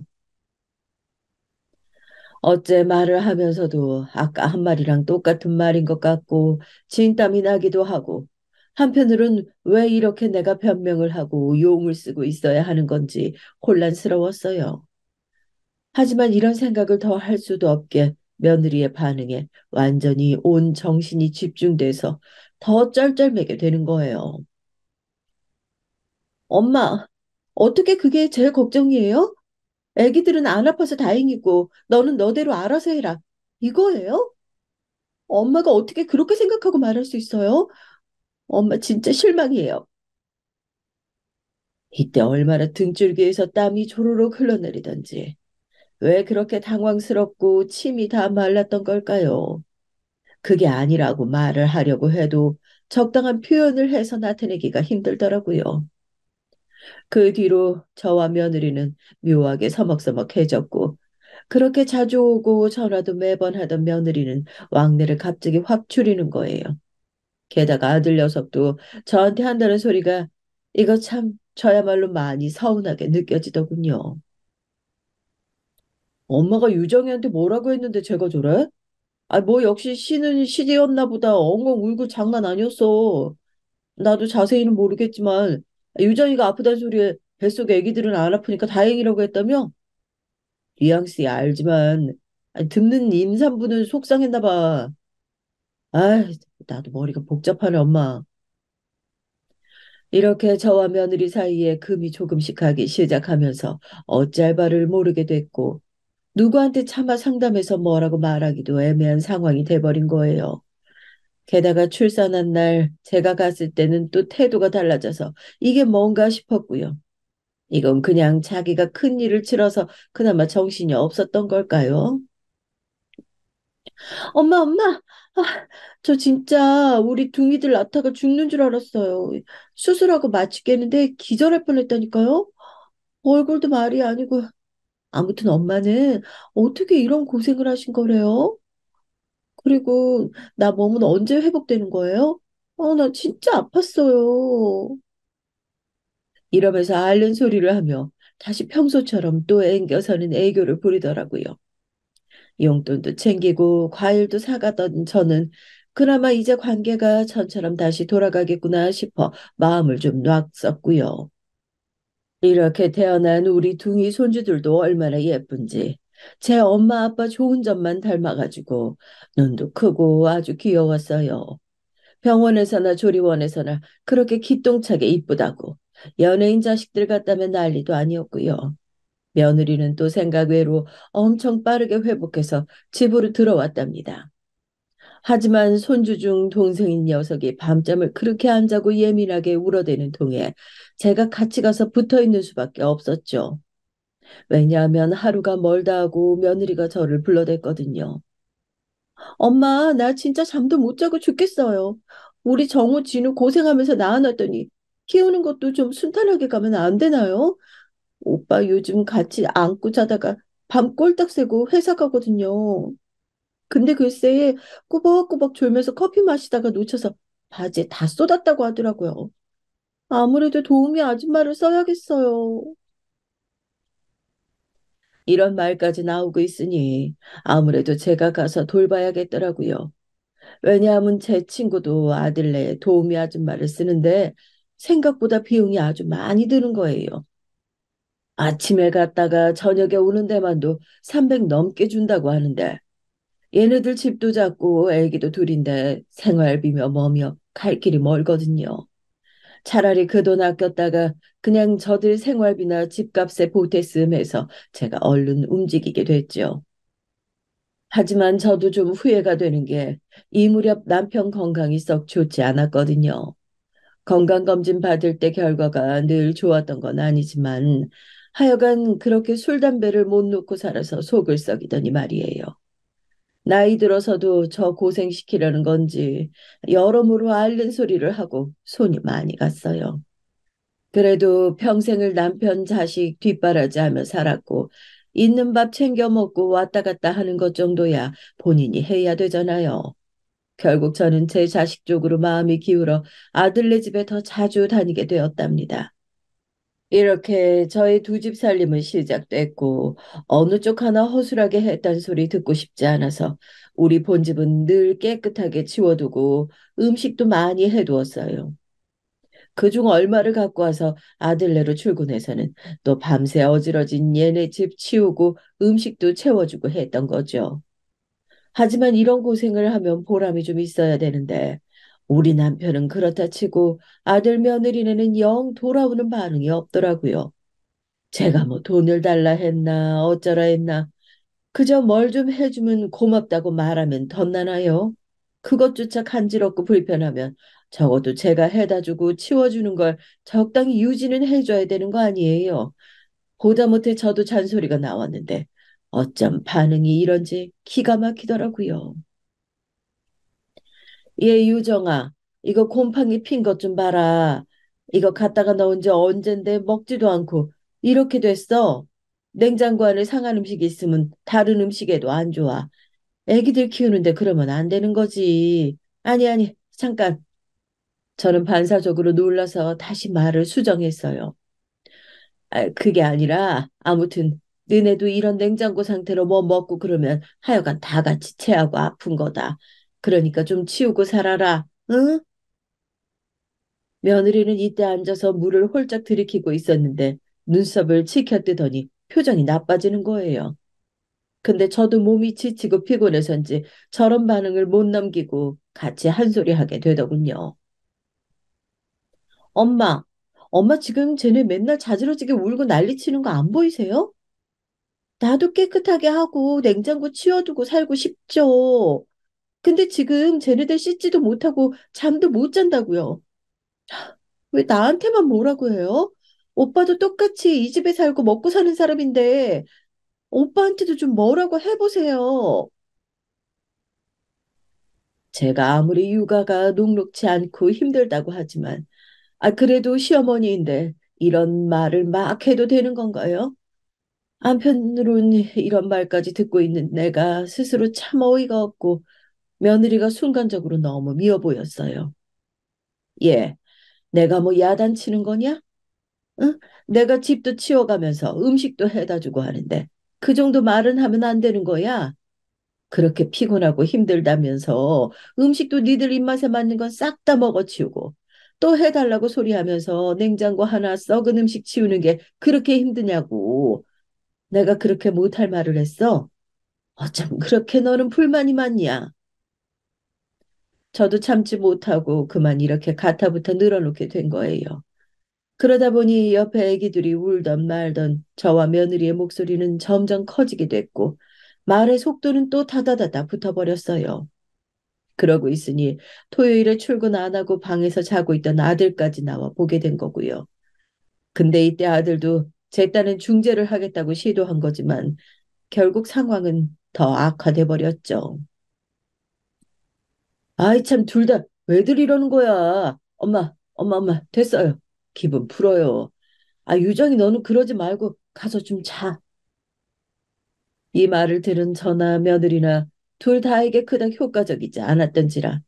어째 말을 하면서도 아까 한 말이랑 똑같은 말인 것 같고 진땀이 나기도 하고 한편으론 왜 이렇게 내가 변명을 하고 용을 쓰고 있어야 하는 건지 혼란스러웠어요. 하지만 이런 생각을 더 할 수도 없게 며느리의 반응에 완전히 온 정신이 집중돼서 더 쩔쩔매게 되는 거예요. 엄마, 어떻게 그게 제일 걱정이에요? 애기들은 안 아파서 다행이고 너는 너대로 알아서 해라. 이거예요? 엄마가 어떻게 그렇게 생각하고 말할 수 있어요? 엄마 진짜 실망이에요. 이때 얼마나 등줄기에서 땀이 조로록 흘러내리던지 왜 그렇게 당황스럽고 침이 다 말랐던 걸까요? 그게 아니라고 말을 하려고 해도 적당한 표현을 해서 나타내기가 힘들더라고요. 그 뒤로 저와 며느리는 묘하게 서먹서먹해졌고 그렇게 자주 오고 전화도 매번 하던 며느리는 왕래를 갑자기 확 줄이는 거예요. 게다가 아들 녀석도 저한테 한다는 소리가 이거 참 저야말로 많이 서운하게 느껴지더군요. 엄마가 유정이한테 뭐라고 했는데 제가 저래? 뭐 역시 씨는 시디였나 보다 엉엉 울고 장난 아니었어. 나도 자세히는 모르겠지만 유정이가 아프다는 소리에 뱃속에 애기들은 안 아프니까 다행이라고 했다며? 뉘앙스야 알지만 듣는 임산부는 속상했나 봐. 아, 나도 머리가 복잡하네, 엄마. 이렇게 저와 며느리 사이에 금이 조금씩 가기 시작하면서 어찌할 바를 모르게 됐고 누구한테 차마 상담해서 뭐라고 말하기도 애매한 상황이 돼버린 거예요. 게다가 출산한 날 제가 갔을 때는 또 태도가 달라져서 이게 뭔가 싶었고요. 이건 그냥 자기가 큰 일을 치러서 그나마 정신이 없었던 걸까요? 엄마, 엄마, 저 진짜 우리 둥이들 낳다가 죽는 줄 알았어요. 수술하고 마취겠는데 기절할 뻔했다니까요. 얼굴도 말이 아니고. 아무튼 엄마는 어떻게 이런 고생을 하신 거래요? 그리고 나 몸은 언제 회복되는 거예요? 나 진짜 아팠어요. 이러면서 앓는 소리를 하며 다시 평소처럼 또 앵겨서는 애교를 부리더라고요. 용돈도 챙기고 과일도 사가던 저는 그나마 이제 관계가 전처럼 다시 돌아가겠구나 싶어 마음을 좀 놨었고요. 이렇게 태어난 우리 둥이 손주들도 얼마나 예쁜지 제 엄마 아빠 좋은 점만 닮아가지고 눈도 크고 아주 귀여웠어요. 병원에서나 조리원에서나 그렇게 기똥차게 이쁘다고 연예인 자식들 같다면 난리도 아니었고요. 며느리는 또 생각 외로 엄청 빠르게 회복해서 집으로 들어왔답니다. 하지만 손주 중 동생인 녀석이 밤잠을 그렇게 안 자고 예민하게 울어대는 통에 제가 같이 가서 붙어 있는 수밖에 없었죠. 왜냐하면 하루가 멀다 하고 며느리가 저를 불러댔거든요. 엄마, 나 진짜 잠도 못 자고 죽겠어요. 우리 정우, 진우 고생하면서 낳아놨더니 키우는 것도 좀 순탄하게 가면 안 되나요? 오빠 요즘 같이 안고 자다가 밤 꼴딱 새고 회사 가거든요. 근데 글쎄 꾸벅꾸벅 졸면서 커피 마시다가 놓쳐서 바지에 다 쏟았다고 하더라고요. 아무래도 도우미 아줌마를 써야겠어요. 이런 말까지 나오고 있으니 아무래도 제가 가서 돌봐야겠더라고요. 왜냐하면 제 친구도 아들네 도우미 아줌마를 쓰는데 생각보다 비용이 아주 많이 드는 거예요. 아침에 갔다가 저녁에 오는 데만도 300 넘게 준다고 하는데 얘네들 집도 작고 애기도 둘인데 생활비며 뭐며 갈 길이 멀거든요. 차라리 그 돈 아꼈다가 그냥 저들 생활비나 집값에 보탰음 해서 제가 얼른 움직이게 됐죠. 하지만 저도 좀 후회가 되는 게 이 무렵 남편 건강이 썩 좋지 않았거든요. 건강검진 받을 때 결과가 늘 좋았던 건 아니지만 하여간 그렇게 술, 담배를 못 놓고 살아서 속을 썩이더니 말이에요. 나이 들어서도 저 고생시키려는 건지 여러모로 앓는 소리를 하고 손이 많이 갔어요. 그래도 평생을 남편 자식 뒷바라지하며 살았고 있는 밥 챙겨 먹고 왔다 갔다 하는 것 정도야 본인이 해야 되잖아요. 결국 저는 제 자식 쪽으로 마음이 기울어 아들네 집에 더 자주 다니게 되었답니다. 이렇게 저희 두 집 살림은 시작됐고 어느 쪽 하나 허술하게 했단 소리 듣고 싶지 않아서 우리 본집은 늘 깨끗하게 치워두고 음식도 많이 해두었어요. 그중 얼마를 갖고 와서 아들네로 출근해서는 또 밤새 어지러진 얘네 집 치우고 음식도 채워주고 했던 거죠. 하지만 이런 고생을 하면 보람이 좀 있어야 되는데 우리 남편은 그렇다 치고 아들 며느리네는 영 돌아오는 반응이 없더라고요. 제가 뭐 돈을 달라 했나 어쩌라 했나 그저 뭘 좀 해주면 고맙다고 말하면 덧나나요? 그것조차 간지럽고 불편하면 적어도 제가 해다주고 치워주는 걸 적당히 유지는 해줘야 되는 거 아니에요. 보다 못해 저도 잔소리가 나왔는데 어쩜 반응이 이런지 기가 막히더라고요. 얘 유정아, 이거 곰팡이 핀 것 좀 봐라. 이거 갖다가 넣은 지 언젠데 먹지도 않고 이렇게 됐어. 냉장고 안에 상한 음식이 있으면 다른 음식에도 안 좋아. 애기들 키우는데 그러면 안 되는 거지. 아니, 아니, 잠깐. 저는 반사적으로 놀라서 다시 말을 수정했어요. 그게 아니라 아무튼 너네도 이런 냉장고 상태로 뭐 먹고 그러면 하여간 다 같이 체하고 아픈 거다. 그러니까 좀 치우고 살아라. 응? 며느리는 이때 앉아서 물을 홀짝 들이키고 있었는데 눈썹을 치켜뜨더니 표정이 나빠지는 거예요. 근데 저도 몸이 지치고 피곤해서인지 저런 반응을 못 넘기고 같이 한 소리 하게 되더군요. 엄마, 엄마 지금 쟤네 맨날 자지러지게 울고 난리치는 거 안 보이세요? 나도 깨끗하게 하고 냉장고 치워두고 살고 싶죠. 근데 지금 쟤네들 씻지도 못하고 잠도 못 잔다고요. 왜 나한테만 뭐라고 해요? 오빠도 똑같이 이 집에 살고 먹고 사는 사람인데 오빠한테도 좀 뭐라고 해보세요. 제가 아무리 육아가 녹록지 않고 힘들다고 하지만 그래도 시어머니인데 이런 말을 막 해도 되는 건가요? 한편으론 이런 말까지 듣고 있는 내가 스스로 참 어이가 없고 며느리가 순간적으로 너무 미워 보였어요. 예, 내가 뭐 야단치는 거냐? 응? 내가 집도 치워가면서 음식도 해다 주고 하는데 그 정도 말은 하면 안 되는 거야. 그렇게 피곤하고 힘들다면서 음식도 니들 입맛에 맞는 건 싹 다 먹어치우고 또 해달라고 소리하면서 냉장고 하나 썩은 음식 치우는 게 그렇게 힘드냐고. 내가 그렇게 못할 말을 했어. 어쩜 그렇게 너는 불만이 많냐? 저도 참지 못하고 그만 이렇게 가타부터 늘어놓게 된 거예요. 그러다 보니 옆에 애기들이 울던 말던 저와 며느리의 목소리는 점점 커지게 됐고 말의 속도는 또 다다다다 붙어버렸어요. 그러고 있으니 토요일에 출근 안 하고 방에서 자고 있던 아들까지 나와 보게 된 거고요. 근데 이때 아들도 제 딴엔 중재를 하겠다고 시도한 거지만 결국 상황은 더 악화돼 버렸죠. 아이 참 둘 다 왜들 이러는 거야. 엄마 됐어요. 기분 풀어요. 유정이 너는 그러지 말고 가서 좀 자. 이 말을 들은 저나 며느리나 둘 다에게 그닥 효과적이지 않았던지라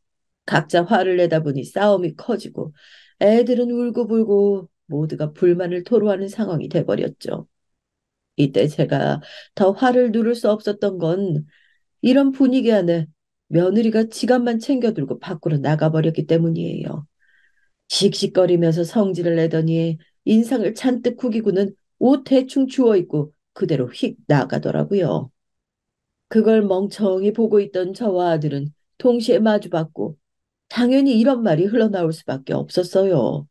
각자 화를 내다 보니 싸움이 커지고 애들은 울고불고 모두가 불만을 토로하는 상황이 돼버렸죠. 이때 제가 더 화를 누를 수 없었던 건 이런 분위기 안에 며느리가 지갑만 챙겨들고 밖으로 나가버렸기 때문이에요. 씩씩거리면서 성질을 내더니 인상을 잔뜩 구기고는 옷 대충 주워 입고 그대로 휙 나가더라고요. 그걸 멍청히 보고 있던 저와 아들은 동시에 마주봤고 당연히 이런 말이 흘러나올 수밖에 없었어요.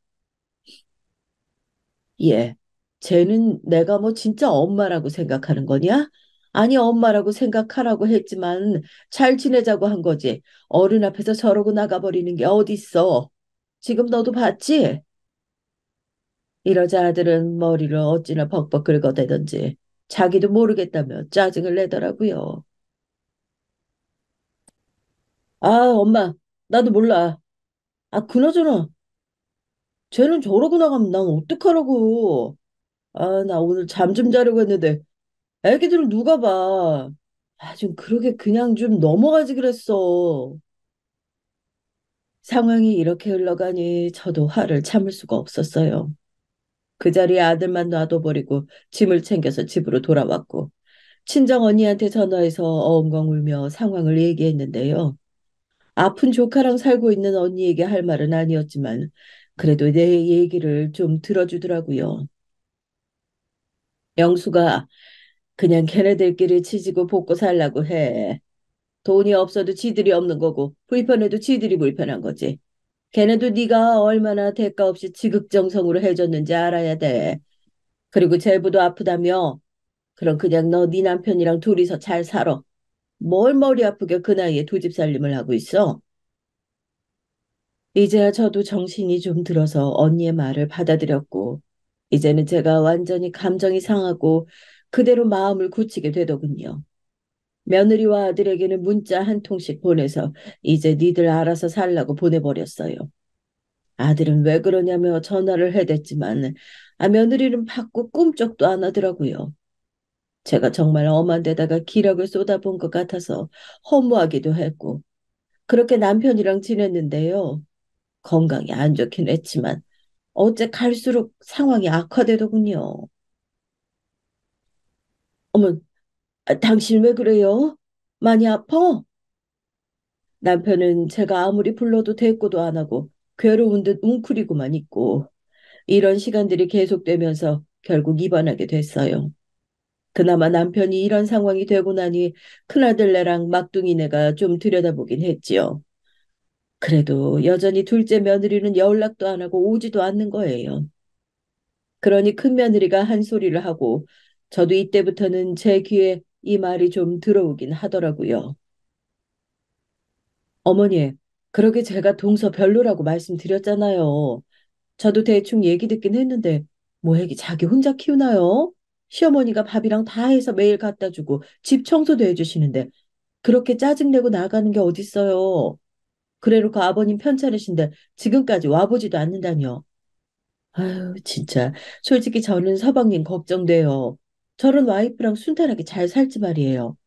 예, 쟤는 내가 뭐 진짜 엄마라고 생각하는 거냐? 아니, 엄마라고 생각하라고 했지만 잘 지내자고 한 거지. 어른 앞에서 저러고 나가버리는 게 어딨어. 지금 너도 봤지? 이러자 아들은 머리를 어찌나 벅벅 긁어대던지 자기도 모르겠다며 짜증을 내더라고요. 아, 엄마, 나도 몰라. 아, 그나저나 쟤는 저러고 나가면 난 어떡하라고. 아, 나 오늘 잠 좀 자려고 했는데 애기들은 누가 봐. 아, 좀 그러게 그냥 좀 넘어가지 그랬어. 상황이 이렇게 흘러가니 저도 화를 참을 수가 없었어요. 그 자리에 아들만 놔둬버리고 짐을 챙겨서 집으로 돌아왔고 친정 언니한테 전화해서 엉엉 울며 상황을 얘기했는데요. 아픈 조카랑 살고 있는 언니에게 할 말은 아니었지만 그래도 내 얘기를 좀 들어주더라고요. 영수가 그냥 걔네들끼리 치지고 볶고 살라고 해. 돈이 없어도 지들이 없는 거고 불편해도 지들이 불편한 거지. 걔네도 네가 얼마나 대가 없이 지극정성으로 해줬는지 알아야 돼. 그리고 쟤부도 아프다며. 그럼 그냥 너 네 남편이랑 둘이서 잘 살아. 뭘 머리 아프게 그 나이에 두 집 살림을 하고 있어? 이제야 저도 정신이 좀 들어서 언니의 말을 받아들였고 이제는 제가 완전히 감정이 상하고 그대로 마음을 굳히게 되더군요. 며느리와 아들에게는 문자 한 통씩 보내서 이제 니들 알아서 살라고 보내버렸어요. 아들은 왜 그러냐며 전화를 해댔지만 며느리는 받고 꿈쩍도 안 하더라고요. 제가 정말 엄한 데다가 기력을 쏟아본 것 같아서 허무하기도 했고 그렇게 남편이랑 지냈는데요. 건강이 안 좋긴 했지만 어째 갈수록 상황이 악화되더군요. 어머, 당신 왜 그래요? 많이 아파? 남편은 제가 아무리 불러도 대꾸도 안 하고 괴로운 듯 웅크리고만 있고 이런 시간들이 계속되면서 결국 입원하게 됐어요. 그나마 남편이 이런 상황이 되고 나니 큰아들네랑 막둥이네가 좀 들여다보긴 했지요. 그래도 여전히 둘째 며느리는 연락도 안 하고 오지도 않는 거예요. 그러니 큰 며느리가 한 소리를 하고 저도 이때부터는 제 귀에 이 말이 좀 들어오긴 하더라고요. 어머니, 그러게 제가 동서 별로라고 말씀드렸잖아요. 저도 대충 얘기 듣긴 했는데 뭐 애기 자기 혼자 키우나요? 시어머니가 밥이랑 다 해서 매일 갖다 주고 집 청소도 해주시는데 그렇게 짜증내고 나가는 게 어딨어요. 그래놓고 아버님 편찮으신데 지금까지 와보지도 않는다뇨. 아유, 진짜. 솔직히 저는 서방님 걱정돼요. 저런 와이프랑 순탄하게 잘 살지 말이에요.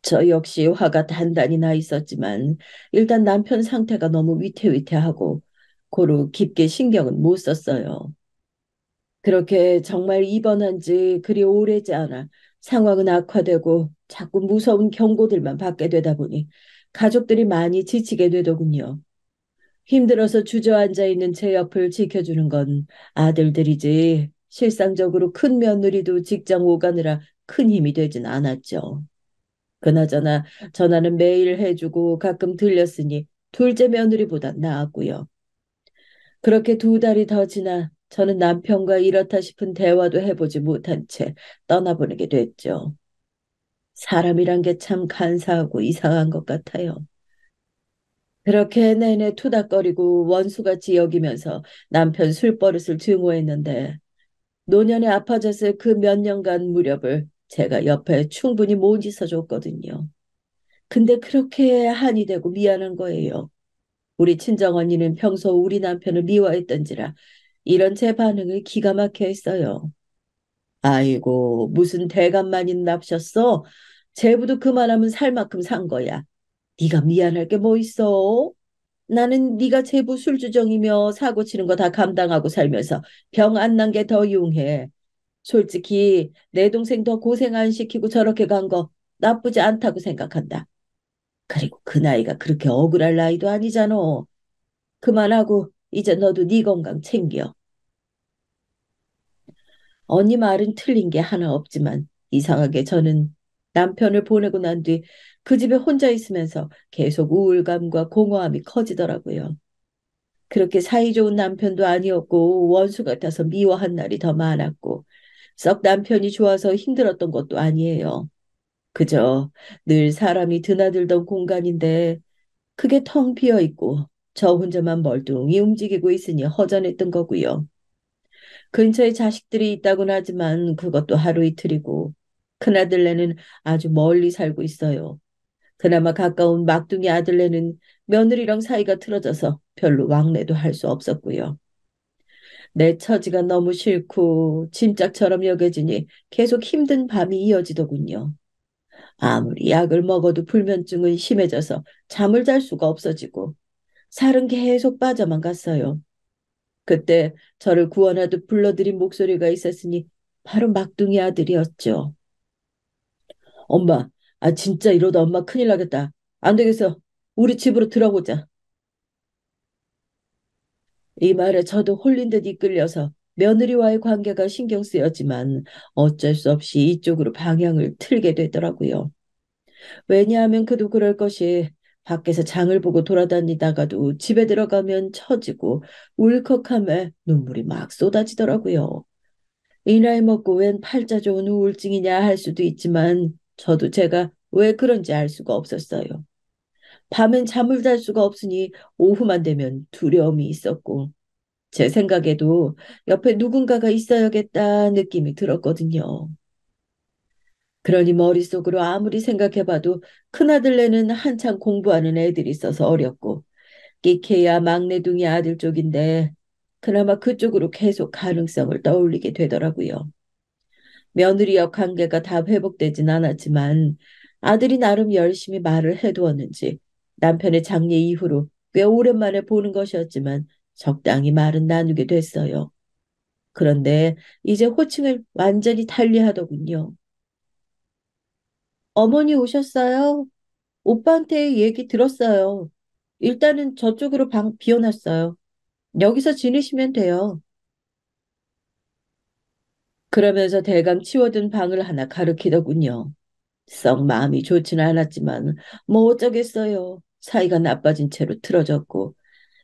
저 역시 화가 단단히 나 있었지만 일단 남편 상태가 너무 위태위태하고 고루 깊게 신경은 못 썼어요. 그렇게 정말 입원한 지 그리 오래지 않아 상황은 악화되고 자꾸 무서운 경고들만 받게 되다 보니 가족들이 많이 지치게 되더군요. 힘들어서 주저앉아 있는 제 옆을 지켜주는 건 아들들이지 실상적으로 큰 며느리도 직장 오가느라 큰 힘이 되진 않았죠. 그나저나 전화는 매일 해주고 가끔 들렸으니 둘째 며느리보다 나았고요. 그렇게 두 달이 더 지나 저는 남편과 이렇다 싶은 대화도 해보지 못한 채 떠나보내게 됐죠. 사람이란 게 참 간사하고 이상한 것 같아요. 그렇게 내내 투닥거리고 원수같이 여기면서 남편 술버릇을 증오했는데 노년에 아파졌을 그 몇 년간 무렵을 제가 옆에 충분히 못 있어줬거든요. 근데 그렇게 한이 되고 미안한 거예요. 우리 친정언니는 평소 우리 남편을 미워했던지라 이런 제 반응을 기가 막혀 했어요. 아이고, 무슨 대감만이 납셨어? 제부도 그만하면 살 만큼 산 거야. 네가 미안할 게 뭐 있어? 나는 네가 제부 술주정이며 사고 치는 거 다 감당하고 살면서 병 안 난 게 더 용해. 솔직히 내 동생 더 고생 안 시키고 저렇게 간 거 나쁘지 않다고 생각한다. 그리고 그 나이가 그렇게 억울할 나이도 아니잖아. 그만하고 이제 너도 네 건강 챙겨. 언니 말은 틀린 게 하나 없지만 이상하게 저는 남편을 보내고 난 뒤 그 집에 혼자 있으면서 계속 우울감과 공허함이 커지더라고요. 그렇게 사이 좋은 남편도 아니었고 원수 같아서 미워한 날이 더 많았고 썩 남편이 좋아서 힘들었던 것도 아니에요. 그저 늘 사람이 드나들던 공간인데 그게 텅 비어 있고 저 혼자만 멀뚱히 움직이고 있으니 허전했던 거고요. 근처에 자식들이 있다고는 하지만 그것도 하루 이틀이고 큰아들네는 아주 멀리 살고 있어요. 그나마 가까운 막둥이 아들네는 며느리랑 사이가 틀어져서 별로 왕래도 할 수 없었고요. 내 처지가 너무 싫고 짐짝처럼 여겨지니 계속 힘든 밤이 이어지더군요. 아무리 약을 먹어도 불면증은 심해져서 잠을 잘 수가 없어지고 살은 계속 빠져만 갔어요. 그때 저를 구원하듯 불러들인 목소리가 있었으니 바로 막둥이 아들이었죠. 엄마, 아 진짜 이러다 엄마 큰일 나겠다. 안 되겠어. 우리 집으로 들어보자. 이 말에 저도 홀린 듯 이끌려서 며느리와의 관계가 신경 쓰였지만 어쩔 수 없이 이쪽으로 방향을 틀게 되더라고요. 왜냐하면 그도 그럴 것이 밖에서 장을 보고 돌아다니다가도 집에 들어가면 처지고 울컥함에 눈물이 막 쏟아지더라고요. 이 나이 먹고 웬 팔자 좋은 우울증이냐 할 수도 있지만 저도 제가 왜 그런지 알 수가 없었어요. 밤엔 잠을 잘 수가 없으니 오후만 되면 두려움이 있었고 제 생각에도 옆에 누군가가 있어야겠다 느낌이 들었거든요. 그러니 머릿속으로 아무리 생각해봐도 큰아들네는 한창 공부하는 애들이 있어서 어렵고 끼케야 막내둥이 아들 쪽인데 그나마 그쪽으로 계속 가능성을 떠올리게 되더라고요. 며느리와 관계가 다 회복되진 않았지만 아들이 나름 열심히 말을 해두었는지 남편의 장례 이후로 꽤 오랜만에 보는 것이었지만 적당히 말은 나누게 됐어요. 그런데 이제 호칭을 완전히 달리하더군요. 어머니 오셨어요? 오빠한테 얘기 들었어요. 일단은 저쪽으로 방 비워놨어요. 여기서 지내시면 돼요. 그러면서 대강 치워둔 방을 하나 가리키더군요. 썩 마음이 좋지는 않았지만 뭐 어쩌겠어요. 사이가 나빠진 채로 틀어졌고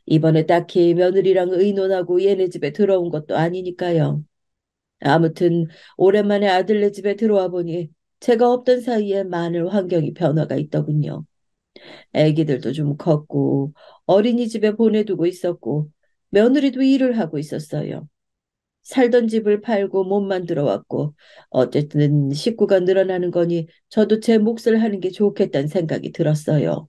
이번에 딱히 며느리랑 의논하고 얘네 집에 들어온 것도 아니니까요. 아무튼 오랜만에 아들네 집에 들어와 보니 제가 없던 사이에 많은 환경이 변화가 있더군요. 애기들도 좀 컸고 어린이집에 보내두고 있었고 며느리도 일을 하고 있었어요. 살던 집을 팔고 몸만 들어왔고 어쨌든 식구가 늘어나는 거니 저도 제 몫을 하는 게 좋겠다는 생각이 들었어요.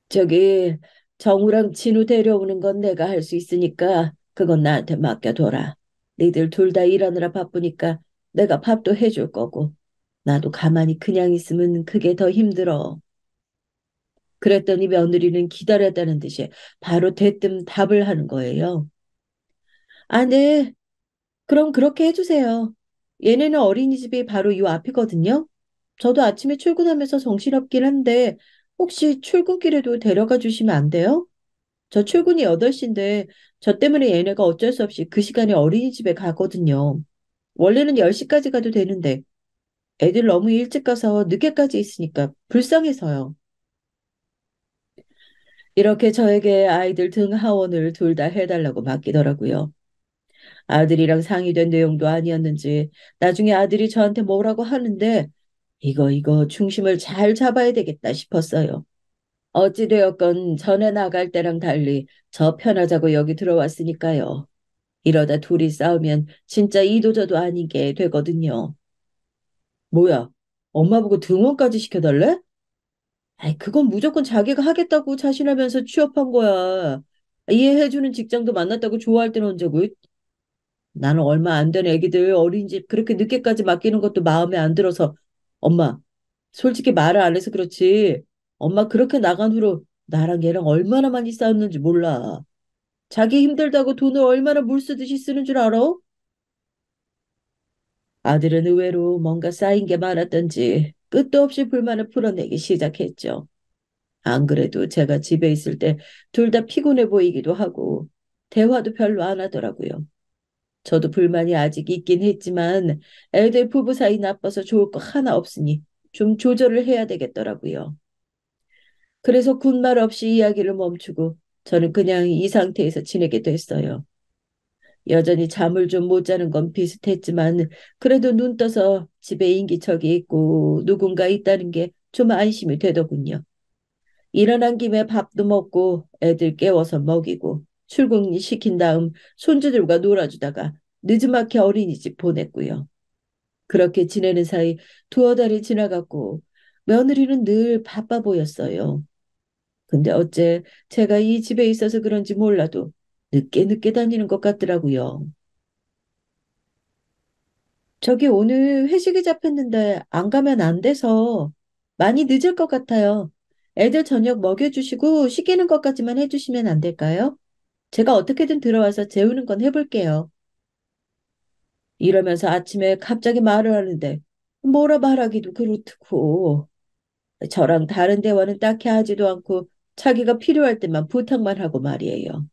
저기 정우랑 진우 데려오는 건 내가 할 수 있으니까 그건 나한테 맡겨둬라. 니들 둘 다 일하느라 바쁘니까 내가 밥도 해줄 거고 나도 가만히 그냥 있으면 그게 더 힘들어. 그랬더니 며느리는 기다렸다는 듯이 바로 대뜸 답을 하는 거예요. 아, 네. 그럼 그렇게 해주세요. 얘네는 어린이집이 바로 요 앞이거든요. 저도 아침에 출근하면서 정신없긴 한데 혹시 출근길에도 데려가 주시면 안 돼요? 저 출근이 8시인데 저 때문에 얘네가 어쩔 수 없이 그 시간에 어린이집에 가거든요. 원래는 10시까지 가도 되는데 애들 너무 일찍 가서 늦게까지 있으니까 불쌍해서요. 이렇게 저에게 아이들 등 하원을 둘 다 해달라고 맡기더라고요. 아들이랑 상의된 내용도 아니었는지 나중에 아들이 저한테 뭐라고 하는데 이거 중심을 잘 잡아야 되겠다 싶었어요. 어찌되었건 전에 나갈 때랑 달리 저 편하자고 여기 들어왔으니까요. 이러다 둘이 싸우면 진짜 이도저도 아니게 되거든요. 뭐야? 엄마 보고 등원까지 시켜달래? 아이, 그건 무조건 자기가 하겠다고 자신하면서 취업한 거야. 이해해주는 직장도 만났다고 좋아할 때는 언제고? 나는 얼마 안 된 애기들 어린이집 그렇게 늦게까지 맡기는 것도 마음에 안 들어서 엄마, 솔직히 말을 안 해서 그렇지. 엄마 그렇게 나간 후로 나랑 얘랑 얼마나 많이 싸웠는지 몰라. 자기 힘들다고 돈을 얼마나 물 쓰듯이 쓰는 줄 알아? 아들은 의외로 뭔가 쌓인 게 많았던지 끝도 없이 불만을 풀어내기 시작했죠. 안 그래도 제가 집에 있을 때 둘 다 피곤해 보이기도 하고 대화도 별로 안 하더라고요. 저도 불만이 아직 있긴 했지만 애들 부부 사이 나빠서 좋을 거 하나 없으니 좀 조절을 해야 되겠더라고요. 그래서 군말 없이 이야기를 멈추고 저는 그냥 이 상태에서 지내게 됐어요. 여전히 잠을 좀 못 자는 건 비슷했지만 그래도 눈 떠서 집에 인기척이 있고 누군가 있다는 게 좀 안심이 되더군요. 일어난 김에 밥도 먹고 애들 깨워서 먹이고 출근시킨 다음 손주들과 놀아주다가 늦지막히 어린이집 보냈고요. 그렇게 지내는 사이 두어 달이 지나갔고 며느리는 늘 바빠 보였어요. 근데 어째 제가 이 집에 있어서 그런지 몰라도 늦게 늦게 다니는 것 같더라고요. 저기 오늘 회식이 잡혔는데 안 가면 안 돼서 많이 늦을 것 같아요. 애들 저녁 먹여주시고 시키는 것까지만 해주시면 안 될까요? 제가 어떻게든 들어와서 재우는 건 해볼게요. 이러면서 아침에 갑자기 말을 하는데 뭐라 말하기도 그렇고 저랑 다른 대화는 딱히 하지도 않고 자기가 필요할 때만 부탁만 하고 말이에요.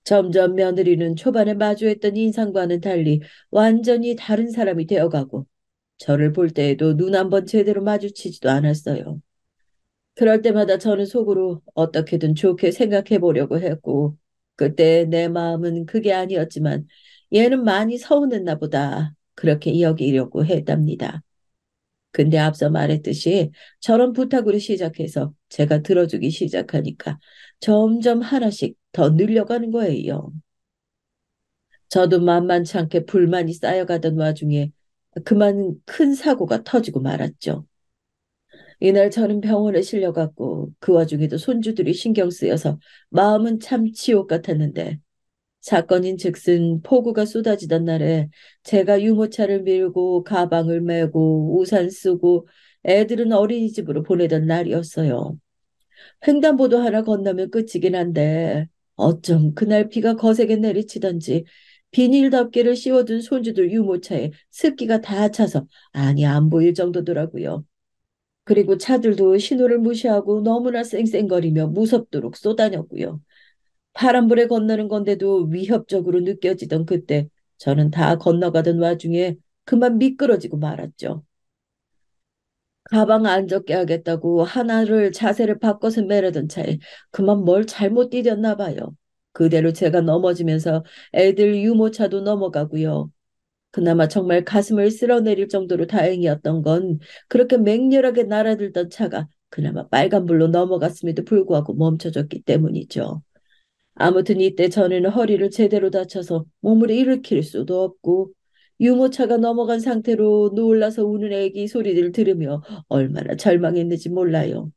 점점 며느리는 초반에 마주했던 인상과는 달리 완전히 다른 사람이 되어가고 저를 볼 때에도 눈 한 번 제대로 마주치지도 않았어요. 그럴 때마다 저는 속으로 어떻게든 좋게 생각해 보려고 했고 그때 내 마음은 그게 아니었지만 얘는 많이 서운했나 보다 그렇게 여기려고 했답니다. 근데 앞서 말했듯이 저런 부탁으로 시작해서 제가 들어주기 시작하니까 점점 하나씩 더 늘려가는 거예요. 저도 만만치 않게 불만이 쌓여가던 와중에 그만 큰 사고가 터지고 말았죠. 이날 저는 병원에 실려갔고 그 와중에도 손주들이 신경 쓰여서 마음은 참 지옥 같았는데 사건인 즉슨 폭우가 쏟아지던 날에 제가 유모차를 밀고 가방을 메고 우산 쓰고 애들은 어린이집으로 보내던 날이었어요. 횡단보도 하나 건너면 끝이긴 한데 어쩜 그날 비가 거세게 내리치던지 비닐 덮개를 씌워둔 손주들 유모차에 습기가 다 차서 아니 안 보일 정도더라고요. 그리고 차들도 신호를 무시하고 너무나 쌩쌩거리며 무섭도록 쏘다녔고요. 파란불에 건너는 건데도 위협적으로 느껴지던 그때 저는 다 건너가던 와중에 그만 미끄러지고 말았죠. 가방 안 젖게 하겠다고 하나를 자세를 바꿔서 매려던 차에 그만 뭘 잘못 디뎠나 봐요. 그대로 제가 넘어지면서 애들 유모차도 넘어가고요. 그나마 정말 가슴을 쓸어내릴 정도로 다행이었던 건 그렇게 맹렬하게 날아들던 차가 그나마 빨간불로 넘어갔음에도 불구하고 멈춰졌기 때문이죠. 아무튼 이때 저는 허리를 제대로 다쳐서 몸을 일으킬 수도 없고 유모차가 넘어간 상태로 놀라서 우는 애기 소리를 들으며 얼마나 절망했는지 몰라요.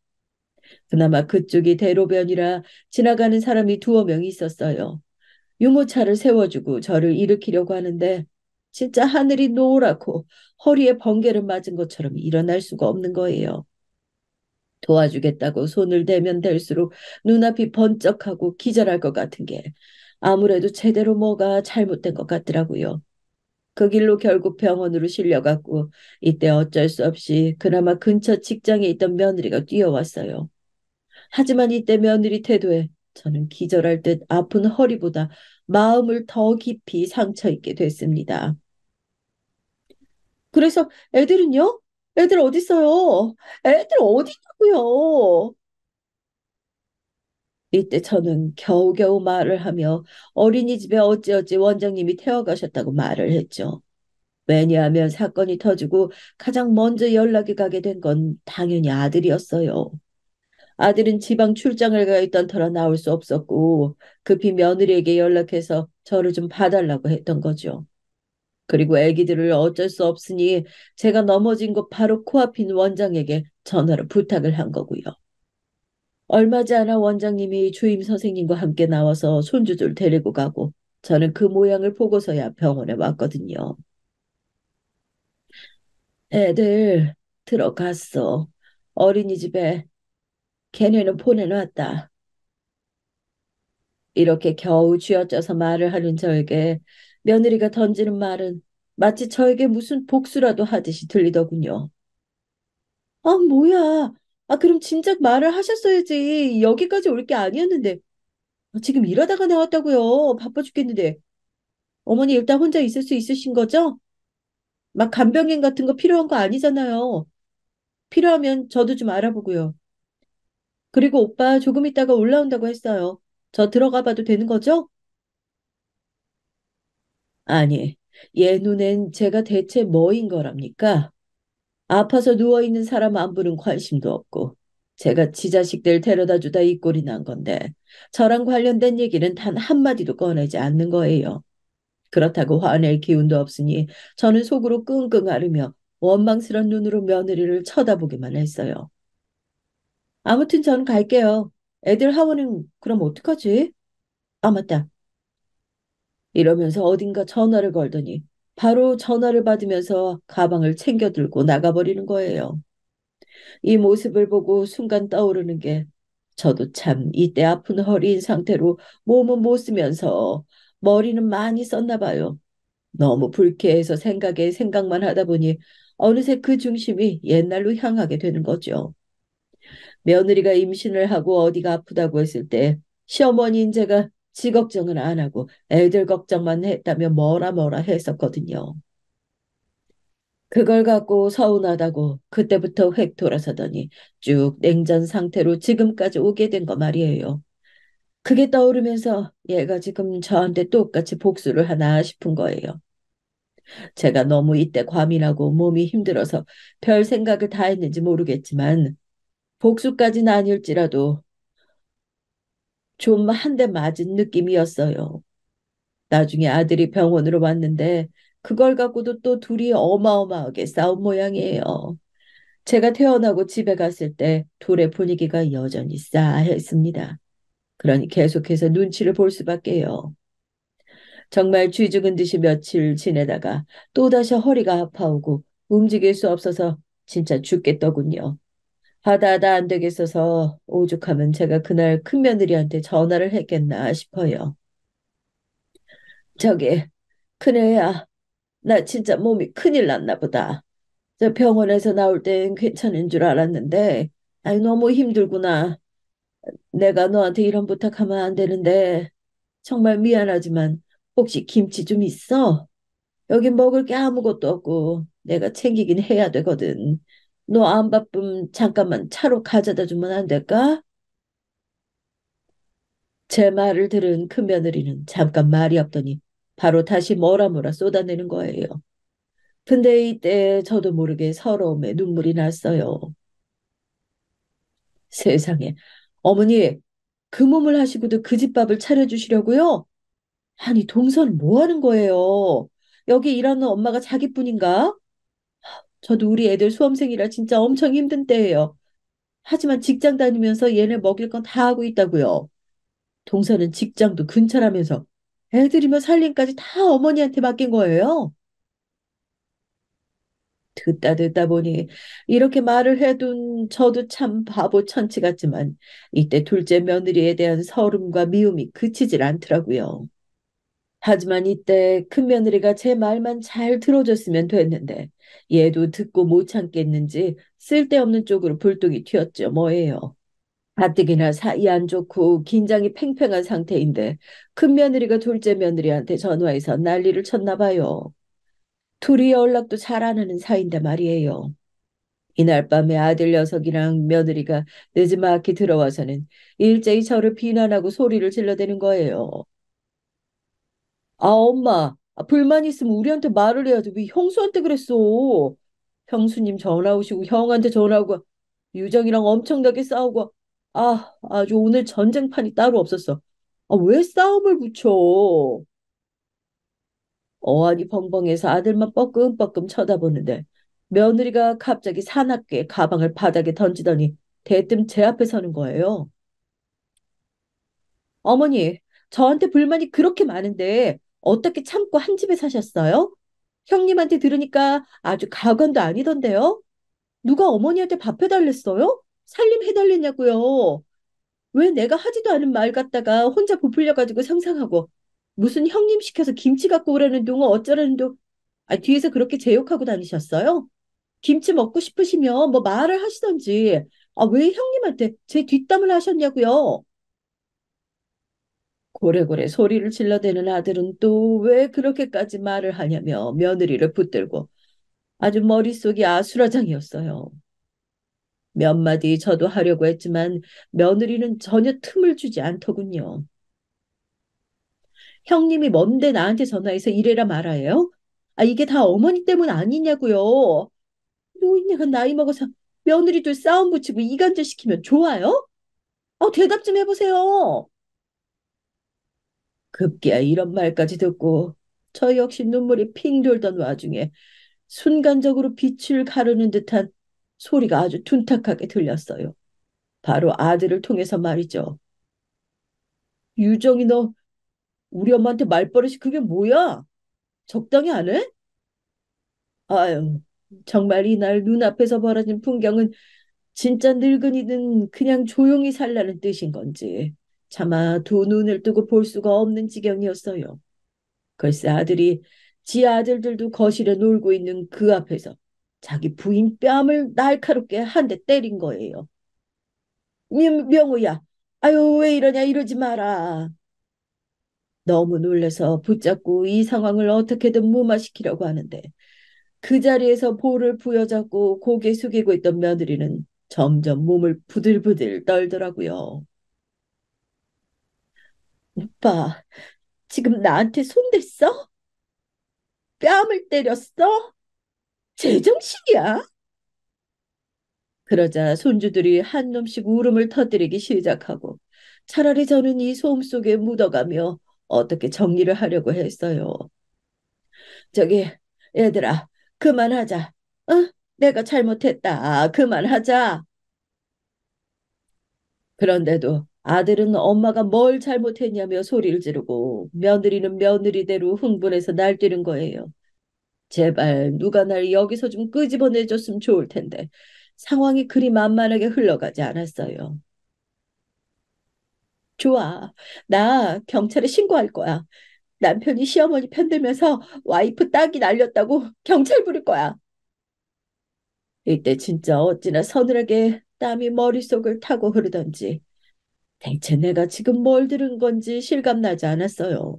그나마 그쪽이 대로변이라 지나가는 사람이 두어 명 있었어요. 유모차를 세워주고 저를 일으키려고 하는데 진짜 하늘이 노랗고 허리에 번개를 맞은 것처럼 일어날 수가 없는 거예요. 도와주겠다고 손을 대면 될수록 눈앞이 번쩍하고 기절할 것 같은 게 아무래도 제대로 뭐가 잘못된 것 같더라고요. 그 길로 결국 병원으로 실려갔고 이때 어쩔 수 없이 그나마 근처 직장에 있던 며느리가 뛰어왔어요. 하지만 이때 며느리 태도에 저는 기절할 듯 아픈 허리보다 마음을 더 깊이 상처 입게 됐습니다. 그래서 애들은요? 애들 어디 있어요? 애들 어디냐고요? 이때 저는 겨우겨우 말을 하며 어린이집에 어찌어찌 원장님이 태워가셨다고 말을 했죠. 왜냐하면 사건이 터지고 가장 먼저 연락이 가게 된 건 당연히 아들이었어요. 아들은 지방 출장을 가 있던 터라 나올 수 없었고 급히 며느리에게 연락해서 저를 좀 봐달라고 했던 거죠. 그리고 애기들을 어쩔 수 없으니 제가 넘어진 곳 바로 코앞인 원장에게 전화로 부탁을 한 거고요. 얼마 지 않아 원장님이 주임 선생님과 함께 나와서 손주들 데리고 가고 저는 그 모양을 보고서야 병원에 왔거든요. 애들 들어갔어. 어린이집에 걔네는 보내놨다. 이렇게 겨우 쥐어짜서 말을 하는 저에게 며느리가 던지는 말은 마치 저에게 무슨 복수라도 하듯이 들리더군요. 아, 뭐야. 아, 그럼 진작 말을 하셨어야지. 여기까지 올 게 아니었는데. 지금 일하다가 나왔다고요. 바빠 죽겠는데. 어머니 일단 혼자 있을 수 있으신 거죠? 막 간병인 같은 거 필요한 거 아니잖아요. 필요하면 저도 좀 알아보고요. 그리고 오빠 조금 있다가 올라온다고 했어요. 저 들어가 봐도 되는 거죠? 아니, 얘 눈엔 제가 대체 뭐인 거랍니까? 아파서 누워있는 사람 안부는 관심도 없고, 제가 지 자식들 데려다 주다 이 꼴이 난 건데, 저랑 관련된 얘기는 단 한마디도 꺼내지 않는 거예요. 그렇다고 화낼 기운도 없으니 저는 속으로 끙끙 앓으며 원망스런 눈으로 며느리를 쳐다보기만 했어요. 아무튼 전 갈게요. 애들 하원은 그럼 어떡하지? 아, 맞다. 이러면서 어딘가 전화를 걸더니 바로 전화를 받으면서 가방을 챙겨 들고 나가버리는 거예요. 이 모습을 보고 순간 떠오르는 게 저도 참 이때 아픈 허리인 상태로 몸은 못 쓰면서 머리는 많이 썼나 봐요. 너무 불쾌해서 생각에 생각만 하다 보니 어느새 그 중심이 옛날로 향하게 되는 거죠. 며느리가 임신을 하고 어디가 아프다고 했을 때 시어머니인 제가 지 걱정은 안 하고 애들 걱정만 했다며 뭐라 뭐라 했었거든요. 그걸 갖고 서운하다고 그때부터 획 돌아서더니 쭉 냉전 상태로 지금까지 오게 된 거 말이에요. 그게 떠오르면서 얘가 지금 저한테 똑같이 복수를 하나 싶은 거예요. 제가 너무 이때 과민하고 몸이 힘들어서 별 생각을 다 했는지 모르겠지만 복수까지는 아닐지라도 좀 한 대 맞은 느낌이었어요. 나중에 아들이 병원으로 왔는데 그걸 갖고도 또 둘이 어마어마하게 싸운 모양이에요. 제가 태어나고 집에 갔을 때 둘의 분위기가 여전히 싸했습니다. 그러니 계속해서 눈치를 볼 수밖에요. 정말 쥐 죽은 듯이 며칠 지내다가 또다시 허리가 아파오고 움직일 수 없어서 진짜 죽겠더군요. 하다 안 되겠어서 오죽하면 제가 그날 큰며느리한테 전화를 했겠나 싶어요. 저기, 큰애야, 나 진짜 몸이 큰일 났나 보다. 저 병원에서 나올 땐 괜찮은 줄 알았는데, 아이, 너무 힘들구나. 내가 너한테 이런 부탁하면 안 되는데, 정말 미안하지만, 혹시 김치 좀 있어? 여기 먹을 게 아무것도 없고, 내가 챙기긴 해야 되거든. 너 안 바쁨 잠깐만 차로 가져다 주면 안 될까? 제 말을 들은 큰며느리는 잠깐 말이 없더니 바로 다시 뭐라 쏟아내는 거예요. 근데 이때 저도 모르게 서러움에 눈물이 났어요. 세상에. 어머니, 그 몸을 하시고도 그 집밥을 차려주시려고요? 아니, 동서는 뭐 하는 거예요? 여기 일하는 엄마가 자기뿐인가? 저도 우리 애들 수험생이라 진짜 엄청 힘든 때예요. 하지만 직장 다니면서 얘네 먹일 건 다 하고 있다고요. 동서는 직장도 근처라면서 애들이며 살림까지 다 어머니한테 맡긴 거예요. 듣다 보니 이렇게 말을 해둔 저도 참 바보 천치 같지만 이때 둘째 며느리에 대한 서름과 미움이 그치질 않더라고요. 하지만 이때 큰 며느리가 제 말만 잘 들어줬으면 됐는데 얘도 듣고 못 참겠는지 쓸데없는 쪽으로 불똥이 튀었죠 뭐예요. 가뜩이나 사이 안 좋고 긴장이 팽팽한 상태인데 큰 며느리가 둘째 며느리한테 전화해서 난리를 쳤나 봐요. 둘이 연락도 잘 안 하는 사이인데 말이에요. 이날 밤에 아들 녀석이랑 며느리가 늦지막히 들어와서는 일제히 저를 비난하고 소리를 질러대는 거예요. 아, 엄마, 불만 있으면 우리한테 말을 해야지. 왜 형수한테 그랬어? 형수님 전화 오시고 형한테 전화 오고 유정이랑 엄청나게 싸우고 아주 오늘 전쟁판이 따로 없었어. 아, 왜 싸움을 붙여? 어안이 벙벙해서 아들만 뻐끔뻐끔 쳐다보는데 며느리가 갑자기 사납게 가방을 바닥에 던지더니 대뜸 제 앞에 서는 거예요. 어머니, 저한테 불만이 그렇게 많은데 어떻게 참고 한 집에 사셨어요? 형님한테 들으니까 아주 가관도 아니던데요? 누가 어머니한테 밥 해달랬어요? 살림 해달랬냐고요? 왜 내가 하지도 않은 말 갖다가 혼자 부풀려가지고 상상하고 무슨 형님 시켜서 김치 갖고 오라는 둥어 어쩌라는 둥 뒤에서 그렇게 제욕하고 다니셨어요? 김치 먹고 싶으시면 뭐 말을 하시던지 왜 형님한테 제 뒷담을 하셨냐고요? 고래고래 소리를 질러대는 아들은 또 왜 그렇게까지 말을 하냐며 며느리를 붙들고 아주 머릿속이 아수라장이었어요. 몇 마디 저도 하려고 했지만 며느리는 전혀 틈을 주지 않더군요. 형님이 뭔데 나한테 전화해서 이래라 말아요? 이게 다 어머니 때문 아니냐고요. 노인네가 나이 먹어서 며느리들 싸움 붙이고 이간질 시키면 좋아요? 대답 좀 해보세요. 급기야 이런 말까지 듣고 저 역시 눈물이 핑 돌던 와중에 순간적으로 빛을 가르는 듯한 소리가 아주 둔탁하게 들렸어요. 바로 아들을 통해서 말이죠. 유정이 너 우리 엄마한테 말버릇이 그게 뭐야? 적당히 안 해? 아유, 정말 이날 눈앞에서 벌어진 풍경은 진짜 늙은이는 그냥 조용히 살라는 뜻인 건지 차마 두 눈을 뜨고 볼 수가 없는 지경이었어요. 글쎄 아들이 지 아들들도 거실에 놀고 있는 그 앞에서 자기 부인 뺨을 날카롭게 한 대 때린 거예요. 명호야, 아유 왜 이러냐 이러지 마라. 너무 놀라서 붙잡고 이 상황을 어떻게든 무마시키려고 하는데 그 자리에서 볼을 부여잡고 고개 숙이고 있던 며느리는 점점 몸을 부들부들 떨더라고요. 오빠, 지금 나한테 손댔어? 뺨을 때렸어? 제정신이야? 그러자 손주들이 한 놈씩 울음을 터뜨리기 시작하고 차라리 저는 이 소음 속에 묻어가며 어떻게 정리를 하려고 했어요. 저기, 얘들아, 그만하자. 어? 내가 잘못했다. 그만하자. 그런데도 아들은 엄마가 뭘 잘못했냐며 소리를 지르고 며느리는 며느리대로 흥분해서 날뛰는 거예요. 제발 누가 날 여기서 좀 끄집어내줬으면 좋을 텐데 상황이 그리 만만하게 흘러가지 않았어요. 좋아. 나 경찰에 신고할 거야. 남편이 시어머니 편들면서 와이프 딱이 날렸다고 경찰 부를 거야. 이때 진짜 어찌나 서늘하게 땀이 머릿속을 타고 흐르던지 대체 내가 지금 뭘 들은 건지 실감나지 않았어요.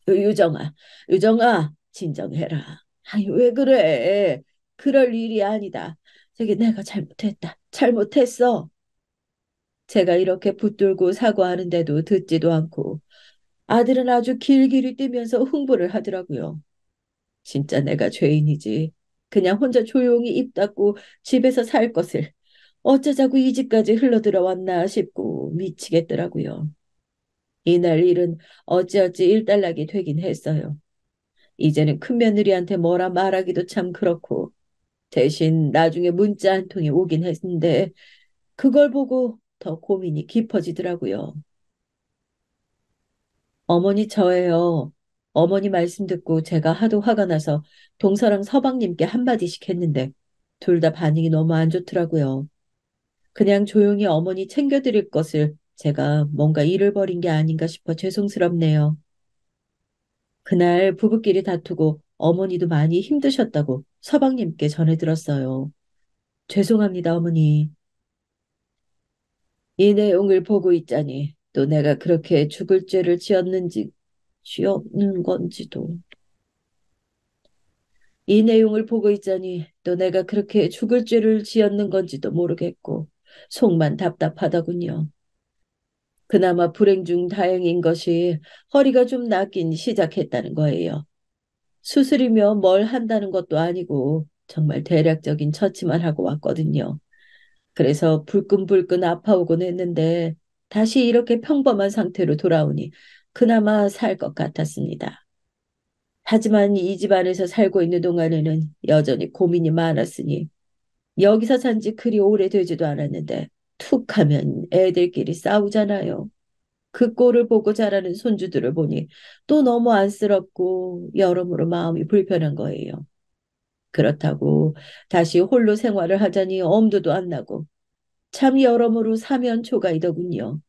유정아, 유정아, 진정해라. 왜 그래? 그럴 일이 아니다. 저기 내가 잘못했다. 잘못했어. 제가 이렇게 붙들고 사과하는데도 듣지도 않고 아들은 아주 길길이 뛰면서 흥분을 하더라고요. 진짜 내가 죄인이지. 그냥 혼자 조용히 입 닫고 집에서 살 것을 어쩌자고 이 집까지 흘러들어왔나 싶고 미치겠더라고요. 이날 일은 어찌어찌 일단락이 되긴 했어요. 이제는 큰며느리한테 뭐라 말하기도 참 그렇고 대신 나중에 문자 한 통이 오긴 했는데 그걸 보고 더 고민이 깊어지더라고요. 어머니 저예요. 어머니 말씀 듣고 제가 하도 화가 나서 동서랑 서방님께 한마디씩 했는데 둘 다 반응이 너무 안 좋더라고요. 그냥 조용히 어머니 챙겨드릴 것을 제가 뭔가 일을 벌인 게 아닌가 싶어 죄송스럽네요. 그날 부부끼리 다투고 어머니도 많이 힘드셨다고 서방님께 전해 들었어요. 죄송합니다, 어머니. 이 내용을 보고 있자니 또 내가 그렇게 죽을 죄를 지었는 건지도. 이 내용을 보고 있자니 또 내가 그렇게 죽을 죄를 지었는 건지도 모르겠고 속만 답답하더군요. 그나마 불행 중 다행인 것이 허리가 좀 낫긴 시작했다는 거예요. 수술이며 뭘 한다는 것도 아니고 정말 대략적인 처치만 하고 왔거든요. 그래서 불끈불끈 아파오곤 했는데 다시 이렇게 평범한 상태로 돌아오니 그나마 살 것 같았습니다. 하지만 이 집안에서 살고 있는 동안에는 여전히 고민이 많았으니 여기서 산지 그리 오래되지도 않았는데 툭 하면 애들끼리 싸우잖아요. 그 꼴을 보고 자라는 손주들을 보니 또 너무 안쓰럽고 여러모로 마음이 불편한 거예요. 그렇다고 다시 홀로 생활을 하자니 엄두도 안 나고 참 여러모로 사면초가이더군요.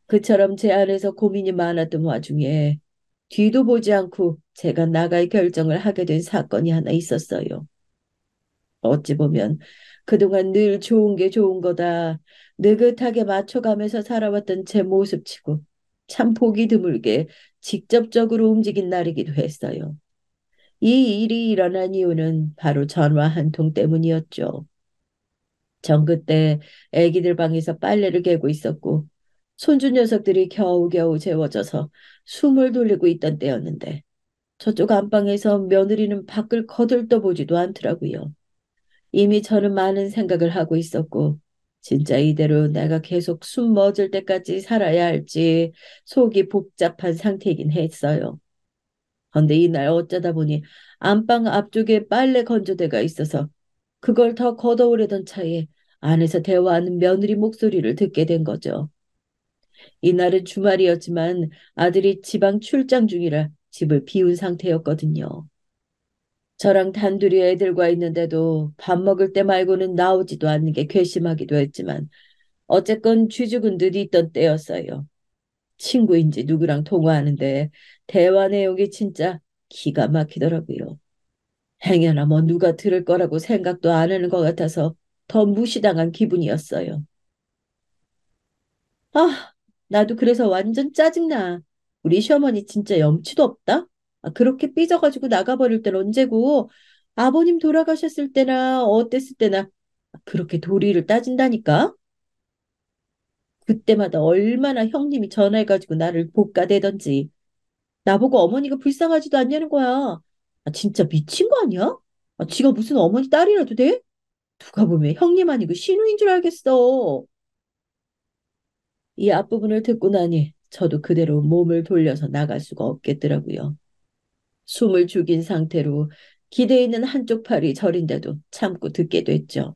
그처럼 제 안에서 고민이 많았던 와중에 뒤도 보지 않고 제가 나갈 결정을 하게 된 사건이 하나 있었어요. 어찌 보면 그동안 늘 좋은 게 좋은 거다. 느긋하게 맞춰가면서 살아왔던 제 모습치고 참 보기 드물게 직접적으로 움직인 날이기도 했어요. 이 일이 일어난 이유는 바로 전화 한 통 때문이었죠. 전 그때 애기들 방에서 빨래를 개고 있었고 손주 녀석들이 겨우겨우 재워져서 숨을 돌리고 있던 때였는데 저쪽 안방에서 며느리는 밖을 거들떠보지도 않더라고요. 이미 저는 많은 생각을 하고 있었고 진짜 이대로 내가 계속 숨 멎을 때까지 살아야 할지 속이 복잡한 상태이긴 했어요. 그런데 이날 어쩌다 보니 안방 앞쪽에 빨래 건조대가 있어서 그걸 더 걷어오려던 차에 안에서 대화하는 며느리 목소리를 듣게 된 거죠. 이날은 주말이었지만 아들이 지방 출장 중이라 집을 비운 상태였거든요. 저랑 단둘이 애들과 있는데도 밥 먹을 때 말고는 나오지도 않는 게 괘씸하기도 했지만 어쨌건 쥐죽은 듯 있던 때였어요. 친구인지 누구랑 통화하는데 대화 내용이 진짜 기가 막히더라고요. 행여나 뭐 누가 들을 거라고 생각도 안 하는 것 같아서 더 무시당한 기분이었어요. 아, 나도 그래서 완전 짜증나. 우리 시어머니 진짜 염치도 없다? 아, 그렇게 삐져가지고 나가버릴 땐 언제고, 아버님 돌아가셨을 때나 어땠을 때나 그렇게 도리를 따진다니까? 그때마다 얼마나 형님이 전화해가지고 나를 볶아대던지. 나보고 어머니가 불쌍하지도 않냐는 거야. 아, 진짜 미친 거 아니야? 아, 지가 무슨 어머니 딸이라도 돼? 누가 보면 형님 아니고 신우인 줄 알겠어. 이 앞부분을 듣고 나니 저도 그대로 몸을 돌려서 나갈 수가 없겠더라고요. 숨을 죽인 상태로 기대에 있는 한쪽 팔이 저린데도 참고 듣게 됐죠.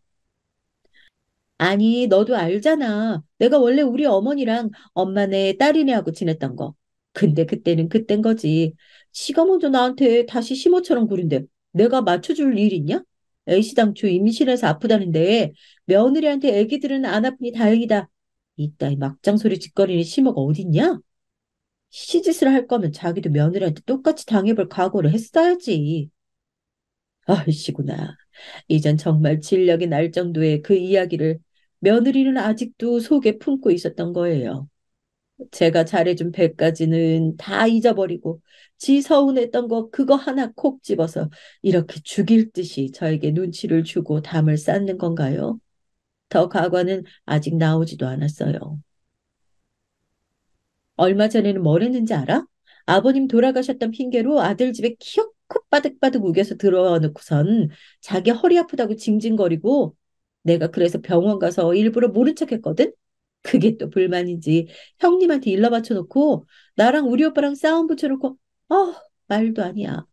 아니, 너도 알잖아. 내가 원래 우리 어머니랑 엄마네 딸이네 하고 지냈던 거. 근데 그때는 그땐 거지. 지가 먼저 나한테 다시 시모처럼 구른데 내가 맞춰줄 일 있냐? 애시당초 임신해서 아프다는데 며느리한테 애기들은 안 아프니 다행이다. 이따위 막장 소리 짓거리는 시모가 어딨냐? 시짓을 할 거면 자기도 며느리한테 똑같이 당해볼 각오를 했어야지. 아이씨구나. 이젠 정말 진력이 날 정도의 그 이야기를 며느리는 아직도 속에 품고 있었던 거예요. 제가 잘해준 배까지는 다 잊어버리고 지 서운했던 거 그거 하나 콕 집어서 이렇게 죽일 듯이 저에게 눈치를 주고 담을 쌓는 건가요? 더 과거는 아직 나오지도 않았어요. 얼마 전에는 뭘 했는지 알아? 아버님 돌아가셨던 핑계로 아들 집에 키역코 빠득빠득 우겨서 들어와 놓고선 자기 허리 아프다고 징징거리고 내가 그래서 병원 가서 일부러 모른 척 했거든? 그게 또 불만인지 형님한테 일러 바쳐놓고 나랑 우리 오빠랑 싸움 붙여놓고 말도 아니야.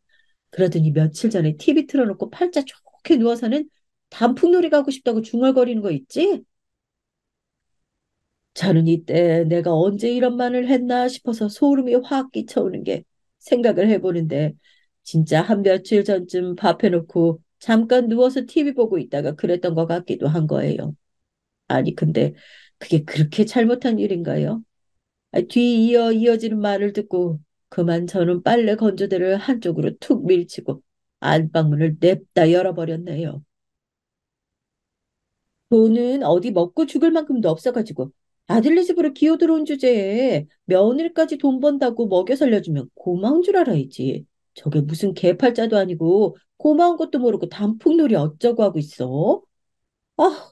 그러더니 며칠 전에 TV 틀어놓고 팔자 좋게 누워서는 단풍놀이 가고 싶다고 중얼거리는 거 있지? 저는 이때 내가 언제 이런 말을 했나 싶어서 소름이 확 끼쳐오는 게 생각을 해보는데 진짜 한 며칠 전쯤 밥 해놓고 잠깐 누워서 TV 보고 있다가 그랬던 것 같기도 한 거예요. 아니 근데 그게 그렇게 잘못한 일인가요? 뒤이어 이어지는 말을 듣고 그만 저는 빨래 건조대를 한쪽으로 툭 밀치고 안방문을 냅다 열어버렸네요. 돈은 어디 먹고 죽을 만큼도 없어가지고 아들네 집으로 기어 들어온 주제에 며느리까지 돈 번다고 먹여 살려주면 고마운 줄 알아야지. 저게 무슨 개팔자도 아니고 고마운 것도 모르고 단풍놀이 어쩌고 하고 있어.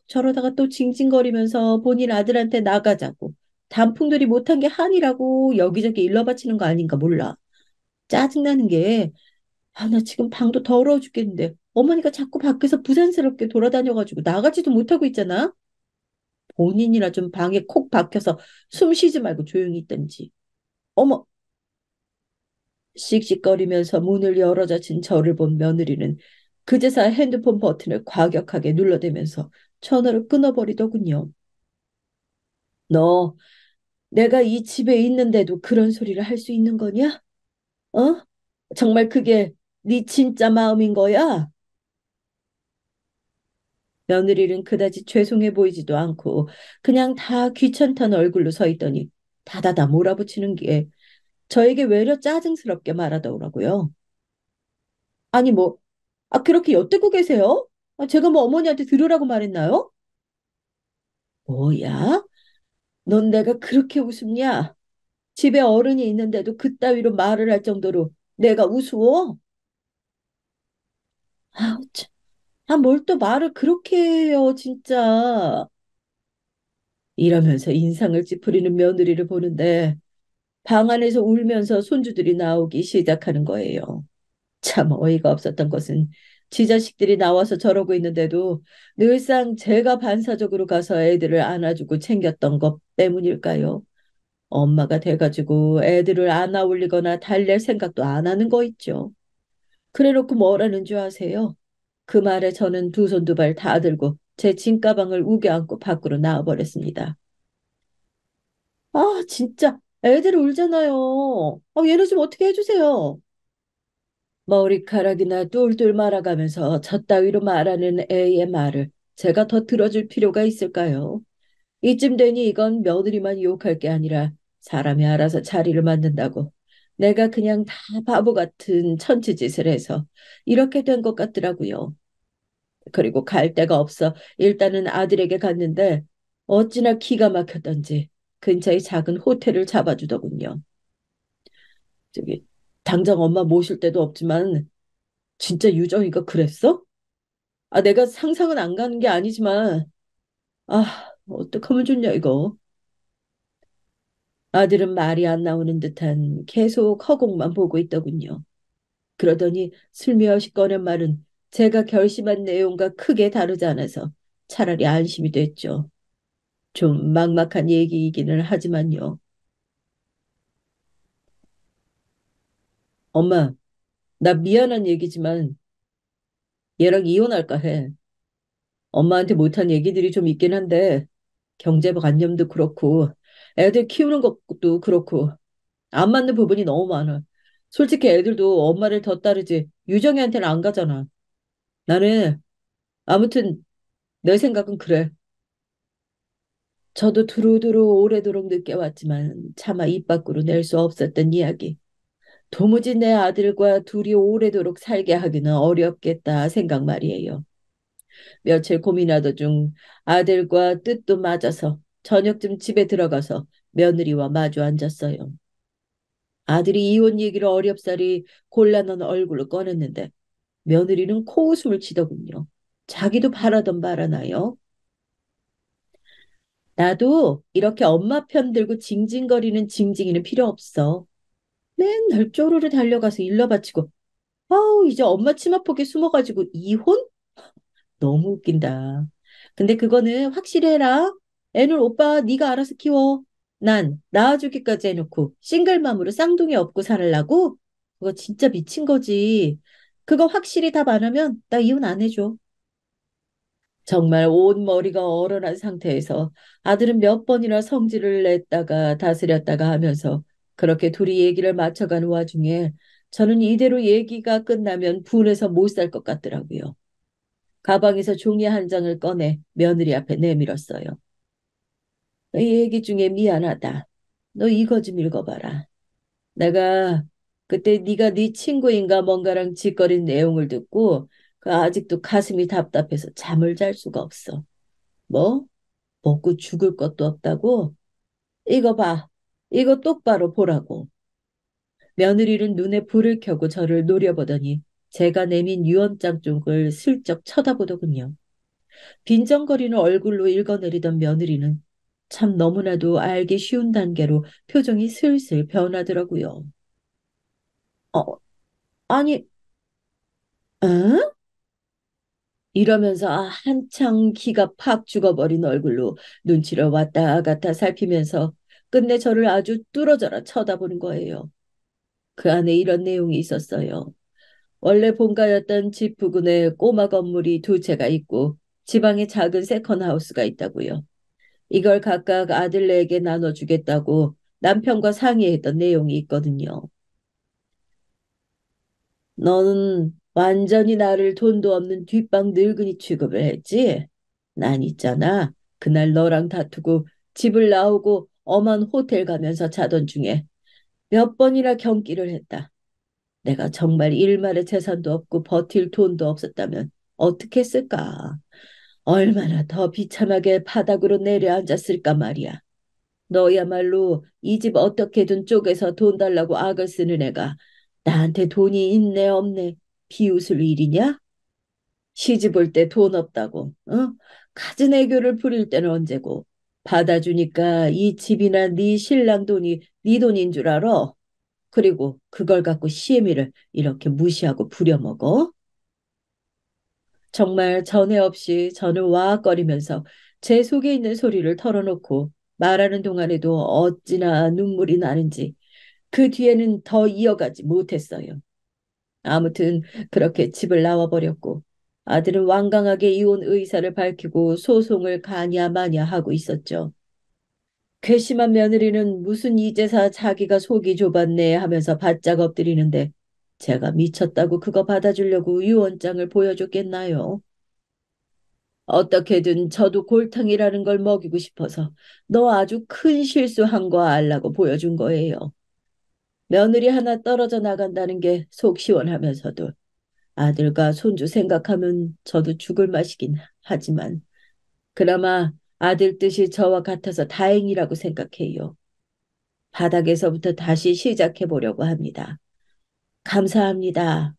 저러다가 또 징징거리면서 본인 아들한테 나가자고. 단풍놀이 못한 게 한이라고 여기저기 일러바치는 거 아닌가 몰라. 짜증나는 게, 나 지금 방도 더러워 죽겠는데 어머니가 자꾸 밖에서 부산스럽게 돌아다녀가지고 나가지도 못하고 있잖아. 본인이나 좀 방에 콕 박혀서 숨 쉬지 말고 조용히 있든지. 어머, 씩씩거리면서 문을 열어젖힌 저를 본 며느리는 그제서 핸드폰 버튼을 과격하게 눌러대면서 전화를 끊어버리더군요. 너 내가 이 집에 있는데도 그런 소리를 할 수 있는 거냐? 어? 정말 그게 네 진짜 마음인 거야? 며느리는 그다지 죄송해 보이지도 않고 그냥 다 귀찮다는 얼굴로 서 있더니 다다다 몰아붙이는 게 저에게 외려 짜증스럽게 말하더라고요. 아니 뭐, 그렇게 엿듣고 계세요? 제가 뭐 어머니한테 들으라고 말했나요? 뭐야? 넌 내가 그렇게 우습냐? 집에 어른이 있는데도 그따위로 말을 할 정도로 내가 우스워? 아우, 참. 뭘 또 말을 그렇게 해요, 진짜. 이러면서 인상을 찌푸리는 며느리를 보는데 방 안에서 울면서 손주들이 나오기 시작하는 거예요. 참 어이가 없었던 것은 지 자식들이 나와서 저러고 있는데도 늘상 제가 반사적으로 가서 애들을 안아주고 챙겼던 것 때문일까요? 엄마가 돼가지고 애들을 안아 올리거나 달랠 생각도 안 하는 거 있죠. 그래놓고 뭐라는 줄 아세요? 그 말에 저는 두 손 두 발 다 들고 제 짐가방을 우겨 안고 밖으로 나와버렸습니다. 진짜 애들 울잖아요. 얘네 좀 어떻게 해주세요. 머리카락이나 똘똘 말아가면서 저 따위로 말하는 애의 말을 제가 더 들어줄 필요가 있을까요? 이쯤 되니 이건 며느리만 유혹할 게 아니라 사람이 알아서 자리를 만든다고 내가 그냥 다 바보 같은 천치짓을 해서 이렇게 된 것 같더라고요. 그리고 갈 데가 없어 일단은 아들에게 갔는데 어찌나 기가 막혔던지 근처에 작은 호텔을 잡아주더군요. 저기 당장 엄마 모실 데도 없지만 진짜 유정이가 그랬어? 내가 상상은 안 가는 게 아니지만 어떡하면 좋냐 이거. 아들은 말이 안 나오는 듯한 계속 허공만 보고 있더군요. 그러더니 슬며시 꺼낸 말은 제가 결심한 내용과 크게 다르지 않아서 차라리 안심이 됐죠. 좀 막막한 얘기이기는 하지만요. 엄마, 나 미안한 얘기지만 얘랑 이혼할까 해. 엄마한테 못한 얘기들이 좀 있긴 한데 경제관념도 그렇고 애들 키우는 것도 그렇고 안 맞는 부분이 너무 많아. 솔직히 애들도 엄마를 더 따르지 유정이한테는 안 가잖아. 나는 아무튼 내 생각은 그래. 저도 두루두루 오래도록 느껴왔지만 차마 입 밖으로 낼 수 없었던 이야기. 도무지 내 아들과 둘이 오래도록 살게 하기는 어렵겠다 생각 말이에요. 며칠 고민하던 중 아들과 뜻도 맞아서 저녁쯤 집에 들어가서 며느리와 마주 앉았어요. 아들이 이혼 얘기를 어렵사리 곤란한 얼굴로 꺼냈는데 며느리는 코웃음을 치더군요. 자기도 바라던 바라나요? 나도 이렇게 엄마 편 들고 징징거리는 징징이는 필요 없어. 맨날 쪼르르 달려가서 일러 바치고 이제 엄마 치마폭에 숨어가지고 이혼? 너무 웃긴다. 근데 그거는 확실히 해라. 애는 오빠 네가 알아서 키워. 난 낳아주기까지 해놓고 싱글맘으로 쌍둥이 업고 살라고? 그거 진짜 미친 거지. 그거 확실히 답 안 하면 나 이혼 안 해줘. 정말 온 머리가 얼어난 상태에서 아들은 몇 번이나 성질을 냈다가 다스렸다가 하면서 그렇게 둘이 얘기를 맞춰가는 와중에 저는 이대로 얘기가 끝나면 분해서 못 살 것 같더라고요. 가방에서 종이 한 장을 꺼내 며느리 앞에 내밀었어요. 이 얘기 중에 미안하다. 너 이거 좀 읽어봐라. 내가 그때 네가 네 친구인가 뭔가랑 짓거린 내용을 듣고 아직도 가슴이 답답해서 잠을 잘 수가 없어. 뭐? 먹고 죽을 것도 없다고? 이거 봐. 이거 똑바로 보라고. 며느리는 눈에 불을 켜고 저를 노려보더니 제가 내민 유언장 쪽을 슬쩍 쳐다보더군요. 빈정거리는 얼굴로 읽어내리던 며느리는 참 너무나도 알기 쉬운 단계로 표정이 슬슬 변하더라고요. 어, 아니, 응? 이러면서 한창 기가 팍 죽어버린 얼굴로 눈치를 왔다 갔다 살피면서 끝내 저를 아주 뚫어져라 쳐다보는 거예요. 그 안에 이런 내용이 있었어요. 원래 본가였던 집 부근에 꼬마 건물이 두 채가 있고 지방에 작은 세컨하우스가 있다고요. 이걸 각각 아들네에게 나눠주겠다고 남편과 상의했던 내용이 있거든요. 너는 완전히 나를 돈도 없는 뒷방 늙은이 취급을 했지? 난 있잖아. 그날 너랑 다투고 집을 나오고 엄한 호텔 가면서 자던 중에 몇 번이나 경기를 했다. 내가 정말 일말의 재산도 없고 버틸 돈도 없었다면 어떻게 했을까? 얼마나 더 비참하게 바닥으로 내려앉았을까 말이야. 너야말로 이 집 어떻게든 쪼개서 돈 달라고 악을 쓰는 애가 나한테 돈이 있네 없네 비웃을 일이냐? 시집 올 때 돈 없다고, 어? 갖은 애교를 부릴 때는 언제고 받아주니까 이 집이나 네 신랑 돈이 네 돈인 줄 알아? 그리고 그걸 갖고 시애미를 이렇게 무시하고 부려먹어? 정말 전에 없이 저는 와악거리면서 제 속에 있는 소리를 털어놓고 말하는 동안에도 어찌나 눈물이 나는지 그 뒤에는 더 이어가지 못했어요. 아무튼 그렇게 집을 나와버렸고 아들은 완강하게 이혼 의사를 밝히고 소송을 가냐 마냐 하고 있었죠. 괘씸한 며느리는 무슨 이제사 자기가 속이 좁았네 하면서 바짝 엎드리는데 제가 미쳤다고 그거 받아주려고 유언장을 보여줬겠나요? 어떻게든 저도 골탕이라는 걸 먹이고 싶어서 너 아주 큰 실수한 거 알라고 보여준 거예요. 며느리 하나 떨어져 나간다는 게 속 시원하면서도 아들과 손주 생각하면 저도 죽을 맛이긴 하지만 그나마 아들 뜻이 저와 같아서 다행이라고 생각해요. 바닥에서부터 다시 시작해 보려고 합니다. 감사합니다.